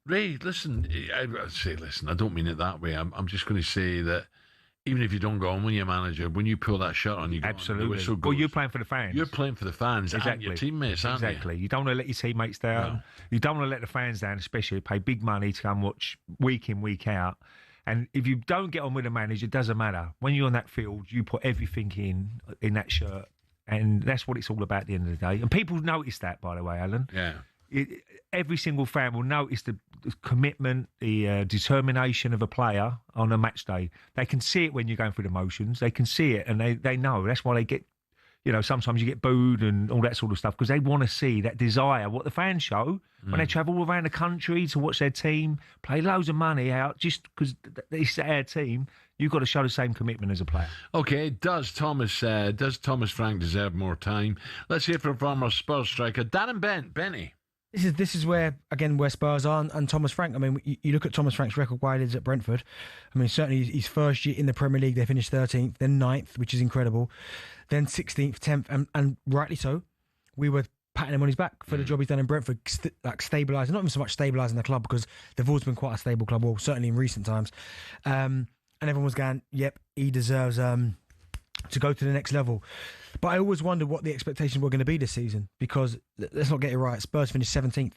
Ray, listen. I don't mean it that way. I'm just going to say that Even if you don't go on when you're manager, when you pull that shirt on, you go absolutely. On, well, you're playing for the fans. You're playing for the fans and your teammates, aren't you? Exactly. You don't want to let your teammates down. No. You don't want to let the fans down, especially pay big money to come watch week in, week out. And if you don't get on with the manager, it doesn't matter. When you're on that field, you put everything in that shirt. And that's what it's all about at the end of the day. And people notice that, by the way, Alan. Yeah. Every single fan will notice the commitment, the determination of a player on a match day. They can see it when you're going through the motions. They can see it, and they know. That's why they get, sometimes you get booed and all that sort of stuff, because they want to see that desire, what the fans show when they travel around the country to watch their team, play loads of money out just because it's our team. You've got to show the same commitment as a player. Okay, does Thomas Frank deserve more time? Let's hear from former Spurs striker Darren Benny. This is where Spurs are and Thomas Frank. I mean, you look at Thomas Frank's record while he was at Brentford. I mean, certainly his first year in the Premier League, they finished 13th, then 9th, which is incredible, then 16th, 10th, and rightly so. We were patting him on his back for the job he's done in Brentford, stabilising, not even so much stabilising the club, because they've always been quite a stable club, well, certainly in recent times. And everyone was going, yep, he deserves to go to the next level. But I always wondered what the expectations were going to be this season, because let's not get it right. Spurs finished 17th.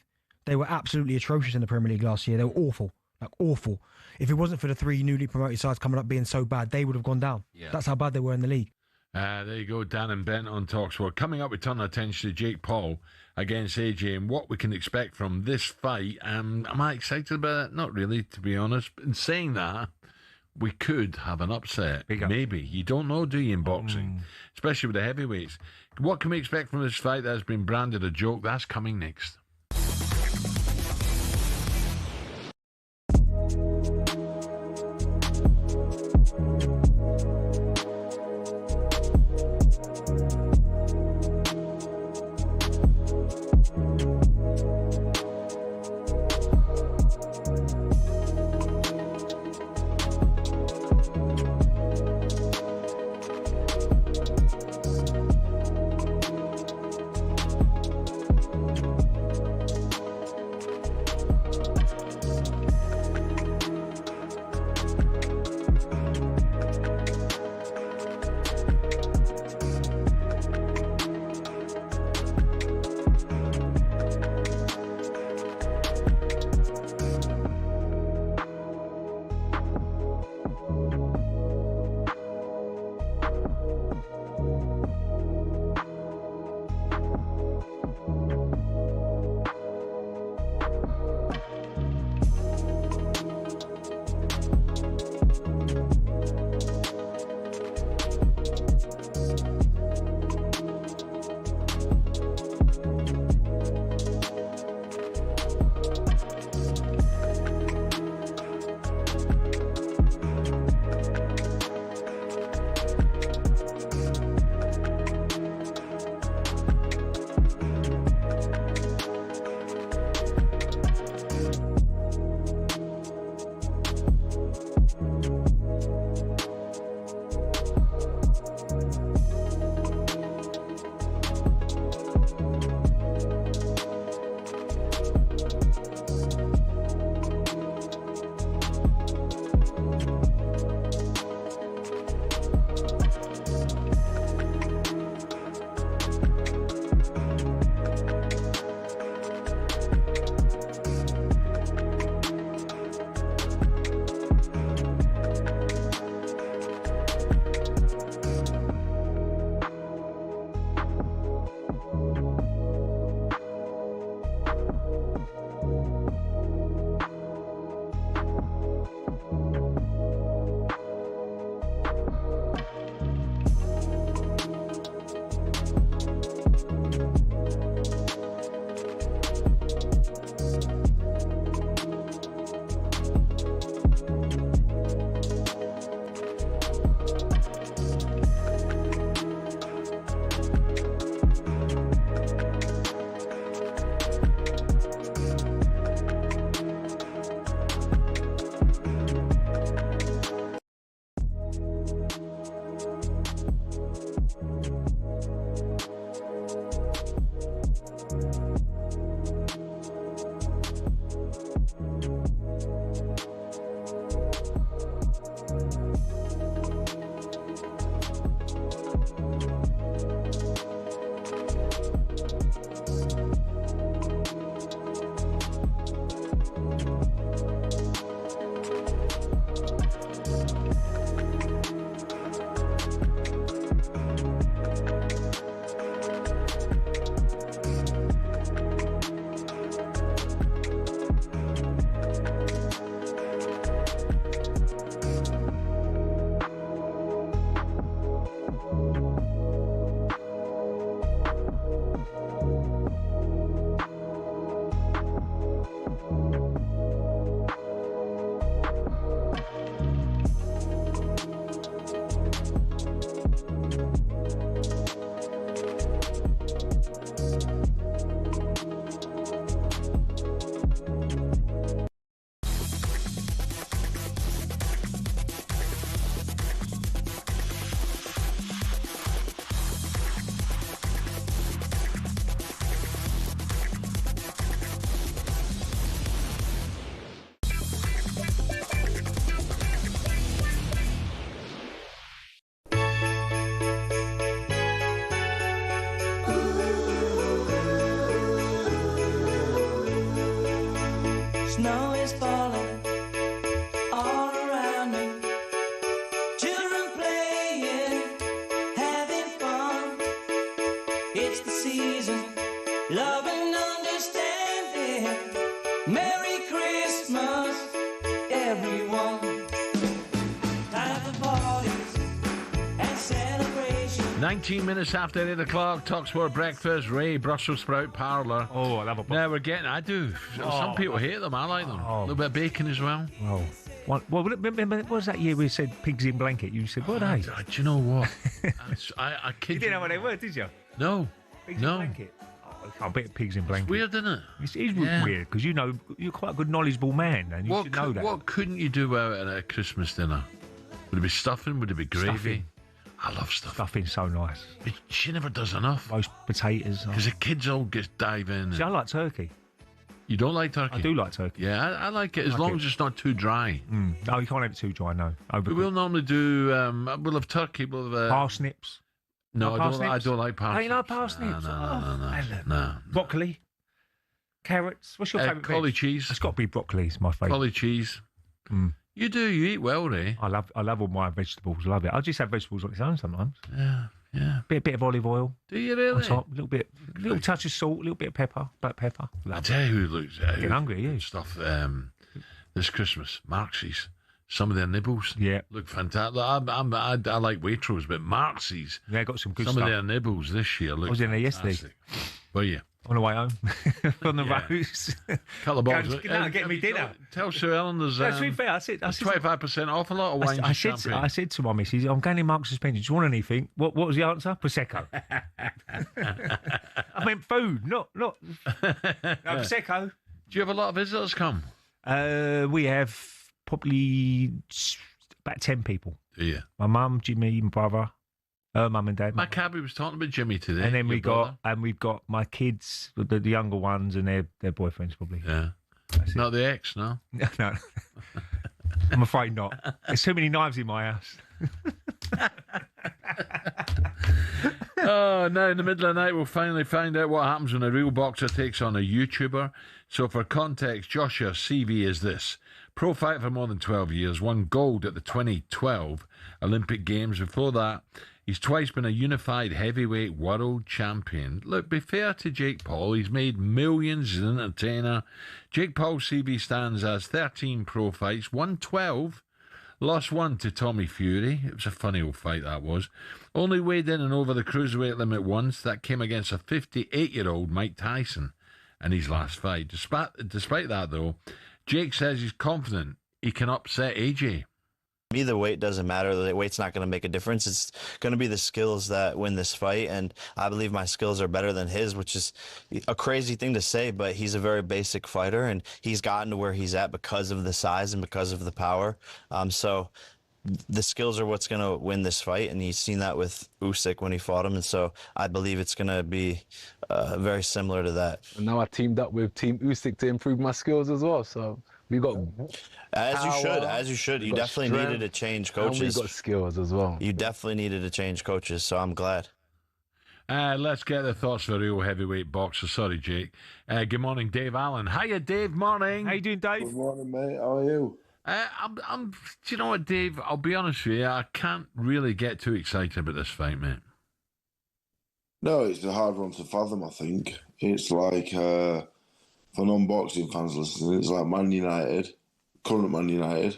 They were absolutely atrocious in the Premier League last year. They were awful, awful. If it wasn't for the 3 newly promoted sides coming up being so bad, they would have gone down. Yeah. That's how bad they were in the league. There you go, Dan and Ben on talkSPORT. Coming up, we turn our attention to Jake Paul against AJ and what we can expect from this fight. Am I excited about it? Not really, to be honest. In saying that, we could have an upset. Maybe. You don't know, do you, in boxing? Especially with the heavyweights. What can we expect from this fight that has been branded a joke? That's coming next. Snow is falling all around me. Children playing, having fun. It's the season, love and understanding. Merry Christmas, everyone. Time for parties and celebrations. 19 minutes after 8 o'clock, talkSPORT breakfast, Ray, Brussels sprout parlour. Oh, I love a Now we're getting, I do. Some people hate them, I like them. A little bit of bacon as well. Oh. Well, remember, what was that year we said pigs in blanket? You said, what are they? Do you know what? I kid You didn't know what they were, did you? No. Pigs No. in blanket. I bet pigs in blanket. It's weird, isn't it? It is weird, because you know, you're quite a good knowledgeable man, and you should know that. What couldn't you do out at a Christmas dinner? Would it be stuffing? Would it be gravy? Stuffing. I love stuffing. Stuffing's so nice. But she never does enough. Roast potatoes. Because the kids all just dive in. See, I like turkey. You don't like turkey? I do like turkey. Yeah, I like it as long as it's not too dry. No, you can't have it too dry, no. We'll normally do, we'll have turkey, we'll have... parsnips. No, Like I parsnips? don't like parsnips. Don't you like parsnips? No. Broccoli. Carrots. What's your favourite Collie veg? cheese. It's got to be broccoli. It's my favourite. Collie cheese. You do. You eat well, Ray. I love all my vegetables. I love it. I just have vegetables on its own sometimes. Yeah. Bit of olive oil. Do you really? On top, little touch of salt, a little bit of pepper, black pepper. I tell you who looks... Getting hungry, you. Stuff this Christmas. Marxie's. Some of their nibbles look fantastic. I like Waitrose, but Marxie's... Yeah, got some good Some stuff. of their nibbles this year look I was in there fantastic. yesterday. Were you? On the way home. On the roads. Couple of bottles. Get me dinner. Tell Sue Ellen there's... No, to be fair, I said 25% off a lot of wine and champagne. I said to my missus, I'm going in Marks Suspension. Do you want anything? What was the answer? Prosecco. I meant food, not no, Prosecco. Do you have a lot of visitors come? We have probably about 10 people. Do you? My mum, Jimmy, my brother, her mum and dad. My cabbie was talking about Jimmy today. And then we've got my kids, the younger ones, and their boyfriends probably. Yeah. Not the ex, no? No. I'm afraid not. There's too many knives in my house. Oh, now in the middle of the night, we'll finally find out what happens when a real boxer takes on a YouTuber. So for context, Joshua's CV is this. Pro fighter for more than 12 years, won gold at the 2012 Olympic Games. Before that, he's twice been a unified heavyweight world champion. Look, be fair to Jake Paul. He's made millions as an entertainer. Jake Paul's CV stands as 13 pro fights, won 12, lost 1 to Tommy Fury. It was a funny old fight, that was. Only weighed in and over the cruiserweight limit once. That came against a 58-year-old Mike Tyson in his last fight. Despite that, though, Jake says he's confident he can upset AJ. Me, the weight doesn't matter. The weight's not going to make a difference. It's going to be the skills that win this fight, and I believe my skills are better than his, which is a crazy thing to say, but he's a very basic fighter, and he's gotten to where he's at because of the size and because of the power. So the skills are what's going to win this fight, and he's seen that with Usyk when he fought him, and so I believe it's going to be very similar to that. And now I teamed up with Team Usyk to improve my skills as well, so we got as you should. You definitely needed to change coaches. And we got skills as well. You definitely needed to change coaches, so I'm glad. Let's get the thoughts of a real heavyweight boxer. Sorry, Jake. Good morning, Dave Allen. Hiya, Dave. Morning. How you doing, Dave? Good morning, mate. How are you? Do you know what, Dave? I'll be honest with you. I can't really get too excited about this fight, mate. No, it's a hard one to fathom, I think. It's like, for non-boxing fans listening, it's like Man United, current Man United.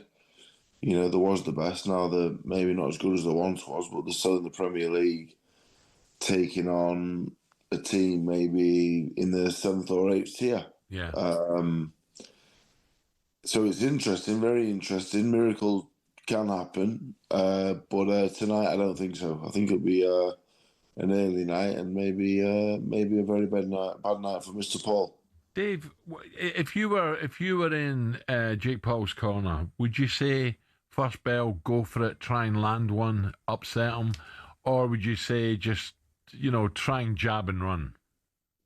You know, there was the best. Now they're maybe not as good as they once was, but they're still in the Premier League, taking on a team maybe in the 7th or 8th tier. Yeah. So it's interesting, very interesting. Miracle can happen, but tonight I don't think so. I think it'll be an early night and maybe a very bad night for Mr. Paul. Dave, if you were in Jake Paul's corner, would you say first bell, go for it, try and land one, upset him, or would you say just try and jab and run?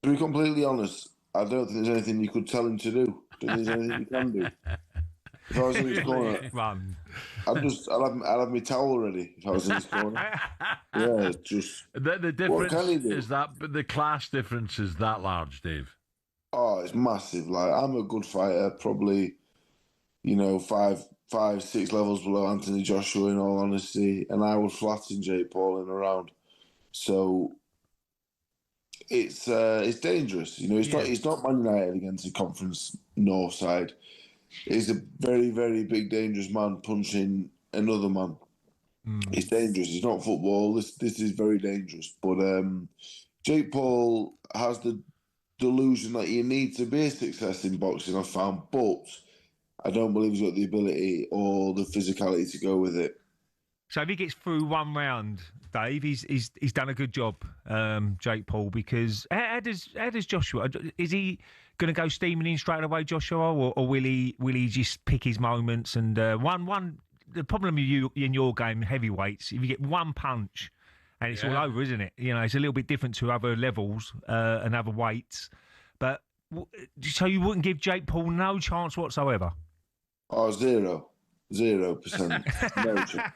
To be completely honest, I don't think there's anything you could tell him to do. I don't think there's anything you can do. If I was in his corner, I'd have my towel ready. If I was in his corner, yeah, just the difference is that, but the class difference is that large, Dave. Oh, Oh, it's massive. Like, I'm a good fighter, probably, 5, 6 levels below Anthony Joshua, in all honesty, and I would flatten Jake Paul in a round. So it's dangerous. It's not Man United against the Conference North side. He's a very, very big, dangerous man punching another man. It's dangerous. It's not football. This is very dangerous. But Jake Paul has the delusion that you need to be a success in boxing, I've found, but I don't believe he's got the ability or the physicality to go with it. So if he gets through one round, Dave, he's done a good job, Jake Paul. Because how does Joshua? Is he going to go steaming in straight away, Joshua, or will he just pick his moments? And one the problem with you in your game, heavyweights, if you get one punch and it's all over, isn't it? It's a little bit different to other levels and other weights. But so you wouldn't give Jake Paul no chance whatsoever? Oh, 0%. No chance.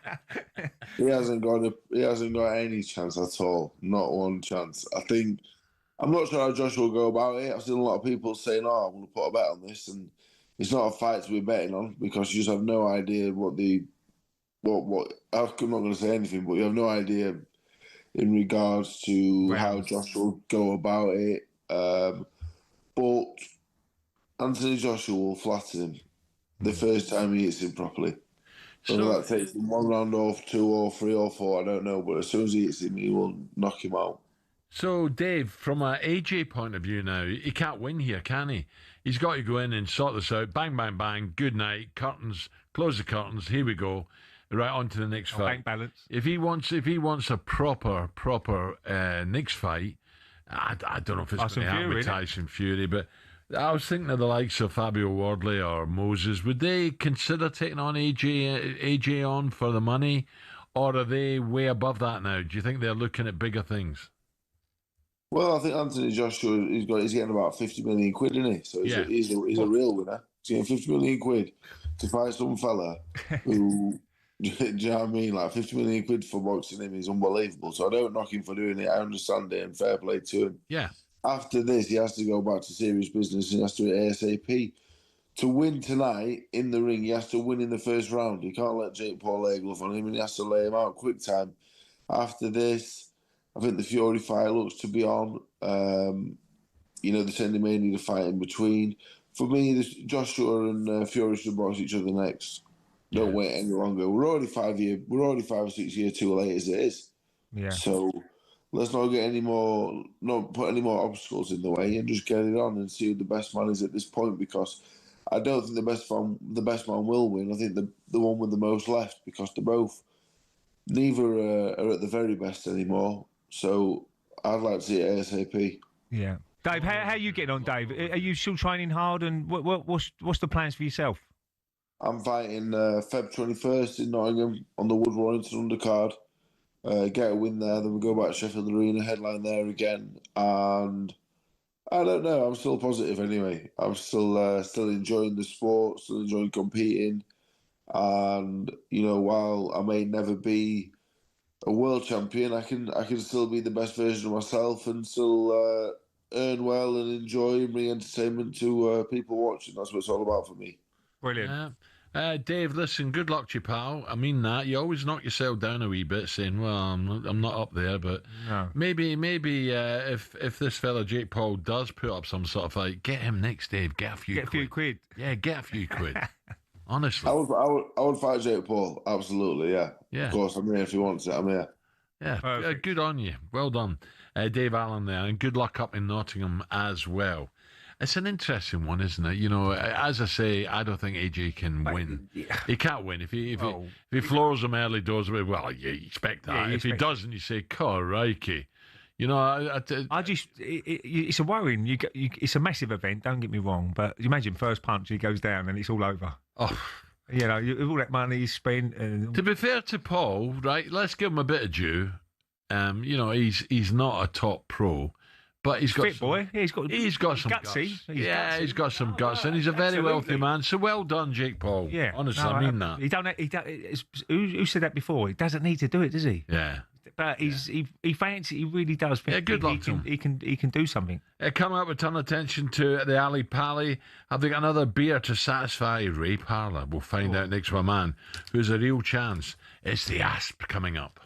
He hasn't got any chance at all. Not one chance. I'm not sure how Joshua will go about it. I've seen a lot of people saying, "Oh, I'm going to put a bet on this," and it's not a fight to be betting on because you just have no idea what. I'm not going to say anything, but you have no idea in regards to how Joshua will go about it. But Anthony Joshua will flatten him the first time he hits him properly. Whether that takes him 1 round off, 2 or 3 or 4, I don't know. But as soon as he hits him, he will knock him out. So, Dave, from an AJ point of view now, he can't win here, can he? He's got to go in and sort this out. Bang, bang, bang. Good night. Curtains. Close the curtains. Here we go. Right on to the next fight. Bank balance. If he wants a proper next fight, I don't know if it's going to happen, Tyson Fury, but I was thinking of the likes of Fabio Wardley or Moses. Would they consider taking on AJ on for the money, or are they way above that now? Do you think they're looking at bigger things? Well, I think Anthony Joshua, he's getting about 50 million quid, isn't he? So he's a real winner. He's getting 50 million quid to fight some fella who, do you know what I mean? Like 50 million quid for boxing him is unbelievable. So I don't knock him for doing it. I understand it and fair play to him. Yeah. After this, he has to go back to serious business and he has to do it ASAP. To win tonight in the ring, he has to win in the first round. He can't let Jake Paul lay a glove on him and he has to lay him out quick time. After this, I think the Fury fight looks to be on. They're saying they may need a fight in between. For me, Joshua and Fury should box each other next. Don't wait any longer. We're already 5 or 6 years too late as it is. Yeah. So let's not put any more obstacles in the way and just get it on and see who the best man is at this point. Because I don't think the best man will win. I think the one with the most left, because neither are at the very best anymore. So I'd like to see it ASAP. Yeah. Dave, how are you getting on, Dave? Are you still training hard, and what's the plans for yourself? I'm fighting Feb 21st in Nottingham on the Wood Warrington undercard. Get a win there, then we go back to Sheffield Arena, headline there again. And I don't know, I'm still positive anyway. I'm still enjoying the sport, still enjoying competing. And, while I may never be a world champion, I can still be the best version of myself and still earn well and enjoy and bring entertainment to people watching. That's what it's all about for me. Brilliant. Dave, listen, good luck to you, pal. I mean that. You always knock yourself down a wee bit saying, well, I'm not up there, but maybe if this fella Jake Paul does put up some sort of fight, get him next, Dave. Get a few quid. Yeah, get a few quid. Honestly. I would fight Jake Paul, absolutely, yeah. Of course, I'm here if he wants it, I'm here. Yeah, good on you. Well done. Dave Allen there, and good luck up in Nottingham as well. It's an interesting one, isn't it? As I say, I don't think AJ can win. Yeah. He can't win. If he floors him early doors, well, you expect that. Yeah, if he doesn't, you say, crikey. It's a worrying. It's a massive event. Don't get me wrong, but you imagine first punch, he goes down and it's all over. Oh, all that money he's spent. To be fair to Paul, right? Let's give him a bit of due. He's not a top pro, but he's got fit boy. Yeah, he's got some gutsy. Guts. He's got some guts, and he's a very wealthy man. So well done, Jake Paul. Yeah, honestly, I mean that. Who said that before? He doesn't need to do it, does he? Yeah. But he really does think good luck to him. He can do something. Coming up with a ton of attention to the Ali Pally. Have they got another beer to satisfy Ray Parlour? We'll find out next with a man who's a real chance. It's the Asp coming up.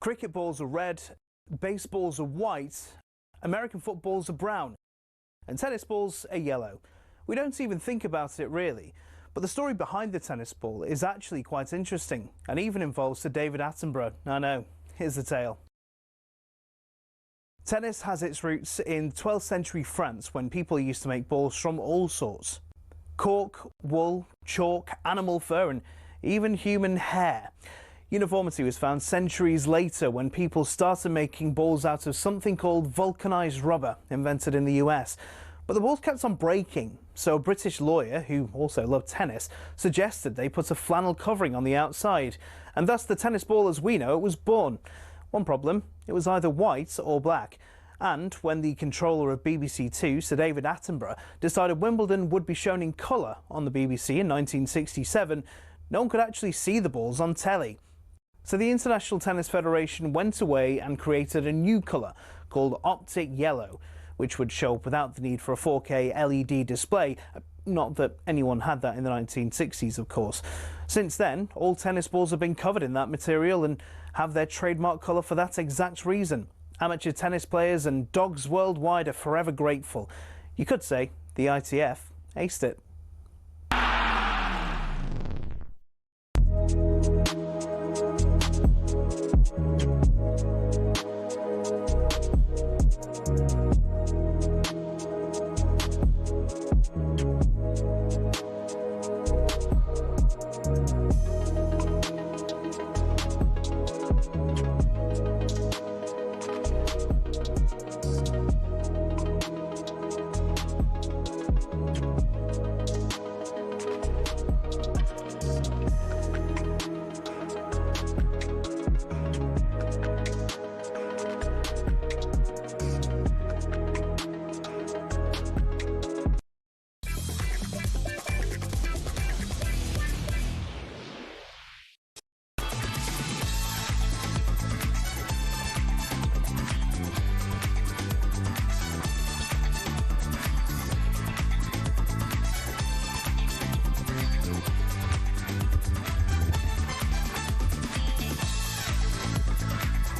Cricket balls are red, baseballs are white, American footballs are brown, and tennis balls are yellow. We don't even think about it really, but the story behind the tennis ball is actually quite interesting and even involves Sir David Attenborough. I know, here's the tale. Tennis has its roots in 12th century France when people used to make balls from all sorts. Cork, wool, chalk, animal fur and even human hair. Uniformity was found centuries later when people started making balls out of something called vulcanized rubber, invented in the US. But the balls kept on breaking, so a British lawyer, who also loved tennis, suggested they put a flannel covering on the outside, and thus the tennis ball as we know it was born. One problem, it was either white or black. And when the controller of BBC Two, Sir David Attenborough, decided Wimbledon would be shown in colour on the BBC in 1967, no one could actually see the balls on telly. So the International Tennis Federation went away and created a new colour called Optic Yellow, which would show up without the need for a 4K LED display. Not that anyone had that in the 1960s, of course. Since then, all tennis balls have been covered in that material and have their trademark colour for that exact reason. Amateur tennis players and dogs worldwide are forever grateful. You could say the ITF aced it.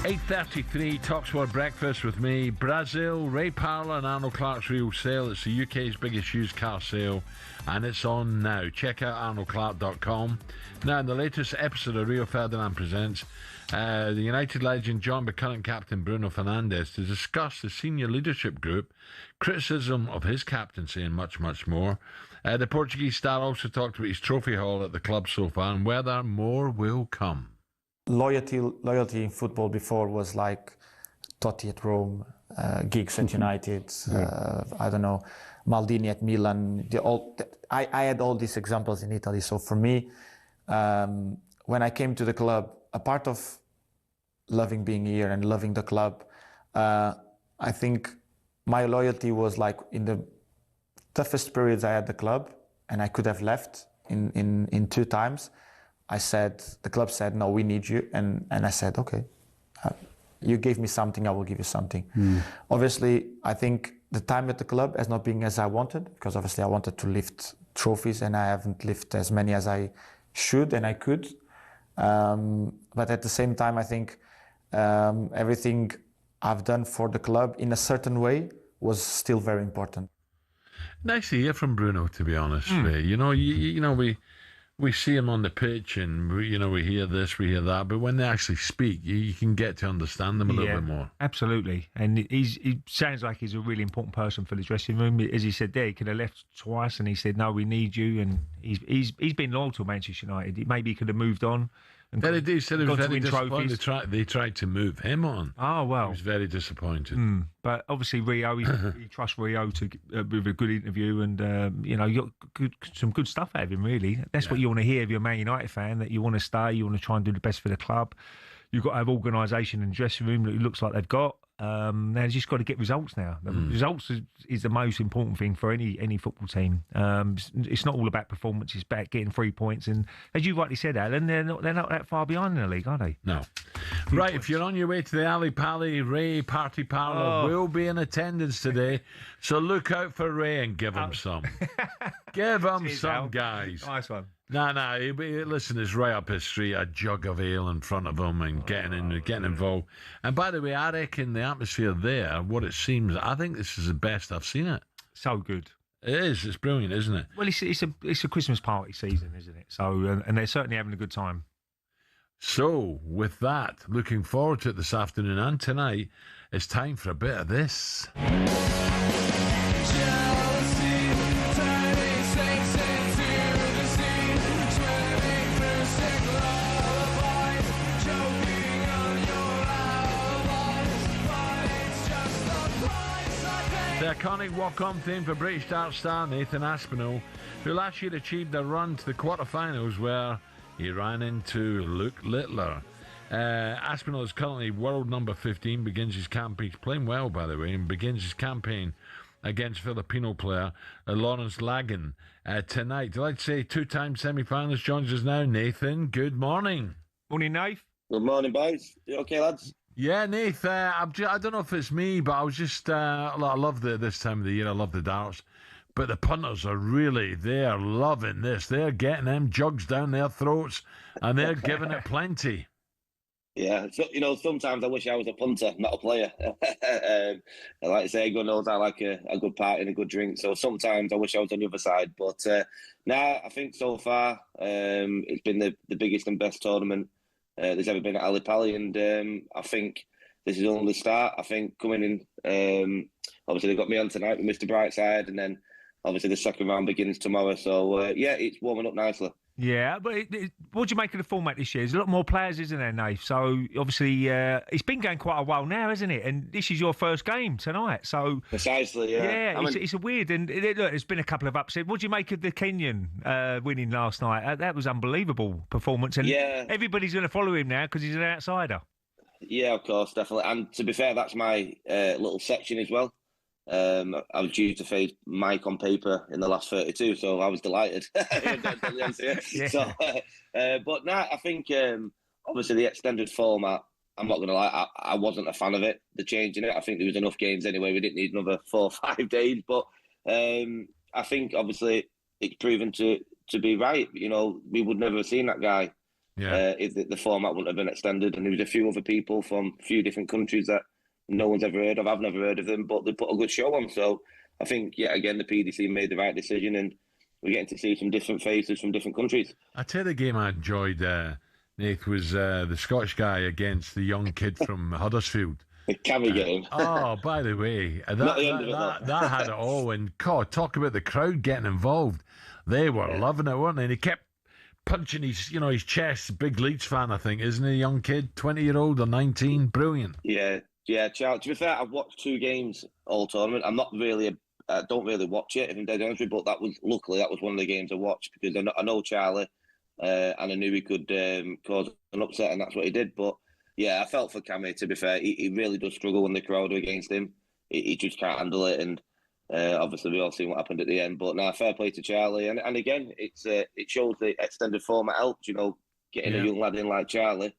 8:33 talkSPORT Breakfast with me, Brazil, Ray Parlour and Arnold Clark's Real Sale. It's the UK's biggest used car sale and it's on now. Check out arnoldclark.com. Now, in the latest episode of Rio Ferdinand Presents, the United legend joined by current captain Bruno Fernandes to discuss the senior leadership group, criticism of his captaincy and much, much more. The Portuguese star also talked about his trophy haul at the club so far and whether more will come. Loyalty in football before was like Totti at Rome, Giggs at United, I don't know, Maldini at Milan. I had all these examples in Italy. So for me, when I came to the club, a part of loving being here and loving the club, I think my loyalty was like in the toughest periods I had the club, and I could have left in 2 times. The club said, no, we need you. And I said, okay, you gave me something, I will give you something. Obviously, I think the time at the club has not been as I wanted, because obviously I wanted to lift trophies and I haven't lifted as many as I should and I could. But at the same time, I think everything I've done for the club in a certain way was still very important. Nice to hear from Bruno, to be honest, Ray. You know, we see him on the pitch and, we hear this, we hear that, but when they actually speak, you can get to understand them a little bit more. Absolutely. And he sounds like he's a really important person for the dressing room. As he said there, he could have left twice and he said, no, we need you. And he's been loyal to Manchester United. Maybe he could have moved on. He said he was very disappointed. They tried to move him on. Oh, well. He was very disappointed. But obviously Rio, he trusts Rio to with a good interview and, you got some good stuff out of him, really. That's what you want to hear if you're a Man United fan, that you want to stay, you want to try and do the best for the club. You've got to have organisation in the dressing room that it looks like they've got. Now, they've just got to get results now. The results is the most important thing for any football team. It's not all about performance, it's about getting 3 points. And as you rightly said, Alan, they're not that far behind in the league, are they? No. Right, if you're on your way to the Ali Pali, Ray Party Parlour will be in attendance today. So look out for Ray and give him some. Give him some, guys. Nice one. No, listen, it's right up his street, a jug of ale in front of him and getting involved. And by the way, I reckon the atmosphere there, what it seems, I think this is the best I've seen it. So good. It is. It's brilliant, isn't it? Well, it's a Christmas party season, isn't it? So, and they're certainly having a good time. So, with that, looking forward to it this afternoon and tonight, it's time for a bit of this. The iconic walk-on theme for British dart star Nathan Aspinall, who last year achieved a run to the quarterfinals where he ran into Luke Littler. Aspinall is currently world number 15, begins his campaign, he's playing well by the way, and begins his campaign against Filipino player Lawrence Lagan tonight. I'd like to say 2-time semi-finalist joins us now. Nathan, good morning. Morning, Nath. Good morning, boys. You okay, lads? Yeah, Nath, I don't know if it's me, but I was just, I love this time of the year, I love the darts, but the punters are they're loving this. They're getting them jugs down their throats, and they're giving it plenty. Yeah, so, sometimes I wish I was a punter, not a player. Like I say, everyone knows I like a good party and a good drink, so sometimes I wish I was on the other side. But I think so far it's been the biggest and best tournament there's ever been at Ali Pali, and I think this is only the start. I think coming in, obviously they've got me on tonight with Mr. Brightside, and then obviously the second round begins tomorrow. So it's warming up nicely. Yeah, but what do you make of the format this year? There's a lot more players, isn't there, Nath? So obviously it's been going quite a while now, isn't it? And this is your first game tonight, so precisely, yeah. Yeah, it's a weird, and look, there's been a couple of upsets. What do you make of the Kenyan winning last night? That was unbelievable performance, and everybody's going to follow him now because he's an outsider. Yeah, of course, definitely. And to be fair, that's my little section as well. I was due to face Mike on paper in the last 32, so I was delighted. Yeah. So, but no, I think obviously the extended format, I'm not going to lie, I wasn't a fan of it, the change in it. I think there was enough games anyway. We didn't need another 4 or 5 days. But I think obviously it's proven to be right. We would never have seen that guy if the format wouldn't have been extended. And there was a few other people from a few different countries that no one's ever heard of. I've never heard of them, but they put a good show on. So I think, again, the PDC made the right decision, and we're getting to see some different faces from different countries. I tell you, the game I enjoyed, Nath, was the Scottish guy against the young kid from Huddersfield. The Cammy game. Oh, by the way, that had it all. And God, talk about the crowd getting involved. They were loving it, weren't they? And he kept punching his chest. Big Leeds fan, I think, isn't he? A young kid, 20-year-old or 19, brilliant. Yeah, Charles. To be fair, I've watched 2 games all tournament. I'm not really, don't really watch it, if I'm dead honest with you, but that was one of the games I watched, because I know Charlie, and I knew he could cause an upset, and that's what he did. But yeah, I felt for Cammy, to be fair. He really does struggle when the crowd are against him. He just can't handle it, and obviously we all seen what happened at the end. But now, fair play to Charlie. And again, it shows the extended format helped, getting a young lad in like Charlie.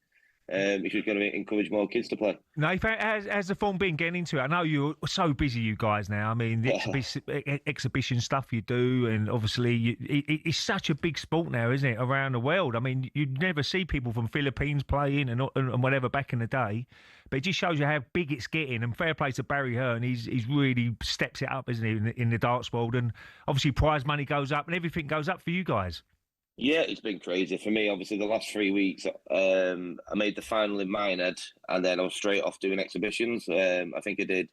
Which is going to encourage more kids to play. Now, has the form been getting into it? I know you're so busy, you guys, now. I mean, the exhibition stuff you do, and obviously it's such a big sport now, isn't it, around the world? I mean, you'd never see people from Philippines playing and whatever back in the day, but it just shows you how big it's getting. And fair play to Barry Hearn, he's really steps it up, isn't he, in the darts world? And obviously prize money goes up and everything goes up for you guys. Yeah, it's been crazy for me. Obviously, the last 3 weeks, I made the final in Minehead, and then I was straight off doing exhibitions. I think I did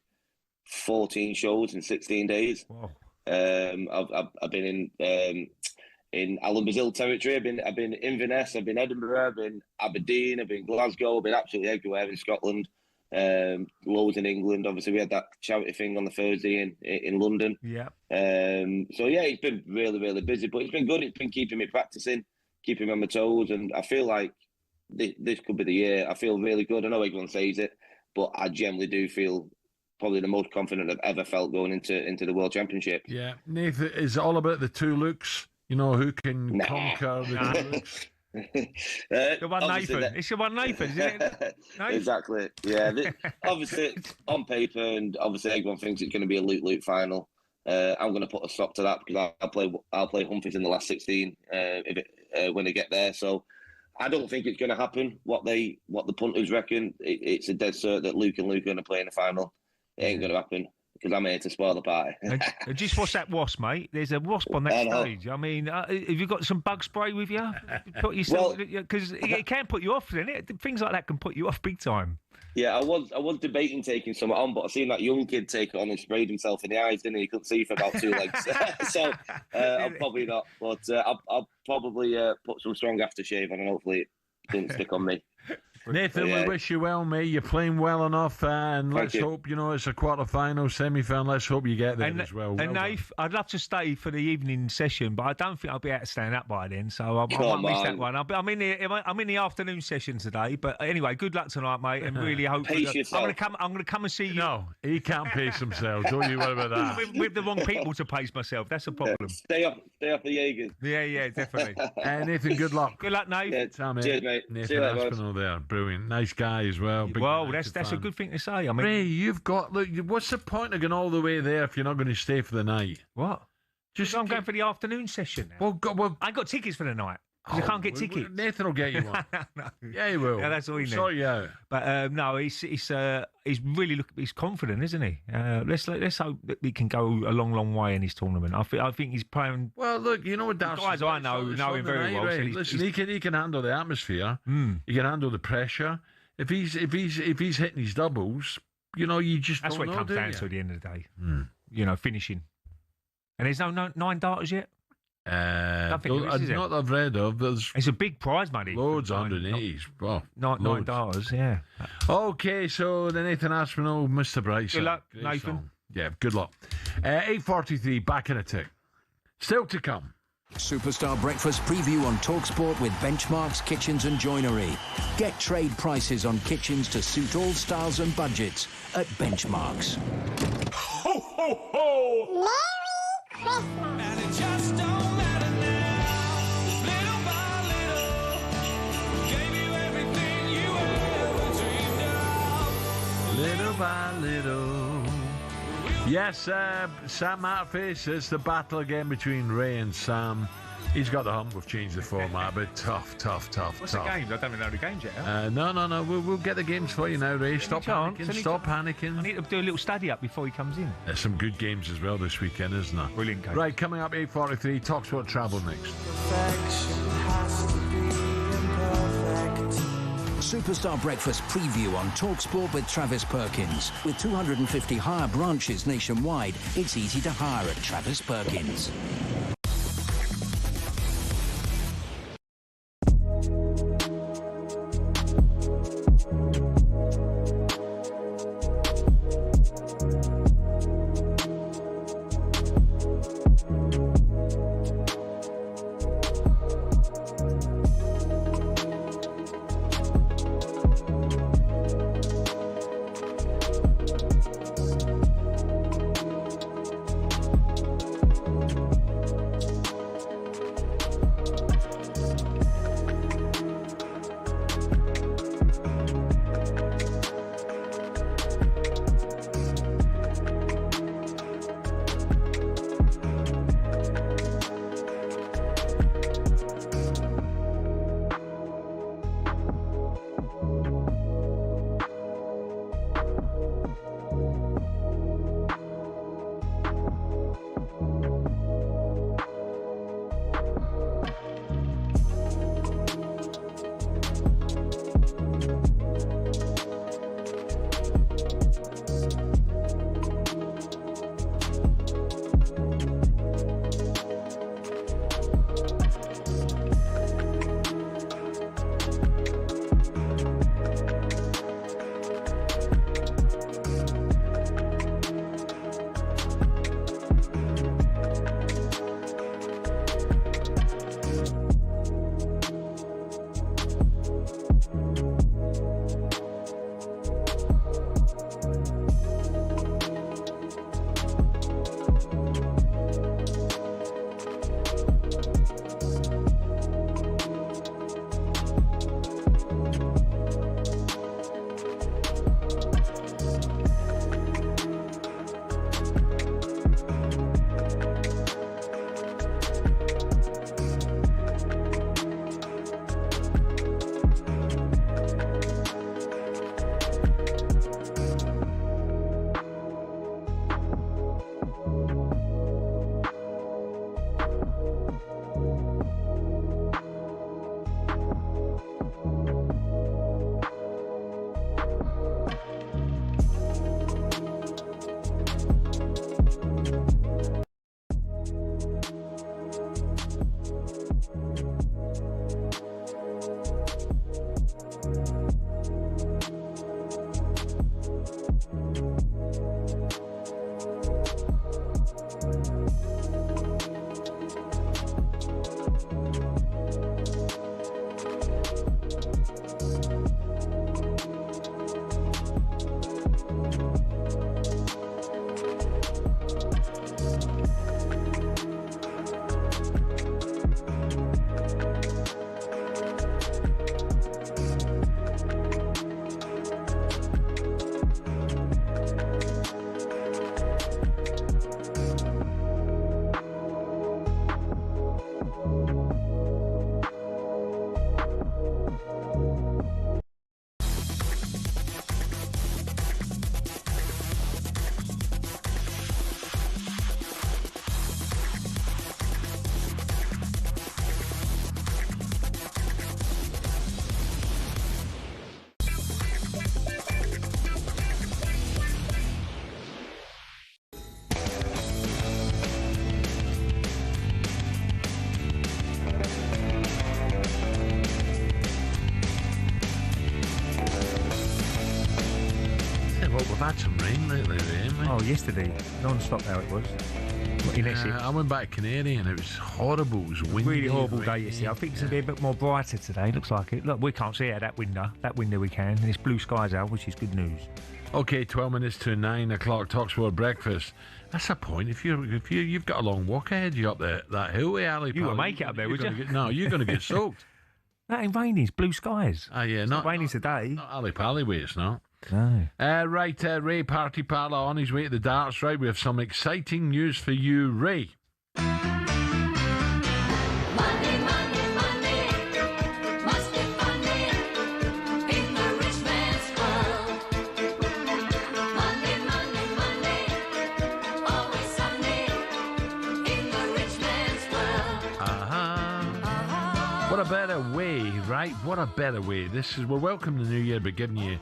14 shows in 16 days. Wow. I've been in Alan Brazil territory. I've been Inverness. I've been Edinburgh. I've been Aberdeen. I've been Glasgow. I've been absolutely everywhere in Scotland. Loads in England. Obviously, we had that charity thing on the Thursday in London. Yeah. So yeah, it's been really, really busy, but it's been good. It's been keeping me practicing, keeping me on my toes, and I feel like this could be the year. I feel really good. I know everyone says it, but I generally do feel probably the most confident I've ever felt going into the World Championship. Yeah, Nathan, is it all about the 2 looks? Who can conquer the 2 looks? The one Nathan. It's the one Nathan, isn't it? Exactly. Yeah. Obviously, on paper, and obviously everyone thinks it's going to be a Luke final. I'm going to put a stop to that, because I'll play Humphries in the last 16 when they get there. So I don't think it's going to happen. What the punters reckon, it's a dead cert that Luke and Luke are going to play in the final. It ain't going to happen, because I'm here to spoil the party. And just what's that wasp, mate? There's a wasp on that stage. I mean, have you got some bug spray with you? Put yourself, because it can put you off, doesn't it? Things like that can put you off big time. Yeah, I was debating taking some on, but I seen that young kid take it on and sprayed himself in the eyes, didn't he? He couldn't see for about 2 legs. So I'll probably not, but I'll probably put some strong aftershave on, and hopefully it doesn't stick on me. Nathan, we wish you well, mate. You're playing well enough, and let's hope, it's a quarter-final, semi-final. Let's hope you get there as well. And Nath, I'd love to stay for the evening session, but I don't think I'll be able to stand up by then, so I might miss that one. I'm in the afternoon session today, but anyway, good luck tonight, mate, and really hope I'm going to come and see you. No, he can't pace himself. Don't you worry about that. with the wrong people to pace myself, that's a problem. Stay off the Jaegers. Yeah, definitely. Nathan, good luck. Good luck, Nate. Yeah, cheers, mate. Nathan Aspinall there. Brilliant. Nice guy as well. That's a good thing to say. I mean, Ray, what's the point of going all the way there if you're not going to stay for the night? What? I'm going for the afternoon session now. Well, I got tickets for the night. I can't get tickets. Nathan will get you one. No. Yeah, he will. Yeah, that's all he needs. Sort you out. But no, he's really he's confident, isn't he? Let's hope that he can go a long way in his tournament. I think he's playing. Well, look, you know what Darcy guys I know him very well. Right? Listen, he can handle the atmosphere. He can handle the pressure. If he's hitting his doubles, you just that's don't what it know, comes down to at the end of the day. Finishing. And there's no 9 darters yet. Not that I've read of. It's a big prize money. Loads underneath. Well, $9, yeah. Okay, so the Nathan Aspinall, Mr. Bright. Good luck, Nathan. Song. Yeah, good luck. 8:43, back in a tick. Still to come. Superstar Breakfast preview on talkSPORT with Benchmarks Kitchens and Joinery. Get trade prices on kitchens to suit all styles and budgets at Benchmarks. Ho, ho, ho! Merry Christmas! And it just don't matter now. Little by little, gave you everything you ever dreamed of. Little by little. Yes, Sam Matface, it's the battle again between Ray and Sam. He's got the hump. We've changed the format, but tough. What's the games? I don't even know the games yet. No. We'll get the games for you now, Ray. Stop panicking. Stop I panicking. need to do a little study up before he comes in. There's some good games as well this weekend, isn't there? Brilliant games. Right, coming up 8:43. talkSPORT Travel next. Superstar Breakfast preview on talkSPORT with Travis Perkins. With 250 hire branches nationwide, it's easy to hire at Travis Perkins. had some rain lately, haven't we? Oh, yesterday. Non-stop how it was. In Essex. I went back to Canary and it was horrible. It was windy. Really horrible day yesterday. I think it's going to be a bit more brighter today. Looks like it. Look, we can't see out that window. That window we can. And it's blue skies out, which is good news. Okay, 12 minutes to 9 o'clock. talkSPORT breakfast. That's a point. If you've got a long walk ahead, you up that hill way, Ali. You won't make it up there, would you? No, you're going to get soaked. That ain't raining. It's blue skies. Oh yeah, not raining today. Not Ali Pally way. It's not. No. Right, Ray Parlour on his way to the darts. Right, we have some exciting news for you, Ray. My a better way, right? What a better way. We're welcome the new year, but giving you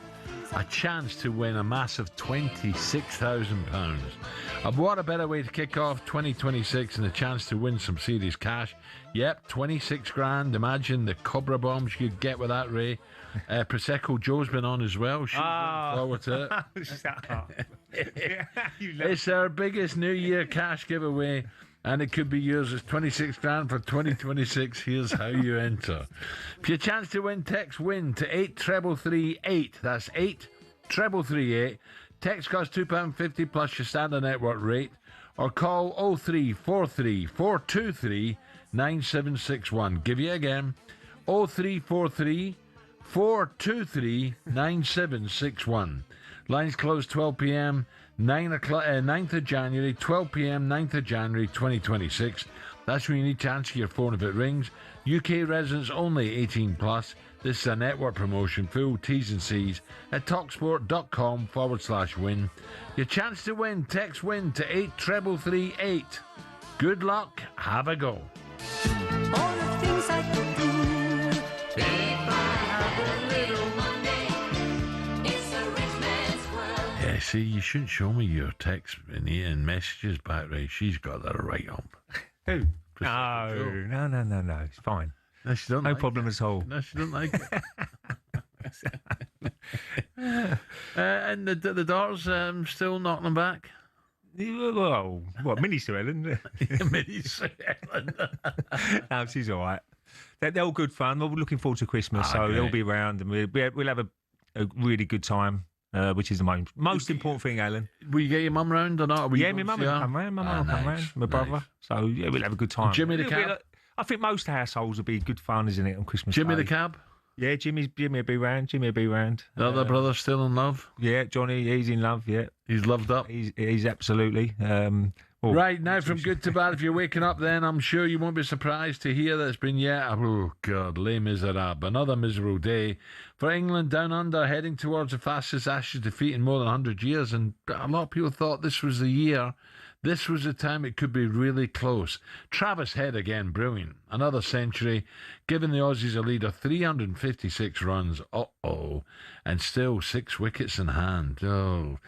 a chance to win a massive £26,000. What a better way to kick off 2026 and a chance to win some serious cash. Yep, 26 grand. Imagine the Cobra bombs you could get with that, Ray. Prosecco Joe's been on as well. She's looking forward to it. Shut up. It's our biggest New Year cash giveaway, and it could be yours. It's 26 grand for 2026. Here's how you enter. For your chance to win, text WIN to 83338. That's 83338. Text costs £2.50 plus your standard network rate, or call 0343 423 9761. Give you again, 0343 423 9761. Lines close 12 p.m. 9th of January, 12 p.m. 9th of January 2026. That's when you need to answer your phone if it rings. UK residents only, 18 plus. This is a network promotion. Full T's and C's at talksport.com/win. Your chance to win. Text WIN to 83338. Good luck. Have a go. All the things I could do. If I have a little money, it's a rich man's world. Yeah, see, you shouldn't show me your text and messages back, right? She's got that right up. Who? No. It's fine. No, she don't no like problem at all. No, she doesn't like it. And the doors still knocking them back? Well, what, Minnie Sue Ellen? Minnie Sue Ellen. No, she's all right. They're all good fun. We're looking forward to Christmas, so great. they'll be around, and we'll have a really good time, which is the most important thing, Alan. Will you get your mum round or not? Yeah, my mum will come round. My mum will come round. My brother. So, yeah, we'll have a good time. Jimmy the Cab? I think most households will be good fun, isn't it, on Christmas Jimmy Day? the Cab? Yeah, Jimmy will be round. The other brother still in love? Yeah, Johnny, he's in love, yeah. He's loved up? He's absolutely. Right, now from good to bad, if you're waking up then, I'm sure you won't be surprised to hear that it's been oh God, Les Miserables. Another miserable day for England down under, heading towards the fastest Ashes defeat in more than 100 years, and a lot of people thought this was the year. This was the time it could be really close. Travis Head again, brilliant. Another century, giving the Aussies a lead of 356 runs. And still 6 wickets in hand. So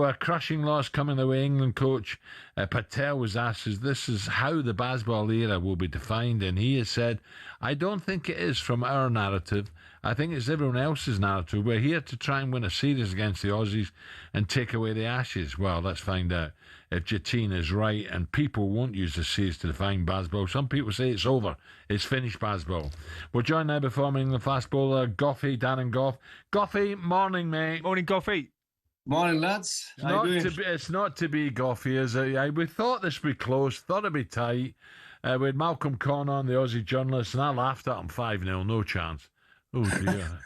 a crushing loss coming the way. England coach Patel was asked, this is how the Bazball era will be defined, and he has said, I don't think it is from our narrative. I think it's everyone else's narrative. We're here to try and win a series against the Aussies and take away the Ashes. Well, let's find out if Jatine is right, and people won't use the series to define Bazball. Some people say it's over. It's finished Bazball. We're joined now by former England fast bowler Goughy, Darren Gough. Goughy, morning, mate. Morning, Goughy. Morning, lads. It's not to be Goughy, is it? We thought this would be close, thought it'd be tight. We had Malcolm Conn on, the Aussie journalist, and I laughed at him 5-0, no chance. Oh, dear.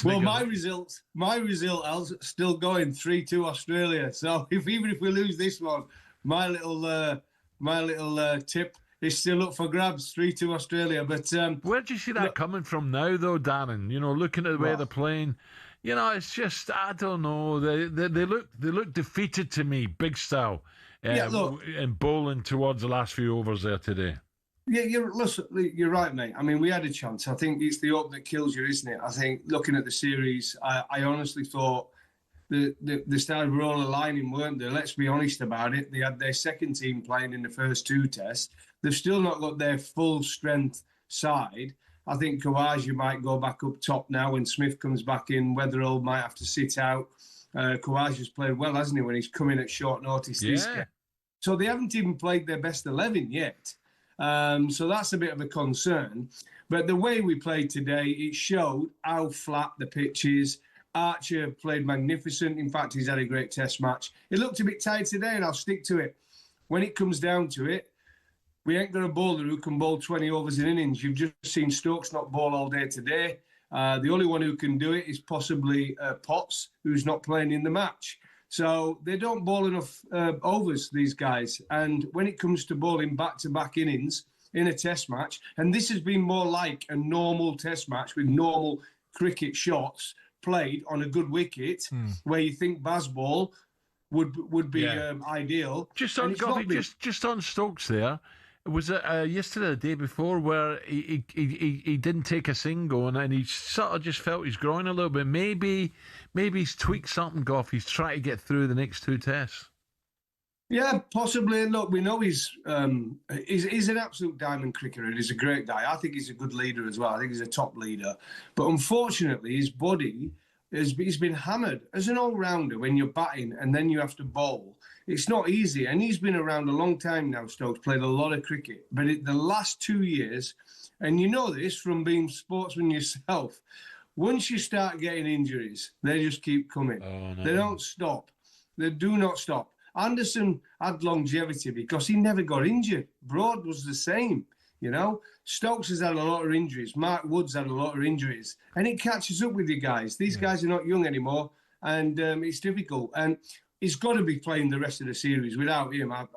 Well, my result, Al's still going 3-2 Australia. So even if we lose this one, my little tip is still up for grabs, 3-2 Australia. But where do you see that coming from now, though, Darren? You know, looking at the way they're playing, you know, it's just I don't know. They look defeated to me, big style, and bowling towards the last few overs there today. Yeah, you're right, mate. I mean, we had a chance. I think it's the hope that kills you, isn't it? I think looking at the series, I honestly thought the stars were all aligning, weren't they? Let's be honest about it. They had their second team playing in the first 2 tests. They've still not got their full strength side. I think Khawaja might go back up top now when Smith comes back in. Weatherall might have to sit out. Khawaja's played well, hasn't he, when he's come in at short notice this game? So they haven't even played their best 11 yet. So that's a bit of a concern. But the way we played today, it showed how flat the pitch is. Archer played magnificent. In fact, he's had a great test match. It looked a bit tight today, and I'll stick to it. When it comes down to it, we ain't got a bowler who can bowl 20 overs in innings. You've just seen Stokes not bowl all day today. The only one who can do it is possibly Potts, who's not playing in the match. So they don't bowl enough overs, these guys. And when it comes to bowling back-to-back innings in a test match, and this has been more like a normal test match with normal cricket shots played on a good wicket, where you think Bazball would be ideal. Just on Stokes there, Was it yesterday, the day before, where he didn't take a single and he sort of just felt his groin a little bit? Maybe he's tweaked something, Gough. He's trying to get through the next 2 tests. Yeah, possibly. Look, we know he's an absolute diamond cricketer. He's a great guy. I think he's a good leader as well. I think he's a top leader. But unfortunately, his body, he's been hammered. As an all-rounder, when you're batting and then you have to bowl, it's not easy. And he's been around a long time now, Stokes, played a lot of cricket. But the last 2 years, and you know this from being sportsman yourself, once you start getting injuries, they just keep coming. Oh, no. They don't stop. They do not stop. Anderson had longevity because he never got injured. Broad was the same, you know. Stokes has had a lot of injuries. Mark Wood's had a lot of injuries. And it catches up with you guys. These guys are not young anymore, and it's difficult. And he's got to be playing the rest of the series. Without him, God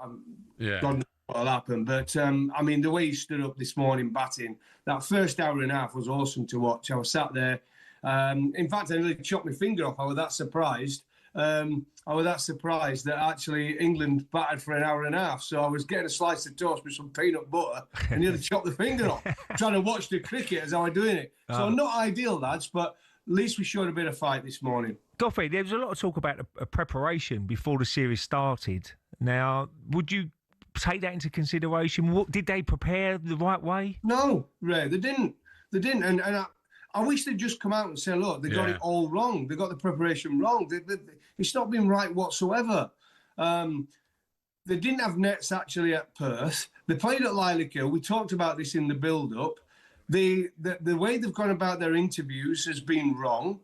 knows what will happen. But, I mean, the way he stood up this morning batting, that first hour and a half was awesome to watch. I was sat there. In fact, I nearly chopped my finger off. I was that surprised. That actually England batted for an hour and a half. So I was getting a slice of toast with some peanut butter and nearly chopped the finger off, trying to watch the cricket as I was doing it. So not ideal, lads, but at least we showed a bit of fight this morning. Goughy, there was a lot of talk about a preparation before the series started. Now, would you take that into consideration? Did they prepare the right way? No, Ray, they didn't. And I wish they'd just come out and say, look, they got it all wrong. They got the preparation wrong. It's not been right whatsoever. They didn't have nets actually at Perth. They played at Lilac-Hill. We talked about this in the build-up. The way they've gone about their interviews has been wrong.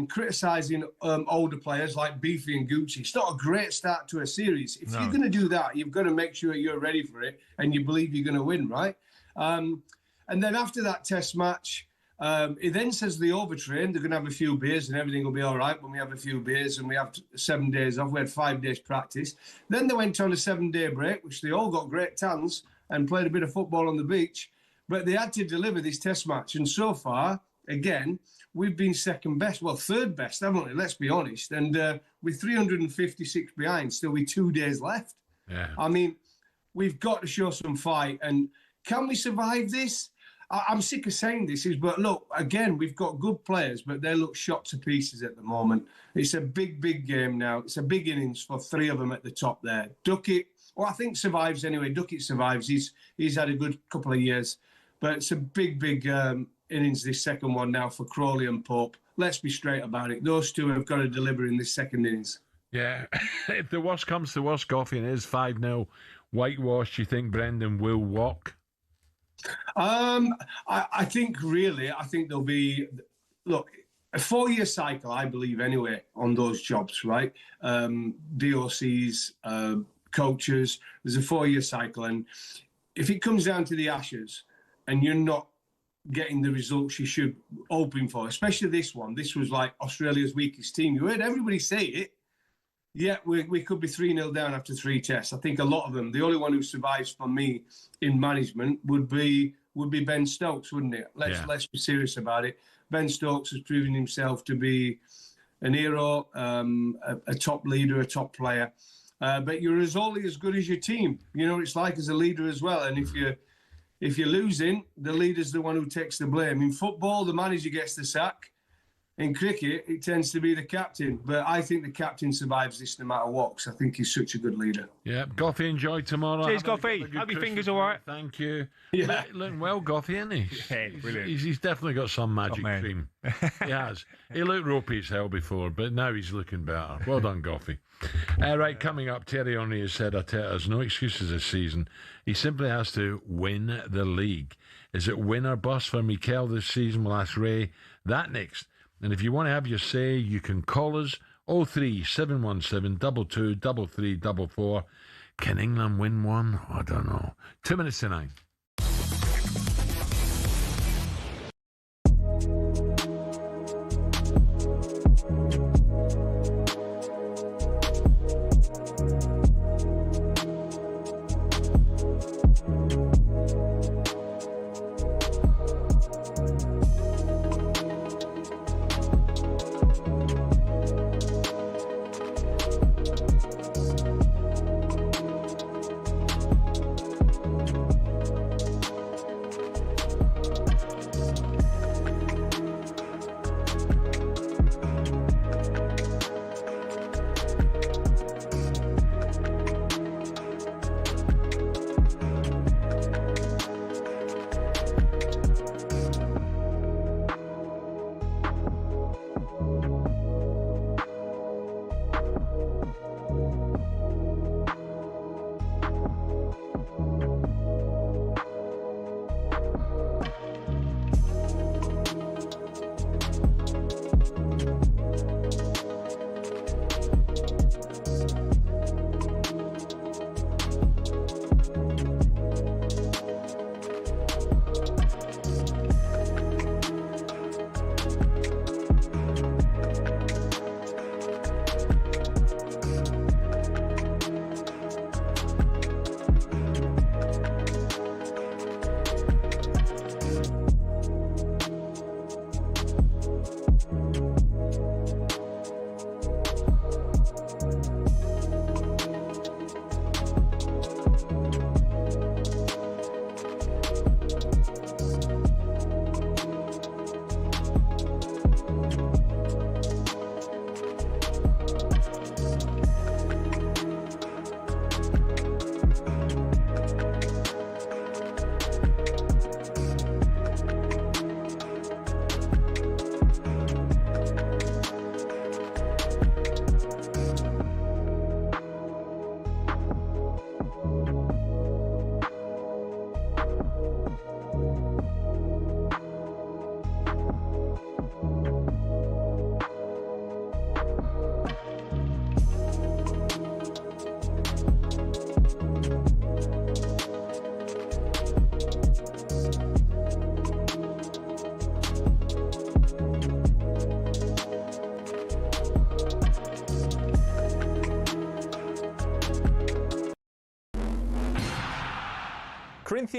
Criticising older players like Beefy and Gucci. It's not a great start to a series. If you're going to do that, you've got to make sure you're ready for it and you believe you're going to win, right? And then after that test match, it then says they overtrained. They're going to have a few beers and everything will be all right when we have a few beers and we have 7 days off. We had 5 days practice. Then they went on a 7-day break, which they all got great tans and played a bit of football on the beach. But they had to deliver this test match. And so far, again, we've been second best. Well, third best, haven't we? Let's be honest. And with 356 behind, still with 2 days left. Yeah. I mean, we've got to show some fight. And can we survive this? I'm sick of saying this, but look, again, we've got good players, but they look shot to pieces at the moment. It's a big, big game now. It's a big innings for 3 of them at the top there. Duckett, I think survives anyway. Duckett survives. He's had a good couple of years. But it's a big, big innings, this second one now for Crawley and Pope. Let's be straight about it. Those two have got to deliver in this second innings. Yeah. If the worst comes to worst, Goughy, and it is 5-0 whitewash, you think Brendan will walk? I think there'll be, look, a 4-year cycle, I believe, anyway, on those jobs, right? DOCs, coaches, there's a 4-year cycle. And if it comes down to the Ashes and you're not getting the results you should hoping for, especially this one, this was like Australia's weakest team. You heard everybody say it. Yeah, we could be 3-0 down after 3 tests. I think a lot of them, the only one who survives for me in management would be Ben Stokes, wouldn't it? Let's be serious about it. Ben Stokes has proven himself to be an hero, a top leader, a top player. But you're only as good as your team. You know what it's like as a leader as well. And if you're losing, the leader's the one who takes the blame. In football, the manager gets the sack. In cricket, it tends to be the captain. But I think the captain survives this no matter what, because I think he's such a good leader. Yeah, Goughy, enjoy tomorrow. Cheers, Goughy. Hope your finger's all right. Thank you. Yeah. Looking well, Goughy, isn't he? Yeah, brilliant. He's definitely got some magic cream. He has. He looked ropey as hell before, but now he's looking better. Well done, Goughy. Right, coming up, Terry Henry has said Arteta's no excuses this season. He simply has to win the league. Is it win or bust for Mikel this season? We'll ask Ray that next. And if you want to have your say, you can call us 03717 22 3344. Can England win one? I don't know. 2 minutes to 9.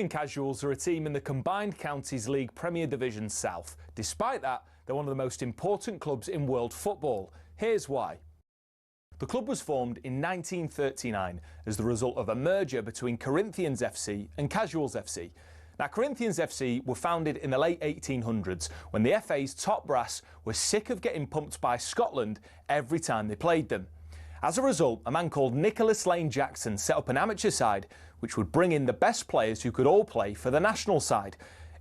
Corinthian Casuals are a team in the Combined Counties League Premier Division South. Despite that, they're one of the most important clubs in world football. Here's why. The club was formed in 1939 as the result of a merger between Corinthians FC and Casuals FC. Now, Corinthians FC were founded in the late 1800s when the FA's top brass were sick of getting pumped by Scotland every time they played them. As a result, a man called Nicholas Lane Jackson set up an amateur side which would bring in the best players who could all play for the national side.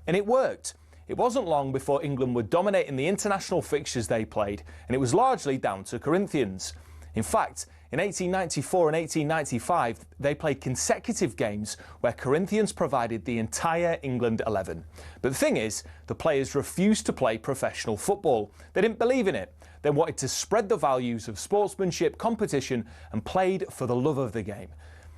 And it worked. It wasn't long before England were dominating the international fixtures they played, and it was largely down to Corinthians. In fact, in 1894 and 1895, they played consecutive games where Corinthians provided the entire England 11. But the thing is, the players refused to play professional football. They didn't believe in it. They wanted to spread the values of sportsmanship, competition, and played for the love of the game.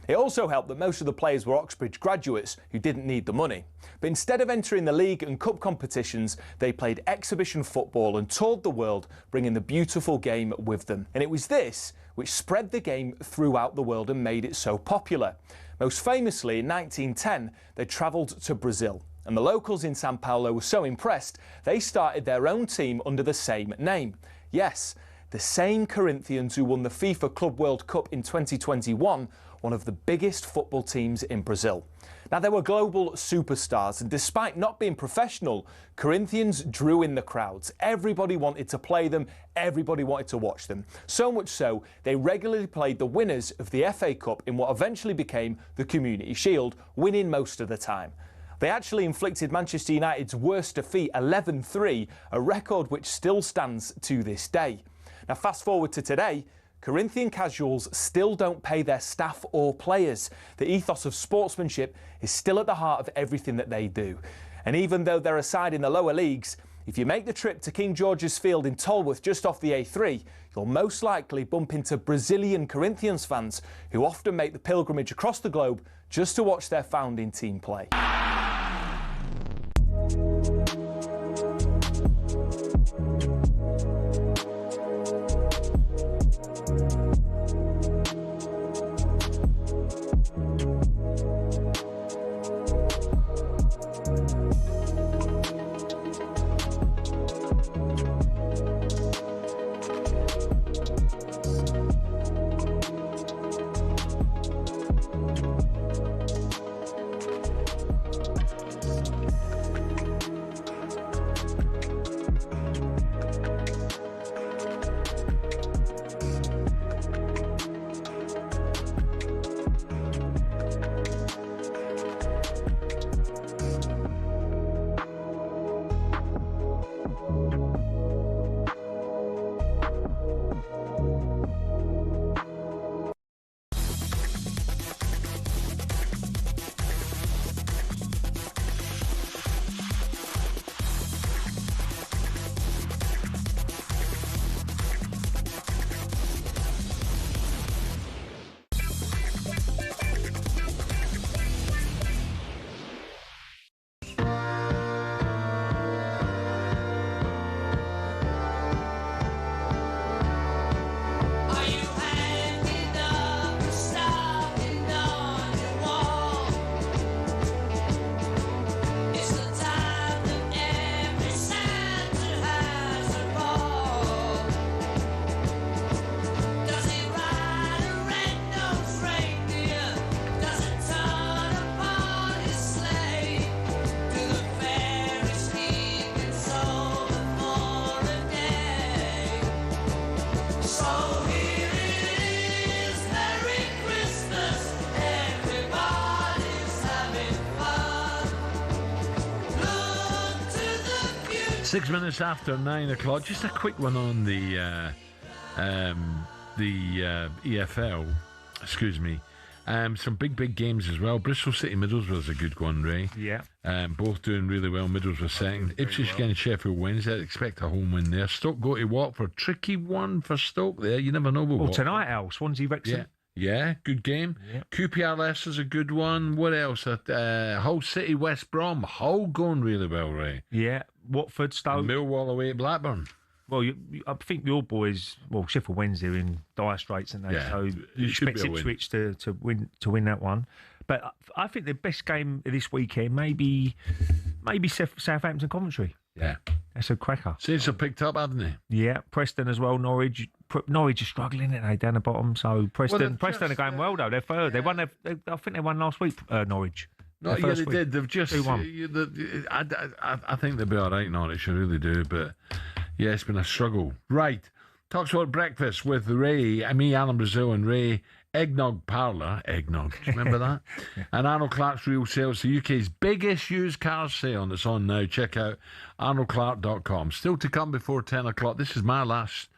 It also helped that most of the players were Oxbridge graduates who didn't need the money. But instead of entering the league and cup competitions, they played exhibition football and toured the world, bringing the beautiful game with them. And it was this which spread the game throughout the world and made it so popular. Most famously, in 1910, they travelled to Brazil. And the locals in Sao Paulo were so impressed, they started their own team under the same name. Yes, the same Corinthians who won the FIFA Club World Cup in 2021, one of the biggest football teams in Brazil. Now, they were global superstars, and despite not being professional, Corinthians drew in the crowds. Everybody wanted to play them, everybody wanted to watch them. So much so, they regularly played the winners of the FA Cup in what eventually became the Community Shield, winning most of the time. They actually inflicted Manchester United's worst defeat, 11-3, a record which still stands to this day. Now, fast forward to today, Corinthian Casuals still don't pay their staff or players. The ethos of sportsmanship is still at the heart of everything that they do. And even though they're a side in the lower leagues, if you make the trip to King George's Field in Tolworth just off the A3, you'll most likely bump into Brazilian Corinthians fans who often make the pilgrimage across the globe just to watch their founding team play. Six minutes after 9 o'clock. Just a quick one on the EFL. Excuse me. Some big games as well. Bristol City Middlesbrough is a good one, Ray. Yeah. Both doing really well. Middlesbrough second. Ipswich against Sheffield Wednesday. I'd expect a home win there. Stoke go to Watford. Tricky one for Stoke there. You never know. Well, tonight, Al, Swansea Wrexham. Yeah, good game. Yeah. QPR Leicester's a good one. What else? Hull City West Brom. Hull going really well, Ray. Yeah. Watford, Stoke. Millwall away at Blackburn. Well, I think your boys, Sheffield Wednesday are in dire straits, and they so you expect Ipswich to win that one. But I think the best game this weekend, maybe Southampton Coventry. Yeah. That's a cracker. Saints have picked up, haven't they? Yeah, Preston as well. Norwich are struggling, aren't they, down the bottom? So Preston are going well though. They're third. They won. I think they won last week. Norwich. No, yeah, they did. They've just. I think they'll be all right, Norwich. I really do. But yeah, it's been a struggle. Right. talkSPORT Breakfast with Ray, me, Alan Brazil, and Ray. Eggnog Parlour. Eggnog. Do you remember that? And Arnold Clark's Real Sales, the UK's biggest used car sale, and it's on now. Check out arnoldclark.com. Still to come before 10 o'clock. This is my last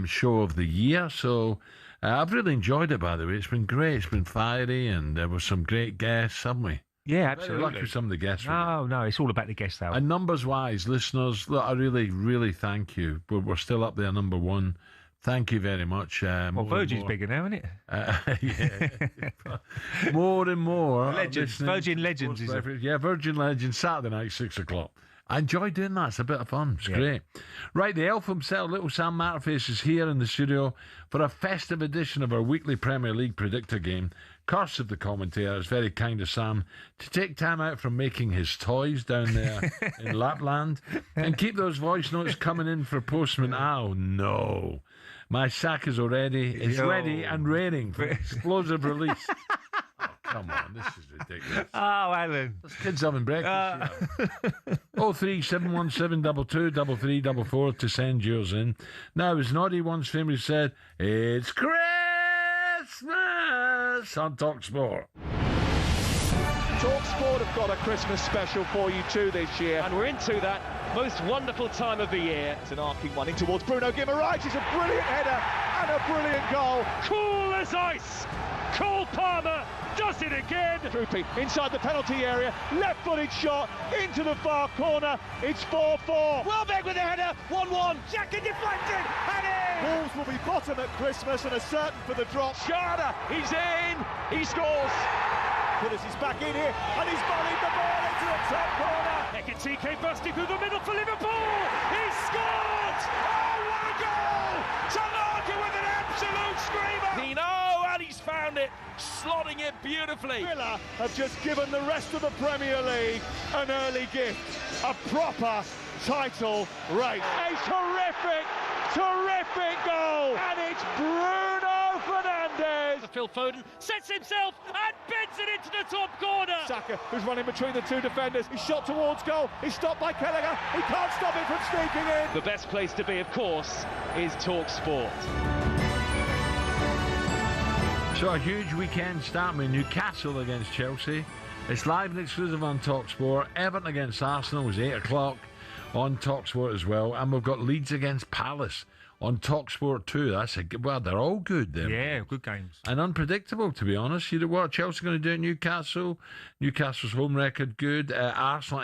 show of the year, so I've really enjoyed it, by the way. It's been great. It's been fiery, and there were some great guests, haven't we? Yeah, absolutely. Very lucky with some of the guests. No, it's all about the guests, though. And numbers-wise, listeners, look, I really, really thank you. We're still up there, number one. Thank you very much. Virgin's bigger now, isn't it? Yeah. More and more. Legends. Virgin Legends, is it? Yeah, Virgin Legends, Saturday night, 6 o'clock. I enjoy doing that. It's a bit of fun. It's great. Right, the elf himself, Little Sam Matterface, is here in the studio for a festive edition of our weekly Premier League predictor game. Curse of the commentator. It's very kind of Sam to take time out from making his toys down there in Lapland and keep those voice notes coming in for Postman. Oh, no. My sack is already, it's ready and raining for explosive release. Oh, come on, this is ridiculous. Oh, Alan. This kid's having breakfast. 03717223344 to send yours in. Now, as Noddy once famously said, it's Christmas on talkSPORT. talkSPORT have got a Christmas special for you too this year, and we're into that most wonderful time of the year. It's an arcing one in towards Bruno Guimaraes. It's a brilliant header and a brilliant goal. Cool as ice. Cole Palmer does it again. Droopy inside the penalty area, left-footed shot into the far corner. It's 4-4. Welbeck with a header, 1-1. Xhaka deflected, and in. Wolves will be bottom at Christmas and are certain for the drop. Schade, he's in. He scores. Pulis is back in here, and he's volleyed the ball into the top corner. Ekitike busting through the middle for Liverpool. He's scored. Oh, what a goal! Tanaka with an absolute screamer. Dino, and he's found it, slotting it beautifully. Villa have just given the rest of the Premier League an early gift, a proper title race. A terrific goal, and it's Bruno Fernandes. Phil Foden sets himself and bends it into the top corner. Saka, who's running between the two defenders, he's shot towards goal. He's stopped by Kelleher. He can't stop it from sneaking in. The best place to be, of course, is talkSPORT. So a huge weekend starting with Newcastle against Chelsea. It's live and exclusive on talkSPORT. Everton against Arsenal was 8 o'clock on talkSPORT as well. And we've got Leeds against Palace on talkSPORT too. Well, they're all good then. Yeah, good games. And unpredictable, to be honest. You know what Chelsea going to do at Newcastle? Newcastle's home record good. Arsenal,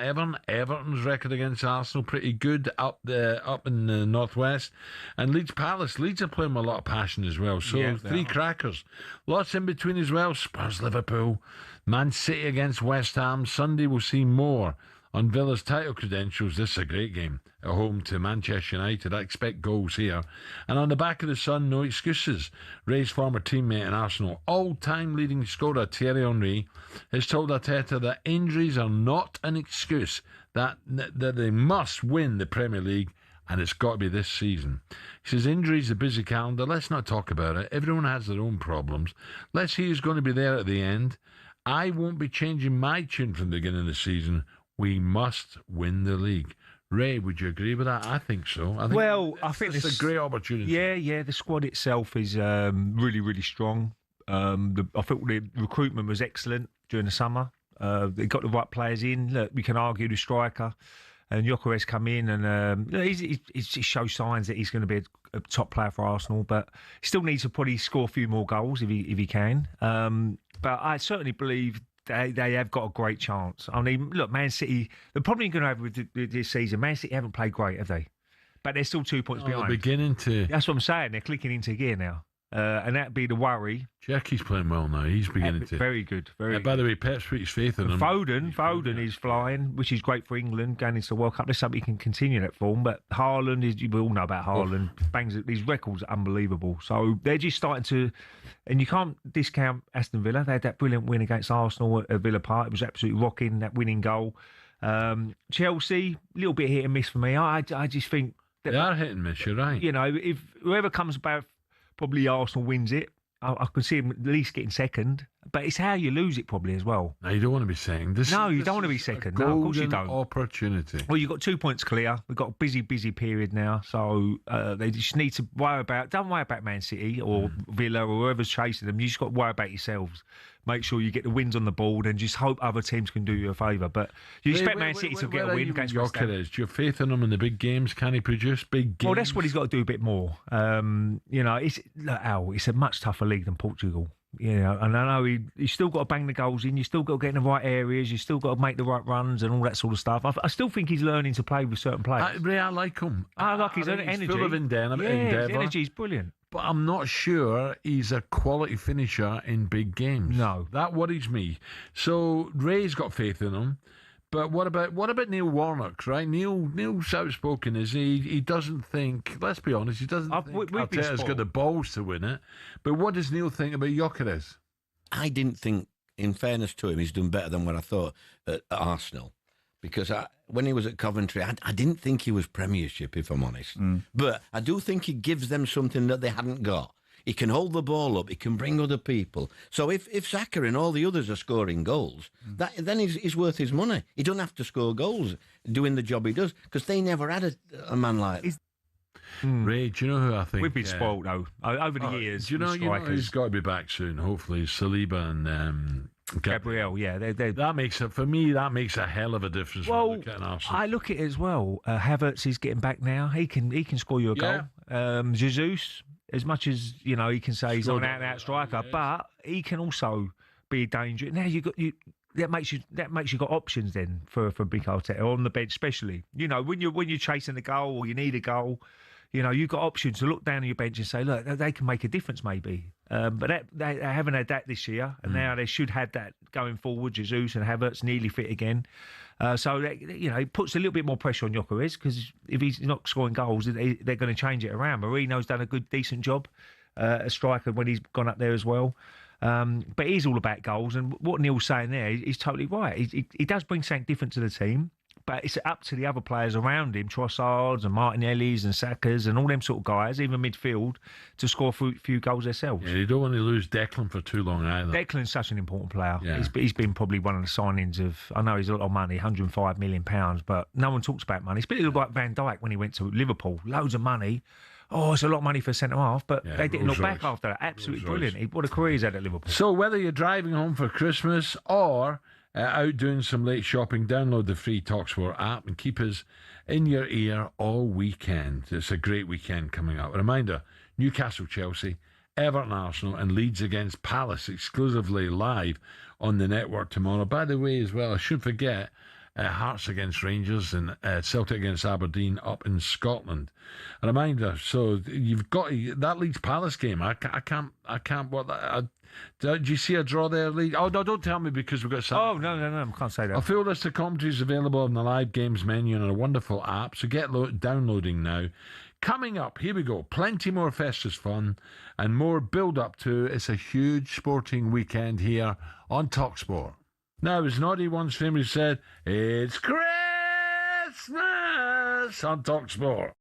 Everton's record against Arsenal pretty good up in the northwest. And Leeds Palace. Leeds are playing with a lot of passion as well. So three crackers. Lots in between as well. Spurs, Liverpool, Man City against West Ham. Sunday we'll see more on Villa's title credentials. This is a great game at home to Manchester United. I expect goals here. And on the back of the Sun, no excuses. Ray's former teammate in Arsenal, all-time leading scorer Thierry Henry, has told Arteta that injuries are not an excuse, that they must win the Premier League, and it's got to be this season. He says, injuries, a busy calendar, let's not talk about it. Everyone has their own problems. Let's see who's going to be there at the end. I won't be changing my tune from the beginning of the season. We must win the league. Ray, would you agree with that? I think so. I think it's a great opportunity. Yeah. The squad itself is really, really strong. I think the recruitment was excellent during the summer. They got the right players in. Look, we can argue the striker. And Gyökeres come in and he shows signs that he's going to be a top player for Arsenal, but he still needs to probably score a few more goals if he can. But I certainly believe they have got a great chance. I mean, look, Man City, the problem you're going to have with this season, Man City haven't played great, have they? But they're still 2 points behind. They're beginning to. That's what I'm saying. They're clicking into gear now. And that'd be the worry. Jackie's playing well now. He's beginning to. Very good. Very By good. the way, Pep's put his faith in him. Foden is flying, which is great for England going into the World Cup. There's something he can continue that form. But Haaland, we all know about Haaland. Bangs, these records are unbelievable. So they're just starting to, and you can't discount Aston Villa. They had that brilliant win against Arsenal at Villa Park. It was absolutely rocking, that winning goal. Chelsea, a little bit hit and miss for me. I just think they are hit and miss. You're right. You know, if whoever comes about, probably Arsenal wins it. I can see him at least getting second, but it's how you lose it probably as well. No, you don't want to be second. You don't want to be second. No, of course you don't. Opportunity. Well, you've got 2 points clear. We've got a busy period now, so they just need to don't worry about Man City or Villa or whoever's chasing them. You just got to worry about yourselves. Make sure you get the wins on the board and just hope other teams can do you a favour. But you expect Man City to get a win against West Ham. Do you have faith in him in the big games? Can he produce big games? Well, that's what he's got to do a bit more. You know, it's a much tougher league than Portugal. You know, and I know he's still got to bang the goals in. You still got to get in the right areas. You still got to make the right runs and all that sort of stuff. I still think he's learning to play with certain players. I like him. I like his energy. He's full of endeavour. His energy is brilliant. But I'm not sure he's a quality finisher in big games. No. That worries me. So Ray's got faith in him. But what about Neil Warnock, right? Neil's outspoken, is he? He doesn't think, let's be honest, he doesn't think Arteta's got the balls to win it. But what does Neil think about Gyökeres? I didn't think, in fairness to him, he's done better than what I thought at Arsenal. Because when he was at Coventry, I didn't think he was Premiership, if I'm honest. But I do think he gives them something that they hadn't got. He can hold the ball up. He can bring other people. So if Saka and all the others are scoring goals, then he's worth his money. He doesn't have to score goals doing the job he does, because they never had a man like that. Ray, do you know who I think? We've been spoiled, though, over the years. Do you know he's got to be back soon, hopefully. Saliba and Gabriel, yeah. That makes it, for me, that makes a hell of a difference. Well, I look at it as well. Havertz is getting back now. He can score you a goal. Jesus, as much as he can say he's not an out-and-out striker, but he can also be a danger. Now that makes you got options then for Big Arteta on the bench, especially. When you're chasing a goal or you need a goal, you've got options to look down on your bench and say, look, they can make a difference maybe. But they haven't had that this year, and now they should have that going forward. Jesus and Havertz nearly fit again. So it puts a little bit more pressure on Gyökeres, because if he's not scoring goals, they're going to change it around. Mourinho's done a decent job as striker when he's gone up there as well. But he's all about goals, and what Neil's saying there is totally right. He does bring something different to the team, but it's up to the other players around him, Trossards and Martinellis and Sakas and all them sort of guys, even midfield, to score a few goals themselves. Yeah, you don't want to lose Declan for too long either. Declan's such an important player. Yeah. He's been probably one of the signings of, I know he's a lot of money, £105 million, but no one talks about money. It's a bit like Van Dijk when he went to Liverpool, loads of money. Oh, it's a lot of money for a centre-half, but they didn't look back after that. Absolutely brilliant. What a career he's had at Liverpool. So whether you're driving home for Christmas or out doing some late shopping, download the free talkSPORT app and keep us in your ear all weekend. It's a great weekend coming up. A reminder, Newcastle, Chelsea, Everton, Arsenal and Leeds against Palace exclusively live on the network tomorrow. By the way, as well, I shouldn't forget, Hearts against Rangers and Celtic against Aberdeen up in Scotland. A reminder, so you've got that Leeds Palace game. I can't. What that? Do you see a draw there, Leeds? Oh no! Don't tell me, because we've got some. Oh no! I can't say that. A full list of commentaries available on the live games menu on a wonderful app. So get downloading now. Coming up, here we go. Plenty more Festus fun and more build up to. It's a huge sporting weekend here on talkSPORT. Now, as Noddy once famously said, it's Christmas on talkSPORT.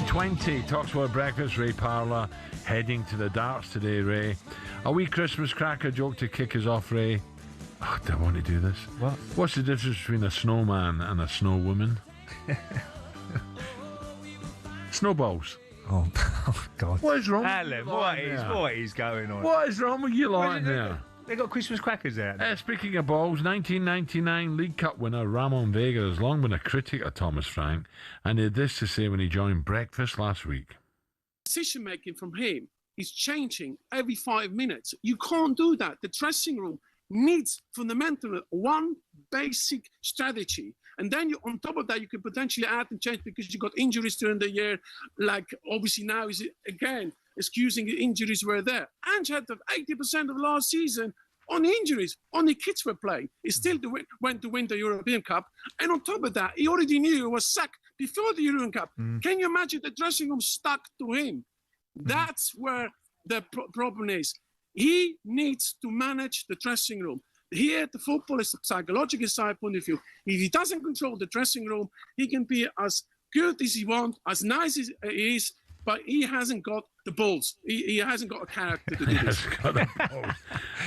.20, talkSPORT Breakfast, Ray Parlour, heading to the darts today, Ray. A wee Christmas cracker joke to kick us off, Ray. Oh, do I want to do this? What? What's the difference between a snowman and a snow woman? Snowballs. Oh, God. What is wrong Alan, what is going on? What is wrong with you like there? They got Christmas crackers there. Speaking of balls, 1999 League Cup winner Ramon Vega has long been a critic of Thomas Frank, and he had this to say when he joined Breakfast last week. Decision making from him is changing every 5 minutes. You can't do that. The dressing room needs fundamentally one basic strategy. And then on top of that, you can potentially add and change because you got injuries during the year. Like obviously now is again excusing the injuries were there. Ange had 80% of last season on injuries. Only kids were playing. He still went to win the European Cup. And on top of that, he already knew he was sacked before the European Cup. Can you imagine the dressing room stuck to him? That's where the problem is. He needs to manage the dressing room. Here, the football is a psychological side point of view. If he doesn't control the dressing room, he can be as good as he wants, as nice as he is, but he hasn't got the balls. He hasn't got a character to do this.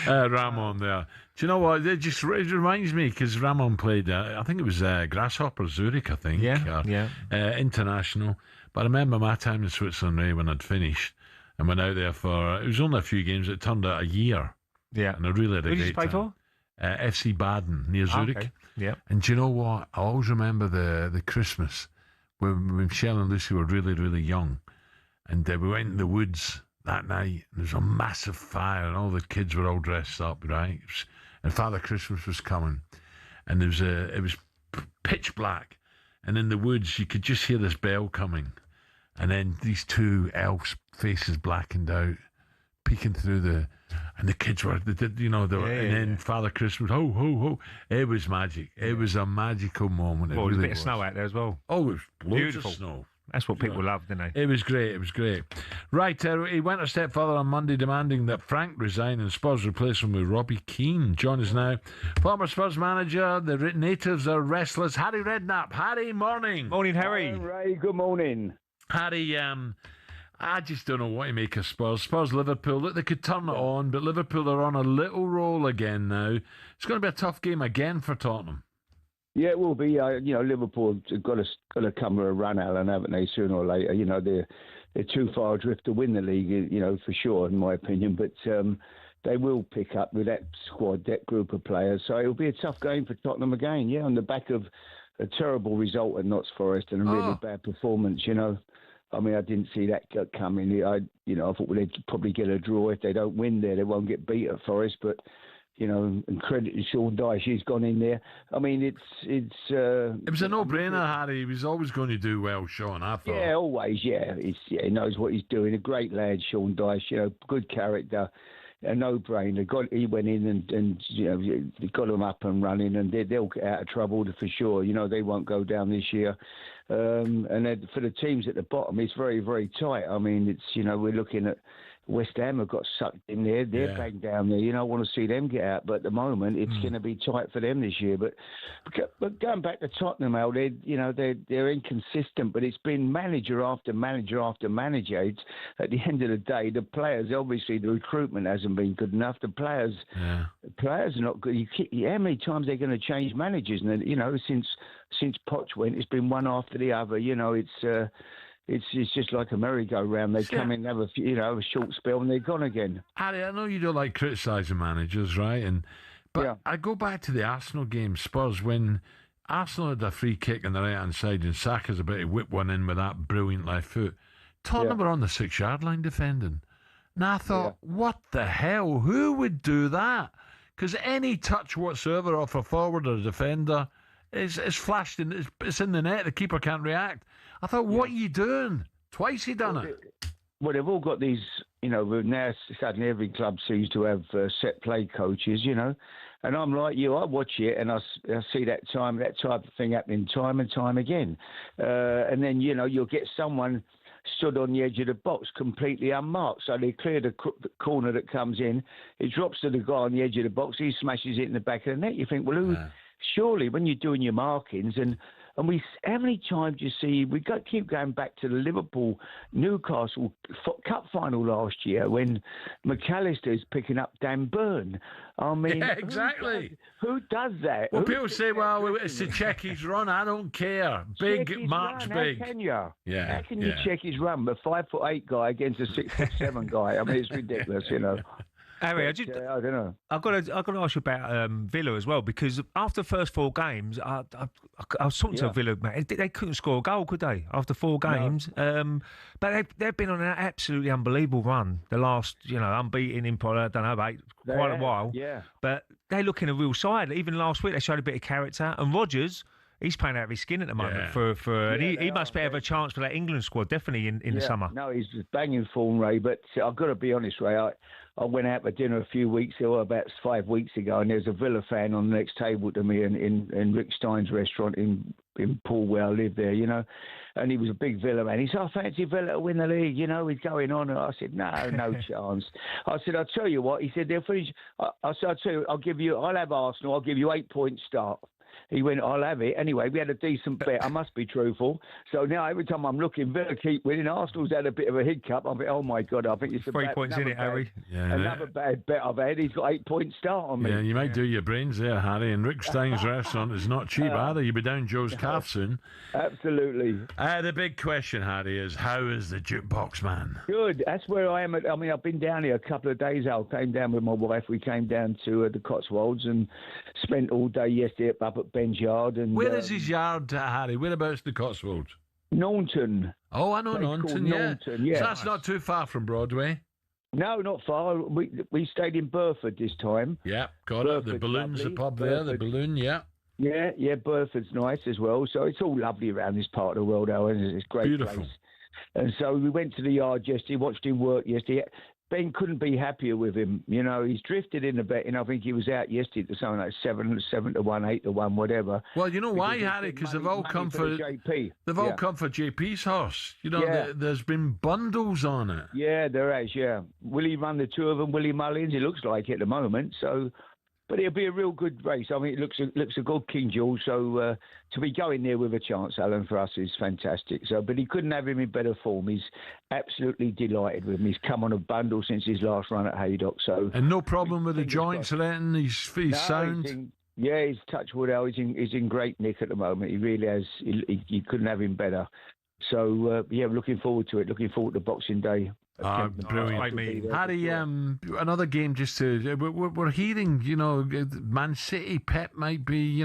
Ramon there. Do you know what? It reminds me, because Ramon played, I think it was Grasshopper Zurich, I think. Yeah. International. But I remember my time in Switzerland, Ray, when I'd finished and went out there for, it was only a few games. It turned out a year. Yeah. And I really had a Who great did you play time. for? FC Baden, near Zurich. Okay. Yeah. And do you know what? I always remember the Christmas when Michelle and Lucy were really, really young. And we went in the woods that night, and there was a massive fire, and all the kids were all dressed up, right? And Father Christmas was coming, and it was pitch black, and in the woods you could just hear this bell coming, and then these two elves' faces blackened out, peeking through and the kids were, and then Father Christmas, ho, ho, ho. It was magic. It was a magical moment. Well, there was a bit of snow out there as well. Oh, it was loads Beautiful. of snow. That's what people love, didn't they? It was great. Right, he went a step further on Monday, demanding that Frank resign and Spurs replace him with Robbie Keane. Join us now. Former Spurs manager, the natives are restless, Harry Redknapp. Harry, morning. Morning, Harry. Hi, Ray, good morning. Harry, I just don't know what to make of Spurs. Liverpool, look, they could turn it on, but Liverpool are on a little roll again now. It's going to be a tough game again for Tottenham. Yeah, it will be. Liverpool have got to come with a run, Alan, haven't they? Sooner or later, they're too far adrift to win the league, for sure, in my opinion. But they will pick up with that squad, that group of players. So it'll be a tough game for Tottenham again. Yeah, on the back of a terrible result at Notts Forest and a really bad performance. I mean, I didn't see that coming. I thought they'd probably get a draw if they don't win there. They won't get beat at Forest, but. And credit to Sean Dyche, he's gone in there. I mean, it was a no-brainer, Harry. He was always going to do well, Sean, I thought. Yeah, always, yeah. He knows what he's doing. A great lad, Sean Dyche, good character, a no-brainer. He went in and got them up and running, and they'll get out of trouble for sure. They won't go down this year. And for the teams at the bottom, it's very, very tight. I mean, it's we're looking at West Ham have got sucked in there. They're bang down there. I want to see them get out. But at the moment, it's going to be tight for them this year. But going back to Tottenham, Al, they're inconsistent. But it's been manager after manager after manager. At the end of the day, the players, obviously, the recruitment hasn't been good enough. The players are not good. How many times they're going to change managers? And since Poch went, it's been one after the other. It's just like a merry-go-round. They come in, have a short spell, and they're gone again. Harry, I know you don't like criticising managers, right? But I go back to the Arsenal game, Spurs, when Arsenal had a free kick on the right-hand side and Saka's about to whip one in with that brilliant left foot. Tottenham were on the 6-yard line defending. And I thought, what the hell? Who would do that? Because any touch whatsoever off a forward or a defender is flashed in. It's in the net. The keeper can't react. I thought, what are you doing? Twice he done it. Well, they've all got these, now suddenly every club seems to have set play coaches, And I'm like you, I watch it and I see that type of thing happening time and time again. And then, you'll get someone stood on the edge of the box completely unmarked. So they clear the corner that comes in. It drops to the guy on the edge of the box. He smashes it in the back of the net. You think, well, surely when you're doing your markings and how many times you see keep going back to the Liverpool Newcastle Cup final last year when McAllister's picking up Dan Burn. I mean, yeah, exactly. Who does that? Well, people say, well, it's to check his run. I don't care. Big marks big. How can you? Yeah. How can you check his run? A 5'8" guy against a 6'7" guy. I mean, it's ridiculous, Harry, I don't know. I've got to ask you about Villa as well, because after the first 4 games, I was talking to Villa, mate. They couldn't score a goal, could they? After 4 games, but they've been on an absolutely unbelievable run. The last, unbeaten in probably, I don't know, quite a while. Yeah. But they look in a real side. Even last week, they showed a bit of character. And Rodgers, he's playing out of his skin at the moment. He must have a chance for that England squad, definitely in the summer. No, he's banging form, Ray. But I've got to be honest, Ray. I went out for dinner a few weeks ago, about 5 weeks ago, and there's a Villa fan on the next table to me in Rick Stein's restaurant in Poole, where I live there, and he was a big Villa man. He said, I fancy Villa to win the league, he's going on. And I said, no chance. I said, I'll tell you what. He said, they'll finish. I said, I'll tell you, I'll have Arsenal, I'll give you 8 points start. He went, I'll have it. Anyway, we had a decent bet. I must be truthful. So now every time I'm looking, Villa keep winning. Arsenal's had a bit of a hiccup. I think, oh my God, I think it's 3 points in it, Harry. Another bad bet I've had. He's got 8 points start on me. Yeah, you might do your brains there, Harry. And Rick Stein's restaurant is not cheap either. You'll be down Joe's calf soon. Absolutely. The big question, Harry, is how is the jukebox man? Good. That's where I am. I've been down here a couple of days. I came down with my wife. We came down to the Cotswolds and spent all day yesterday up at Ben's yard. And where is his yard, Harry? Whereabouts the Cotswolds? Naunton. Oh, I know Naunton, yeah. Naunton, yeah. So that's not too far from Broadway. No, not far. We stayed in Burford this time. Yeah, got it. The Balloon's lovely. the pub there, the Balloon, yeah. Yeah, Burford's nice as well. So it's all lovely around this part of the world, though, and it's a great Beautiful. place. And so we went to the yard yesterday, watched him work yesterday. Ben couldn't be happier with him. He's drifted in a bet, and I think he was out yesterday to something like 7 to 1, 8 to 1, whatever. Well, you know why, Harry? Because they've all come for JP. They've all come for JP's horse. There's been bundles on it. Yeah, there has. Yeah, will he run the 2 of them? Willie Mullins? It looks like it at the moment. So, but it'll be a real good race. I mean, it looks a good King George. So to be going there with a chance, Alan, for us is fantastic. So, but he couldn't have him in better form. He's absolutely delighted with him. He's come on a bundle since his last run at Haydock. So, and no problem with the joints or anything. He's sound. He's touch wood. He's in great nick at the moment. He really has. He couldn't have him better. So looking forward to it. Looking forward to Boxing Day. Brilliant. Harry, another game just to... We're hearing, Man City, Pep might be,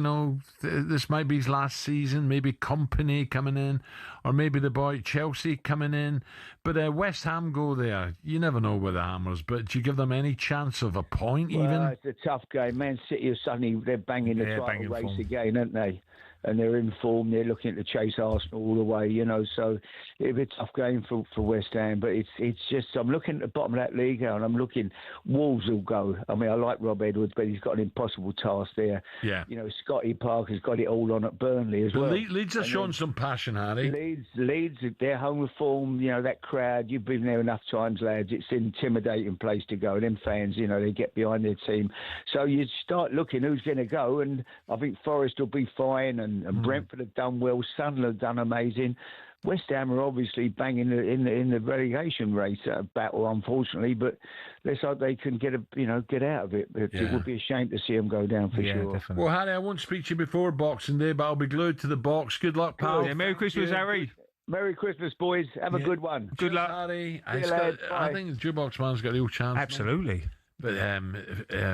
this might be his last season, maybe Company coming in, or maybe the boy Chelsea coming in. But West Ham go there. You never know with the Hammers, but do you give them any chance of a point even? It's a tough game. Man City are suddenly, they're banging the title race again, aren't they? And they're in form. They're looking to chase Arsenal all the way, So it'll be a tough game for West Ham. But it's just, I'm looking at the bottom of that league and I'm looking, Wolves will go. I mean, I like Rob Edwards, but he's got an impossible task there. Yeah. Scotty Parker's got it all on at Burnley as well. Leeds are showing some passion, Harry. Leeds, they're home with form. That crowd, you've been there enough times, lads. It's an intimidating place to go. Them fans, they get behind their team. So you start looking who's going to go, and I think Forest will be fine, and Brentford have done well. Sunderland have done amazing. West Ham are obviously banging in the relegation race battle, unfortunately. But let's hope they can get out of it. It would be a shame to see them go down for sure. Definitely. Well, Harry, I won't speak to you before Boxing Day, but I'll be glued to the box. Good luck, pal. Yeah, Merry Christmas, Harry. Merry Christmas, boys. Have a good one. Good luck, Harry. I think the jukebox man's got a real chance. Absolutely. But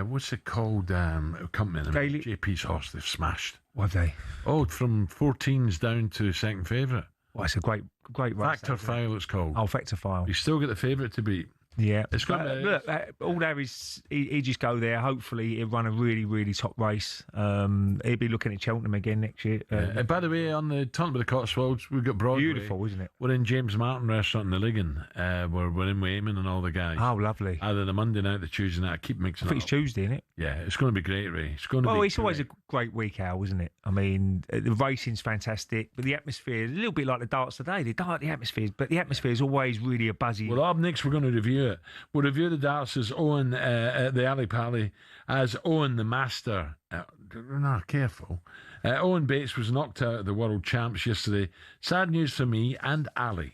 what's it called? Company, JP's horse, they've smashed. What they? Oh, from 14s down to second favourite. Well, it's a great race. Factor File, it's called. Oh, Factor File. You still get the favourite to beat. Yeah, it's going to look. All there is, he just go there. Hopefully, he'll run a really, really top race. He'll be looking at Cheltenham again next year. And by the way, on the Tournament of the Cotswolds, we've got Broadway. Beautiful, isn't it? We're in James Martin Restaurant in the Ligon. We're in with Eamon and all the guys. Oh, lovely. Either the Monday night, the Tuesday night. I keep mixing I think it it's up. Tuesday, isn't it? Yeah, it's going to be great, Ray. It's going to be. Well, it's always a great week out, isn't it? I mean, the racing's fantastic, but the atmosphere is a little bit like the darts today. The atmosphere, but the atmosphere is always really a buzzy. Well, up next, we're going to review it. We'll review the darts as Owen, the Ali Pally, as Owen the Master. No, careful. Owen Bates was knocked out of the World Champs yesterday. Sad news for me and Ali.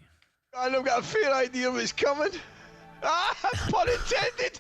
I don't got a fair idea what's coming. Pun intended.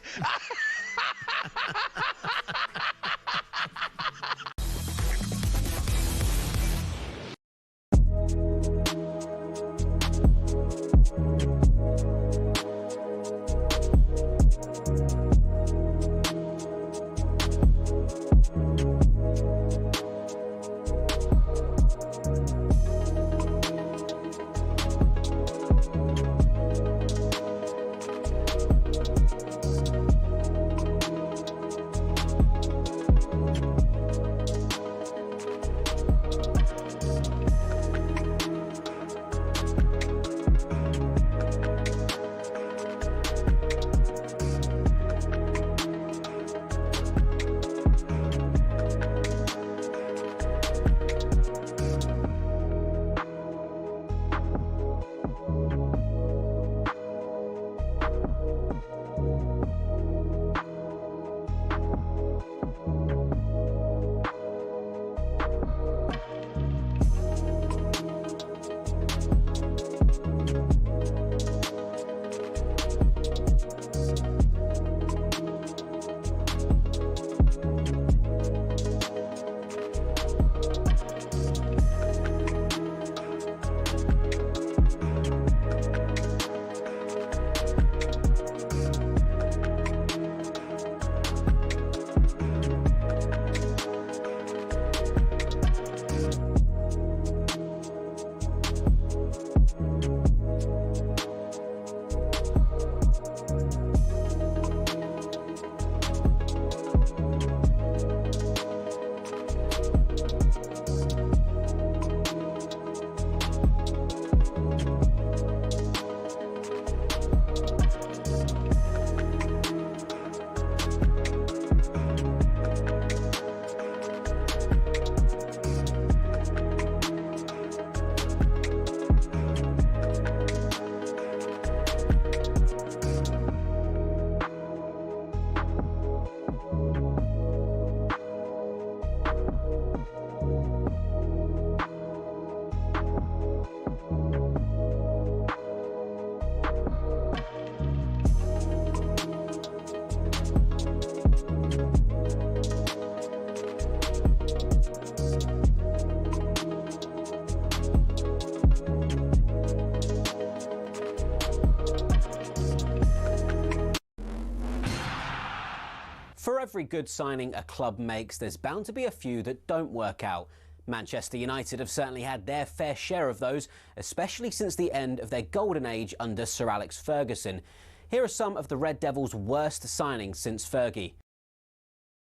For every good signing a club makes, there's bound to be a few that don't work out. Manchester United have certainly had their fair share of those, especially since the end of their golden age under Sir Alex Ferguson. Here are some of the Red Devils' worst signings since Fergie.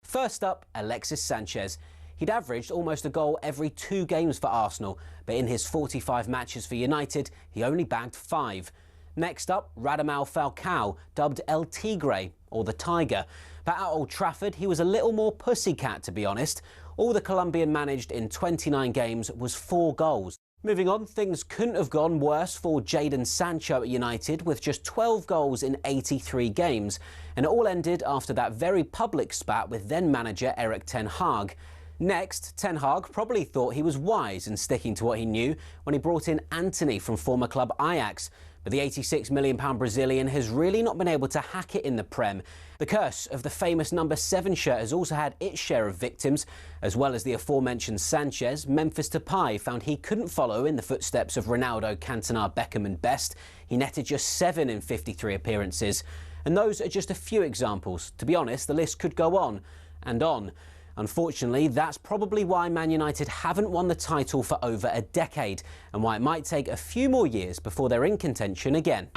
First up, Alexis Sanchez. He'd averaged almost a goal every 2 games for Arsenal, but in his 45 matches for United, he only bagged 5. Next up, Radamel Falcao, dubbed El Tigre, or the Tiger. But at Old Trafford, he was a little more pussycat, to be honest. All the Colombian managed in 29 games was 4 goals. Moving on, things couldn't have gone worse for Jadon Sancho at United, with just 12 goals in 83 games. And it all ended after that very public spat with then-manager Erik ten Hag. Next, Ten Hag probably thought he was wise in sticking to what he knew when he brought in Antony from former club Ajax. But the £86 million Brazilian has really not been able to hack it in the Prem. The curse of the famous number 7 shirt has also had its share of victims. As well as the aforementioned Sanchez, Memphis Depay found he couldn't follow in the footsteps of Ronaldo, Cantona, Beckham and Best. He netted just 7 in 53 appearances. And those are just a few examples. To be honest, the list could go on and on. Unfortunately, that's probably why Man United haven't won the title for over a decade, and why it might take a few more years before they're in contention again.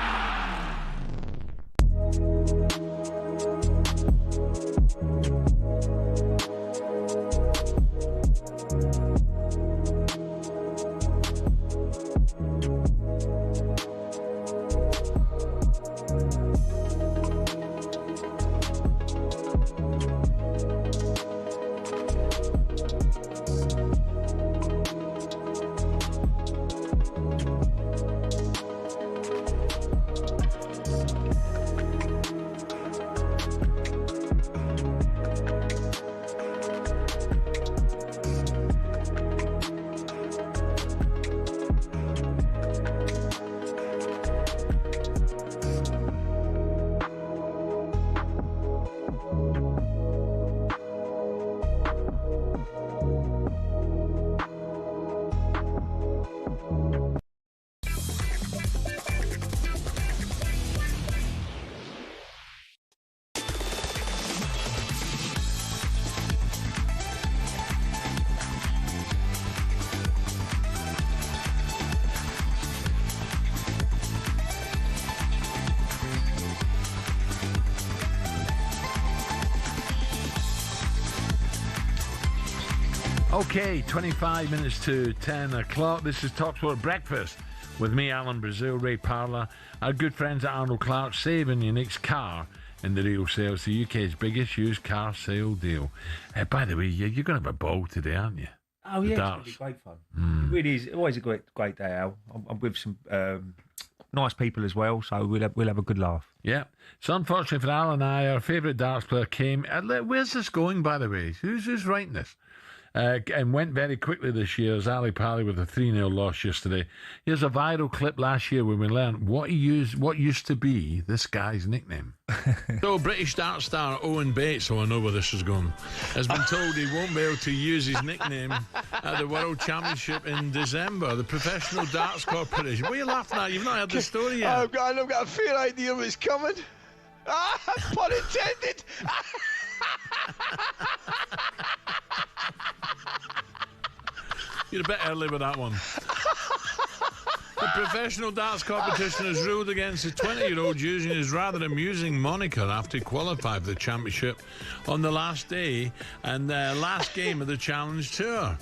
Okay, 25 minutes to 10 o'clock. This is talkSPORT Breakfast with me, Alan Brazil Ray Parlour. Our good friends at Arnold Clark, saving your next car in the real sales, the UK's biggest used car sale deal. By the way, you're going to have a ball today, aren't you? Oh, yeah, it's going to be great fun. It really is. Always a great day out. I'm with some nice people as well, so we'll have a good laugh. Yeah. So unfortunately for Alan and I, our favourite darts player came. Where's this going, by the way? Who's writing this? And went very quickly this year as Ali Pali with a 3-0 loss yesterday. Here's a viral clip last year when we learned what used to be this guy's nickname. So British dart star Owen Bates, I know where this is going, has been told he won't be able to use his nickname at the World Championship in December. The Professional Darts Corporation. What are you laughing at? You've not heard the story yet. I've got a fair idea what's coming. Pun intended. You're a bit early with that one. The Professional Darts Competition has ruled against the 20-year-old using his rather amusing moniker after he qualified for the championship on the last day and last game of the Challenge Tour.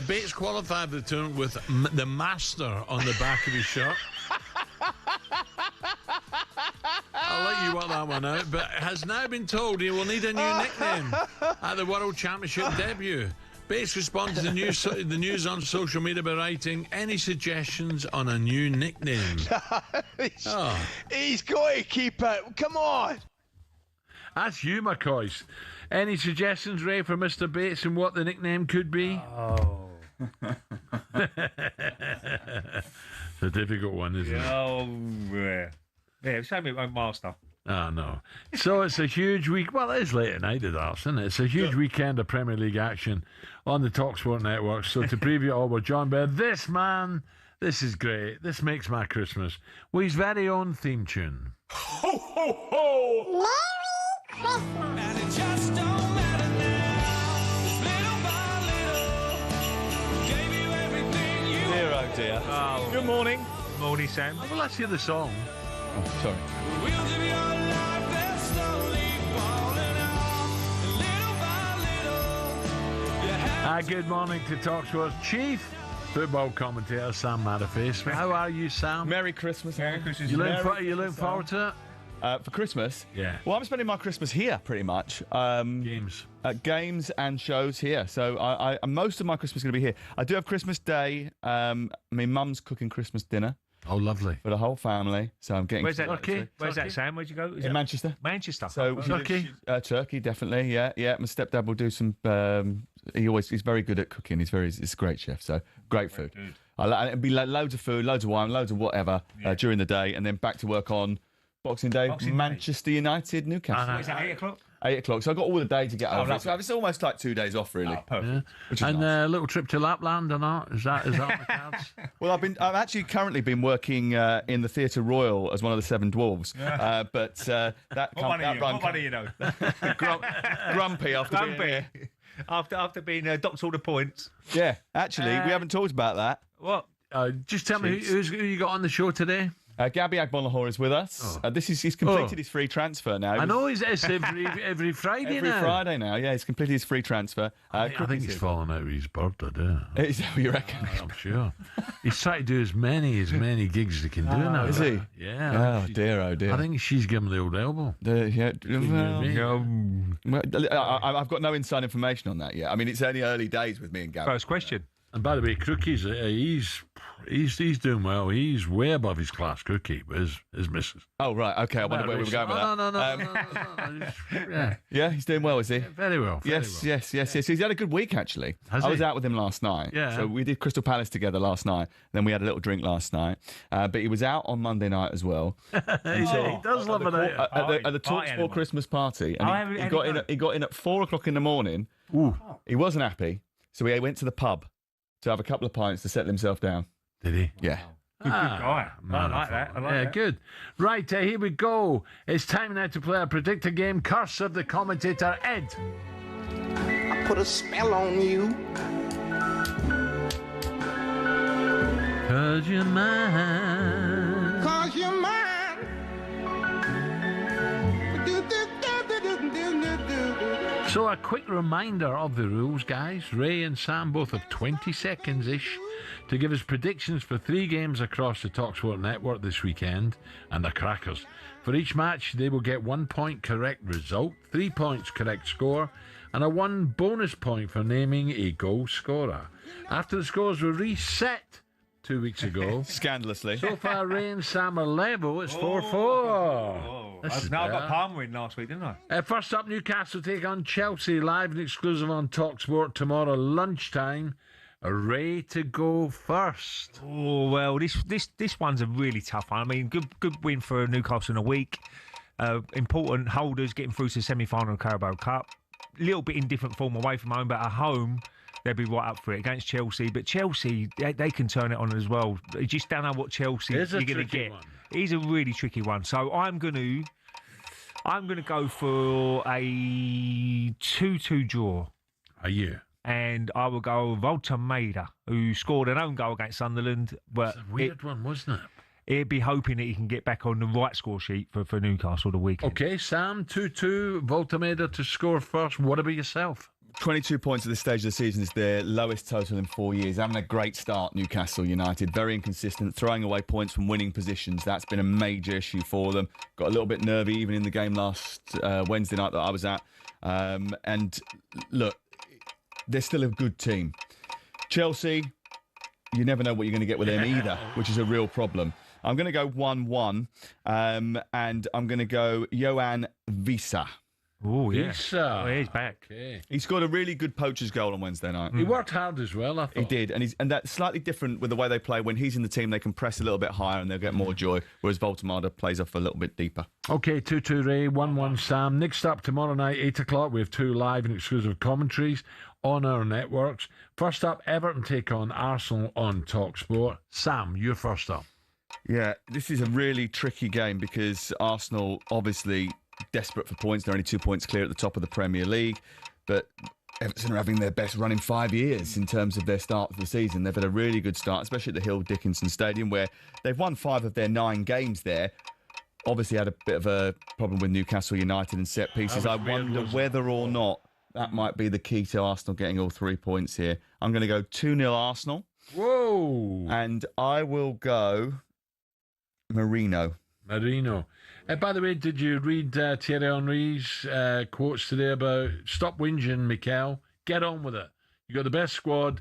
Bates qualified for the tournament with the Master on the back of his shirt. I'll let you work that one out, but has now been told he will need a new nickname at the World Championship debut. Bates responded to the news on social media by writing, any suggestions on a new nickname? He's got to keep it. Come on. That's you, McCoy. Any suggestions, Ray, for Mr. Bates and what the nickname could be? Oh. It's a difficult one, isn't it? Oh, yeah. Show me my master. Oh, no. So it's a huge week. Well, it is late at night at ours, isn't it? It's a huge weekend of Premier League action on the talkSPORT network. So to preview it all, we're joined by this man. This is great. This makes my Christmas. Well, his very own theme tune. Ho, ho, ho! Merry Christmas! And it just don't matter now. Little by little, gave you everything you dear, oh dear. Oh. Good morning. Morning, Sam. Well, let's hear the song. Oh, sorry. wheels of your life, they're slowly falling off. Little by little, you have Good morning to talkSPORT's chief football commentator, Sam Matterface. How are you, Sam? Merry Christmas. Merry Christmas. You look forward to it? For Christmas? Yeah. Well, I'm spending my Christmas here, pretty much. Games. Games and shows here. So I most of my Christmas is going to be here. I do have Christmas Day. My mum's cooking Christmas dinner. Oh, lovely. For the whole family. So I'm getting... Where's that, Where's that, Sam? Where'd you go? In Manchester. Manchester. So Turkey? Turkey, definitely, yeah. My stepdad will do some... he's very good at cooking. He's a great chef, so great food. It'd be loads of food, loads of wine, loads of whatever during the day, and then back to work on Boxing Day, Manchester United, Newcastle. Is that 8 o'clock? 8 o'clock. So I've got all the day to get over it. So it's almost like 2 days off, really. Perfect. Yeah. And a little trip to Lapland or not? Is that on the cards? Well, I've actually currently been working in the Theatre Royal as one of the Seven Dwarves. But that what one you know? Grumpy after After being docked all the points. Yeah, actually, we haven't talked about that. What? Just tell me who you got on the show today. Gabby Agbonlahor is with us. He's completed his free transfer now. I know it's every Friday now. Every Friday now, yeah. He's completed his free transfer. I think he's fallen out with his bird, I do. Is that what you reckon? I'm sure. He's trying to do as many gigs as he can do now. Is he? Yeah. Oh dear, oh dear. I think she's given him the old elbow. I've got no inside information on that yet. I mean, it's only early days with me and Gabby. First question. And by the way, Crookie's he's doing well. He's way above his class, Crookie, but his missus. Oh right, okay. I wonder where we were going with that. No. Yeah, he's doing well, is he? Yeah, very well. Yes. He's had a good week actually. I was out with him last night. Yeah. So we did Crystal Palace together last night. Then we had a little drink last night. But he was out on Monday night as well. He does love it at the talkSPORT Christmas party. And he got in at 4 o'clock in the morning. Ooh. He wasn't happy, so he went to the pub to have a couple of pints to settle himself down. Did he? Yeah. Good guy. I like that. Good. Right, here we go. It's time now to play a predictor game. Curse of the commentator, Ed. I put a spell on you. 'Cause you're mine. 'Cause you're mine. So a quick reminder of the rules, guys. Ray and Sam both have 20 seconds-ish to give us predictions for 3 games across the talkSPORT network this weekend, and the crackers. For each match, they will get 1 point correct result, 3 points correct score, and a 1 bonus point for naming a goal scorer. After the scores were reset 2 weeks ago, scandalously, so far Ray and Sam are level. It's 4-4. I got Palmer in last week, didn't I? First up, Newcastle take on Chelsea, live and exclusive on talkSPORT tomorrow lunchtime. Ray to go first. Oh well, this one's a really tough one. I mean, good win for Newcastle in a week. Important holders getting through to the semi-final of Carabao Cup. A little bit in different form away from home, but at home they'll be right up for it against Chelsea. But Chelsea, they can turn it on as well. You just don't know what Chelsea you're going to get. It's a really tricky one. So I'm going to go for a 2-2 draw. Are you? And I will go Voltameda, who scored an own goal against Sunderland. But it's a weird one, wasn't it? He'd be hoping that he can get back on the right score sheet for Newcastle the weekend. Okay, Sam, 2-2, Voltameda to score first. What about yourself? 22 points at this stage of the season is their lowest total in 4 years. Having a great start, Newcastle United. Very inconsistent, throwing away points from winning positions. That's been a major issue for them. Got a little bit nervy even in the game last Wednesday night that I was at. And look, they're still a good team. Chelsea, you never know what you're going to get with them either, which is a real problem. I'm going to go 1-1, and I'm going to go Johan Visa. Oh, yeah. Visa. Oh, he's back. Okay. He scored a really good poacher's goal on Wednesday night. He worked hard as well, I thought. He did, and that's slightly different with the way they play. When he's in the team, they can press a little bit higher and they'll get more joy, whereas Voltamada plays off a little bit deeper. Okay, 2-2 Ray, 1-1 Sam. Next up tomorrow night, 8 o'clock, we have 2 live and exclusive commentaries on our networks. First up, Everton take on Arsenal on talkSPORT. Sam, you're first up. Yeah, this is a really tricky game because Arsenal obviously desperate for points. They're only 2 points clear at the top of the Premier League, but Everton are having their best run in 5 years in terms of their start of the season. They've had a really good start, especially at the Hill Dickinson Stadium, where they've won 5 of their 9 games there. Obviously had a bit of a problem with Newcastle United and set pieces. I wonder whether or not that might be the key to Arsenal getting all 3 points here. I'm going to go 2-0 Arsenal. Whoa! And I will go Marino. By the way, did you read Thierry Henry's quotes today about stop whinging, Mikel, get on with it. You got the best squad,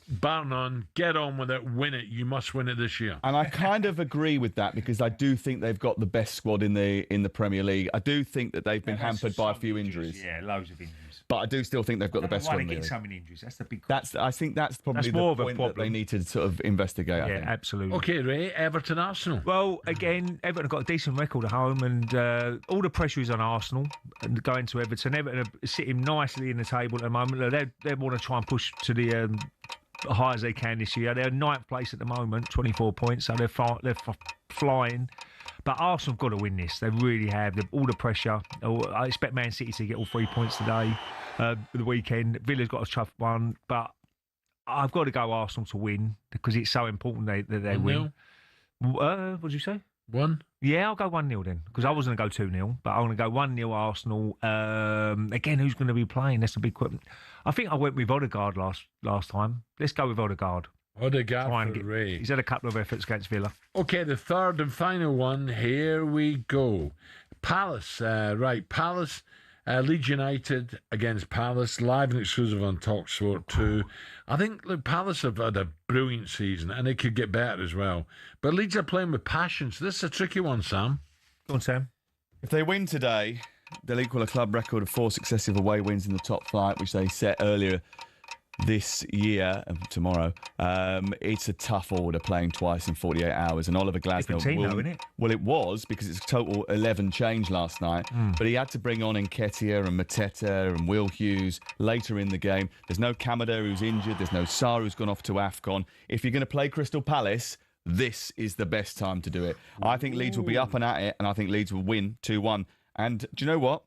bar none, get on with it, win it. You must win it this year. And I kind of agree with that because I do think they've got the best squad in the Premier League. I do think that they've been hampered by a few injuries. Yeah, loads of injuries. But I do still think they've got the best squad in the league. So many injuries. That's the big. I think that's probably more the of a point that they need to sort of investigate. I think. Absolutely. Okay, Ray, Everton, Arsenal. Well, again, Everton have got a decent record at home, and all the pressure is on Arsenal and going to Everton. Everton are sitting nicely in the table at the moment. They want to try and push to the high as they can this year. They're 9th place at the moment, 24 points, so they're flying. But Arsenal have got to win this. They really have. All the pressure. I expect Man City to get all 3 points today, the weekend. Villa's got a tough one, but I've got to go Arsenal to win because it's so important that they win. What did you say? 1? Yeah, I'll go 1-0 then because I was going to go 2-0, but I'm going to go 1-0 Arsenal. Again, who's going to be playing? That's a big question. I think I went with Odegaard last time. Let's go with Odegaard. Odegaard for Ray. He's had a couple of efforts against Villa. Okay, the third and final one. Here we go. Palace, Palace, Leeds United against Palace, live and exclusive on talkSPORT 2. I think, look, Palace have had a brilliant season and it could get better as well. But Leeds are playing with passion, so this is a tricky one, Sam. Go on, Sam. If they win today, they'll equal a club record of 4 successive away wins in the top flight, which they set earlier this year, tomorrow. It's a tough order playing twice in 48 hours. And Oliver Glasner isn't it? Well, it was because it's a total 11 change last night. But he had to bring on Nketiah and Mateta and Will Hughes later in the game. There's no Kamada who's injured. There's no Sarr who's gone off to AFCON. If you're going to play Crystal Palace, this is the best time to do it. I think Leeds will be up and at it, and I think Leeds will win 2-1. And do you know what?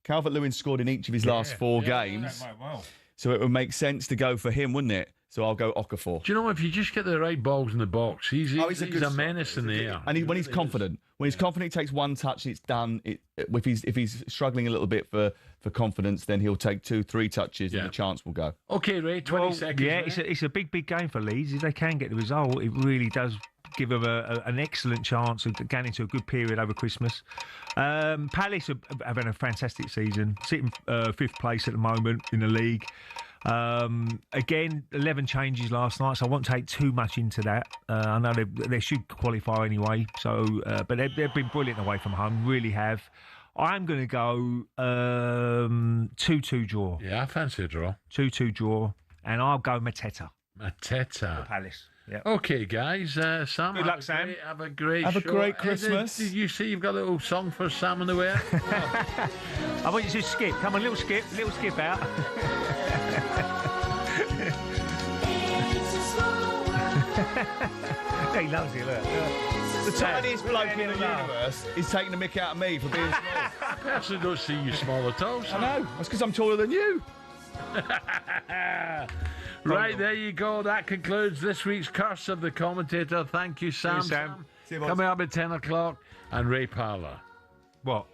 Calvert-Lewin scored in each of his last 4 games. So it would make sense to go for him, wouldn't it? So I'll go Okafor. Do you know, if you just get the right balls in the box, he's a good menace in the air. And when he's confident, he takes one touch and it's done. If he's struggling a little bit for confidence, then he'll take 2-3 touches and the chance will go. Okay, Ray, 20 seconds. Yeah, it's a big game for Leeds. If they can get the result, it really does give them an excellent chance of getting into a good period over Christmas. Palace are having a fantastic season, sitting 5th place at the moment in the league. Again, 11 changes last night, so I won't take too much into that. I know they should qualify anyway, so but they've been brilliant away from home, really have. I'm going to go 2-2 draw. Yeah, I fancy a draw. 2-2 draw, and I'll go Mateta. Mateta. Palace. Yeah. Okay, guys. Sam. Good luck, Sam. Have a great Have a show. great Christmas. Did you see you've got a little song for Sam in the way? I want you to skip. Come on, little skip out. He loves you, look. The tiniest bloke in the universe is taking the mick out of me for being small. I personally don't see you small at all. I know. That's because I'm taller than you. Right, there you go. That concludes this week's Curse of the Commentator. Thank you, Sam. Sam. See you, coming up at 10 o'clock, and Ray Parlour. What?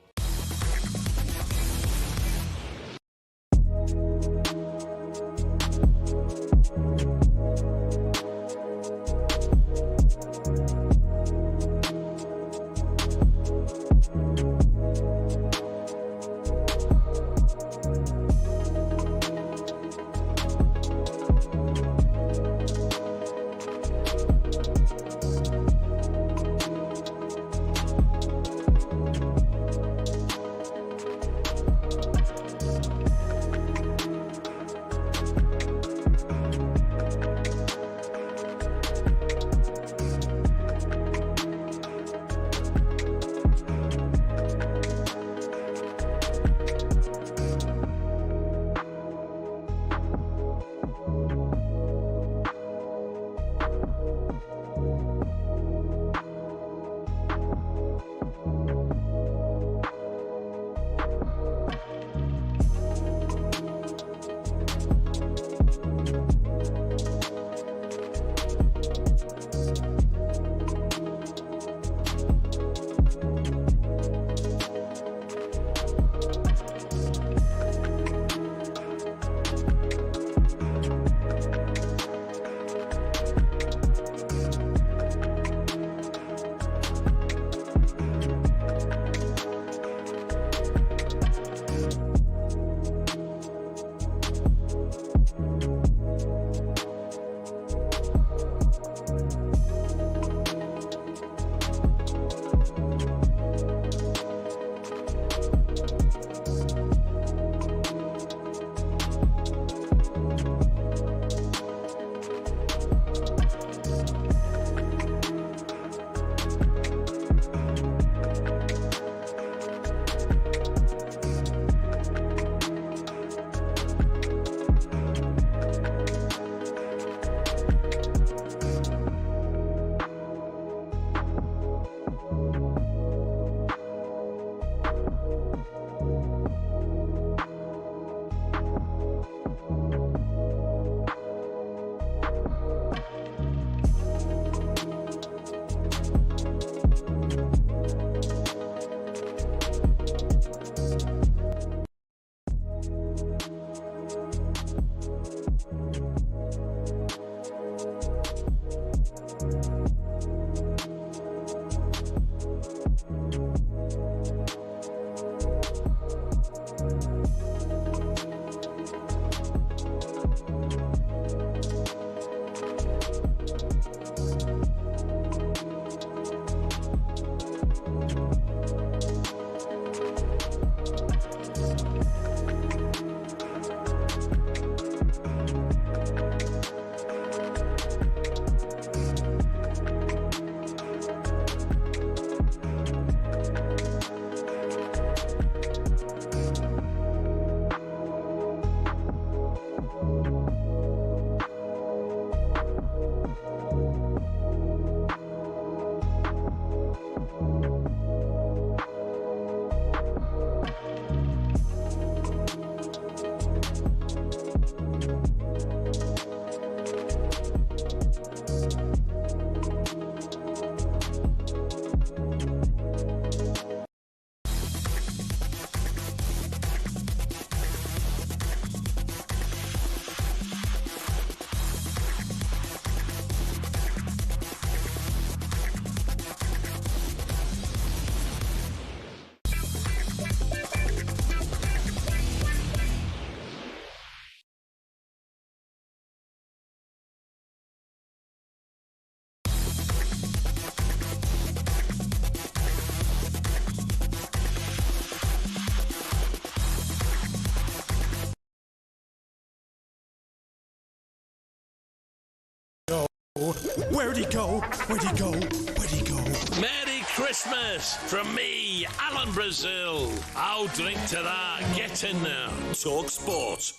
Where'd he go? Where'd he go? Where'd he go? Merry Christmas from me, Alan Brazil. I'll drink to that. Get in there. Talk Sport.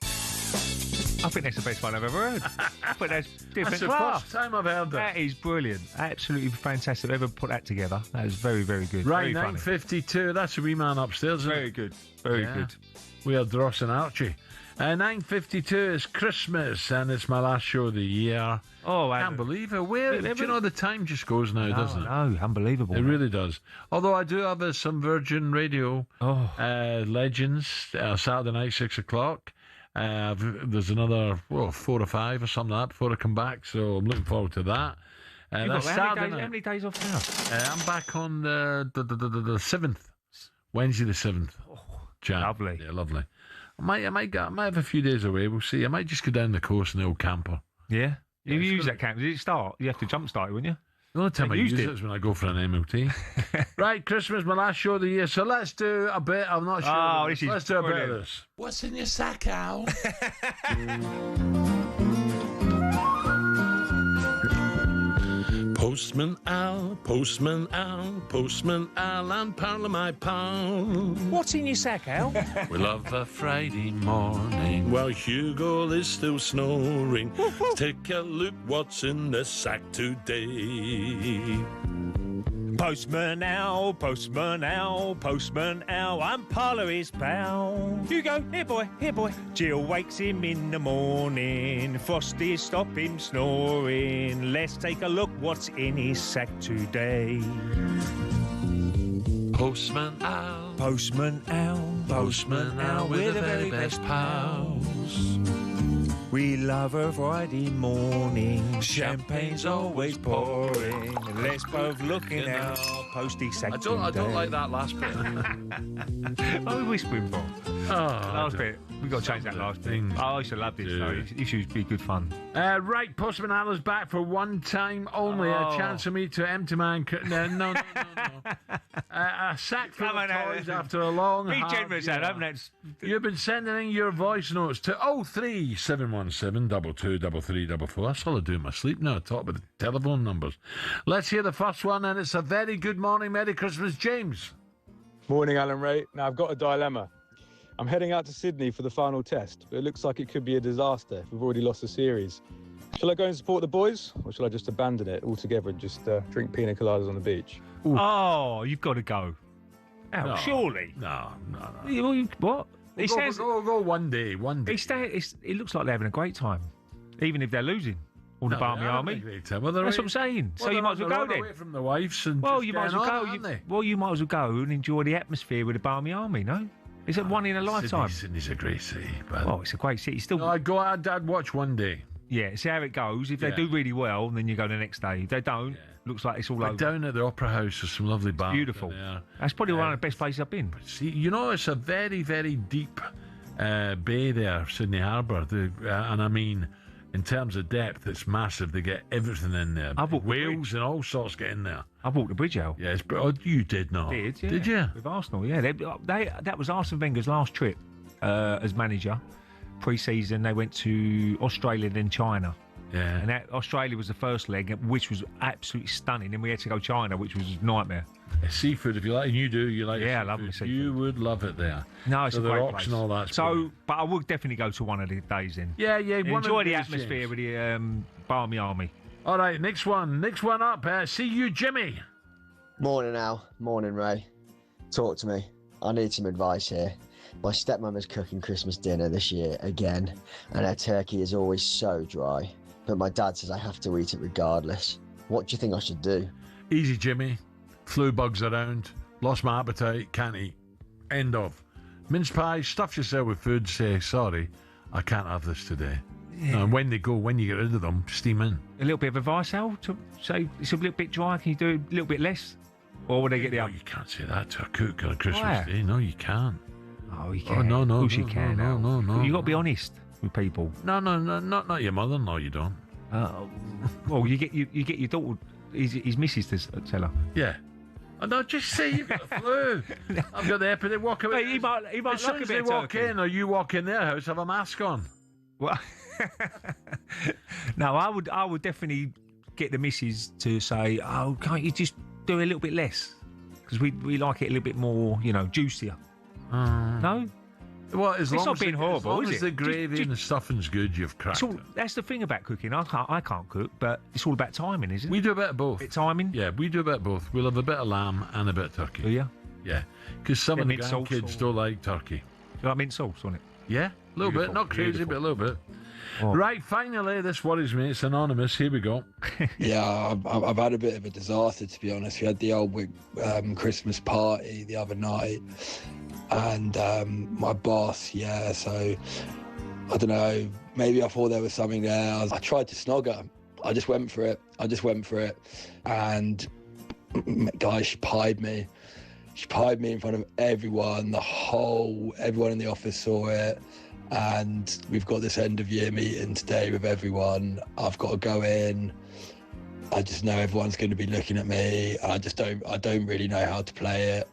I think that's the best one I've ever heard. I think that's different That's the class. first time I've heard that. That is brilliant. Absolutely fantastic. Ever put that together. That is very, very good. Right, Very funny. 9:52. That's a wee man upstairs, isn't Very it? good. Very Yeah. good. We are Dross and Archie. 9:52 is Christmas, and it's my last show of the year. Oh, I can't believe it. Where, do you know the time just goes now, doesn't it? No, unbelievable. It really does. Although I do have some Virgin Radio Legends, Saturday night, 6 o'clock. There's another 4 or 5 or something like that before I come back, so I'm looking forward to that. You've got That's how Saturday many, night. how many days off now? I'm back on the 7th, Wednesday the 7th. Jan. Lovely. Yeah, lovely. I might have a few days away. We'll see. I might just go down the coast in the old camper. Yeah. You use that camp. Did it start? You have to jump start it, wouldn't you? The only time I use used it is when I go for an MOT. Right, Christmas, my last show of the year. So let's do a bit. I'm not sure. Oh, this is let's do a bit brilliant. of this. What's in your sack, Al? Postman Al, Postman Al, Postman Al, and Parlour, my pal. What's in your sack, Al? We love a Friday morning. While Hugo is still snoring, take a look what's in the sack today. Postman Al, Postman Al, Postman Al, I'm Parlour his pal. Hugo, here boy. Jill wakes him in the morning, Frosty stop him snoring. Let's take a look what's in his sack today. Postman Al, Postman Al, Postman Al, we're the very best pals. We love a Friday morning, champagne's always pouring. Let's both look in our posty sack I don't today. like that last bit. What are we whispering for? Last bit. We've got to change that last bit. I used to love this though. It used to be good fun. Right, Postman Al is back for one time only. A chance for me to empty my... No. A sack full of toys after a long, Be hard generous, year. Adam. You've been sending in your voice notes to 03717 223344. That's all I do in my sleep now. I talk about the telephone numbers. Let's hear the first one, and it's a very good morning. Merry Christmas, James. Morning, Alan Ray. Now, I've got a dilemma. I'm heading out to Sydney for the final test, but it looks like it could be a disaster if we've already lost the series. Shall I go and support the boys, or shall I just abandon it altogether and just drink pina coladas on the beach? Ooh. Oh, you've got to go. Al, No. surely. No. What? We'll go one day. It looks like they're having a great time, even if they're losing. All the Barmy Army. That's what I'm saying. So you might as well go then. Away from the wives and Well, just you might as well getting go. on, aren't they? Well, you might as well go and enjoy the atmosphere with the Barmy Army. No, it's a one in a lifetime. Sydney's a great city. But Oh, it's a great city. Still, no, I'd watch one day. yeah. See how it goes. If they Yeah. do really well, then you go the next day. If they don't, looks like it's all over. Down at the Opera House, there's some lovely bars. Beautiful. There. That's probably one of the best places I've been. See, you know, it's a very, very deep bay there, Sydney Harbour. And I mean, in terms of depth, it's massive. They get everything in there. I've walked the Whales and all sorts get in there. I've walked the bridge out. Yes, but you did not. Did, yeah. Did you? With Arsenal, yeah. That was Arsene Wenger's last trip as manager. Pre-season, they went to Australia, then China. Yeah. And that Australia was the first leg, which was absolutely stunning. And we had to go China, which was a nightmare. Seafood, if you like, and you do, you like. Yeah, I seafood. love my seafood. You would love it there. No, it's so a the great rocks place. and all that. So, but I would definitely go to one of the days then. Yeah. And one of enjoy the days, atmosphere James. with the Barmy Army. All right, next one up. See you, Jimmy. Morning, Al. Morning, Ray. Talk to me. I need some advice here. My stepmom is cooking Christmas dinner this year again, and her turkey is always so dry. But my dad says I have to eat it regardless. What do you think I should do? Easy, Jimmy. Flu bugs around. Lost my appetite. Can't eat. End of. Mince pies. Stuff yourself with food. Say, sorry, I can't have this today. Yeah. And when you get rid of them, steam in. A little bit of advice, Al, to say it's a little bit dry. Can you do a little bit less? Or would they get the You can't say that to a cook on a Christmas Why? day. No, you can't. Oh, you Oh, can. no, Of course you no, can. no, Al. no, no, You got to be no. honest with people. No, not your mother-in-law. You don't. Well, you get your daughter, his missus to tell her. Yeah. Oh, no, just say you've got the flu. I've got the epidemic. Walk away. He might As like soon a as bit they of walk turkey. in or you walk in their house, have a mask on. Well, No, I would definitely get the missus to say, "Oh, can't you just do a little bit less?" Because we like it a little bit more, juicier. No. Well, It's not being horrible, as long is as it? the gravy and the stuffing's good, you've cracked it. That's the thing about cooking. I can't cook, but it's all about timing, isn't it? We do a bit of both. Bit timing? Yeah, we do a bit of both. We'll have a bit of lamb and a bit of turkey. Do you? Yeah. Because some of the mint sauce kids or- don't like turkey. You like mint sauce on it? Yeah, a little bit. Not crazy, but a little bit. Oh. Right, finally, this worries me. It's anonymous. Here we go. Yeah, I've had a bit of a disaster, to be honest. We had the old Christmas party the other night, and my boss, so I don't know, maybe I thought there was something there. I tried to snog her. I just went for it. And, guys, she pied me. She pied me in front of everyone. Everyone in the office saw it. And we've got this end of year meeting today with everyone. I've got to go in. I just know everyone's going to be looking at me. I don't really know how to play it.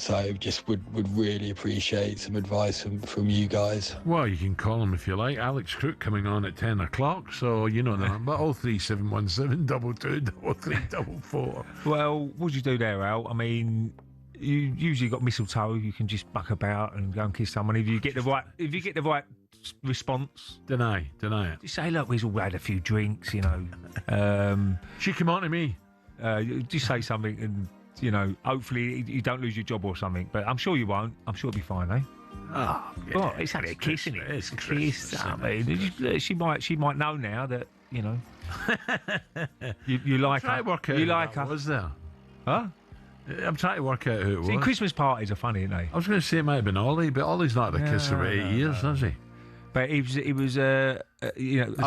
So just would really appreciate some advice from you guys. Well, you can call him if you like. Alex Crook coming on at 10 o'clock. So you know the number. 03717 22 Well, what'd you do there, Al? I mean, you usually got mistletoe. You can just buck about and go and kiss someone. If you get the right response, deny it. Just say, look, we've all had a few drinks, She come on to me. Just say something, and hopefully you don't lose your job or something. But I'm sure you won't. I'm sure it'll be fine, eh? Oh, yeah. Well, it's only a kiss, isn't it? It's a kiss. I mean, she might know now that you like Try her. to work out You who like that her, was there. huh? I'm trying to work out who it was. See, Christmas parties are funny, aren't they? I was going to say it might have been Ollie, but Ollie's not had a kiss for 8 years, has he? But it was It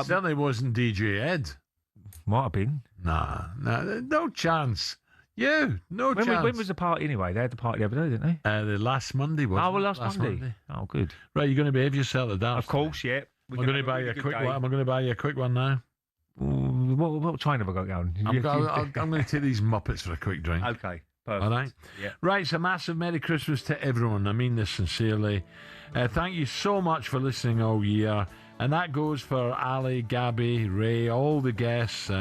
certainly wasn't DJ Ed. Might have been. Nah, no chance. No chance. When was the party anyway? They had the party the other day, didn't they? The last Monday, wasn't it? Oh, well, last Monday. Oh, good. Right, you're going to behave yourself at that. Of course, yeah. I'm going to buy you a quick one. I'm going to buy you a quick one now. What train have I got going? I'm going to take these Muppets for a quick drink. Okay. Perfect. All right? Yeah. Right, it's a massive Merry Christmas to everyone. I mean this sincerely. Thank you so much for listening all year. And that goes for Ali, Gabby, Ray, all the guests.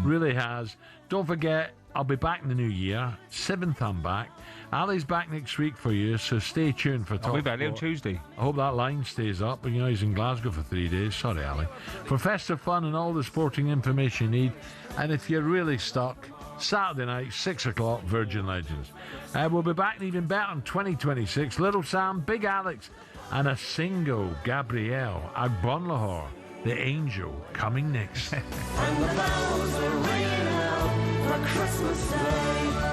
Really has. Don't forget, I'll be back in the new year. 7th I'm back. Ali's back next week for you, so stay tuned for I'll be back talkSPORT. on Tuesday. I hope that line stays up. But he's in Glasgow for 3 days. Sorry, Ali. For festive fun and all the sporting information you need. And if you're really stuck, Saturday night, 6 o'clock, Virgin Legends. We'll be back and even better in 2026. Little Sam, Big Alex, and a single Gabrielle Agbonlahor, the angel, coming next. And the bells are ringing out for Christmas Day.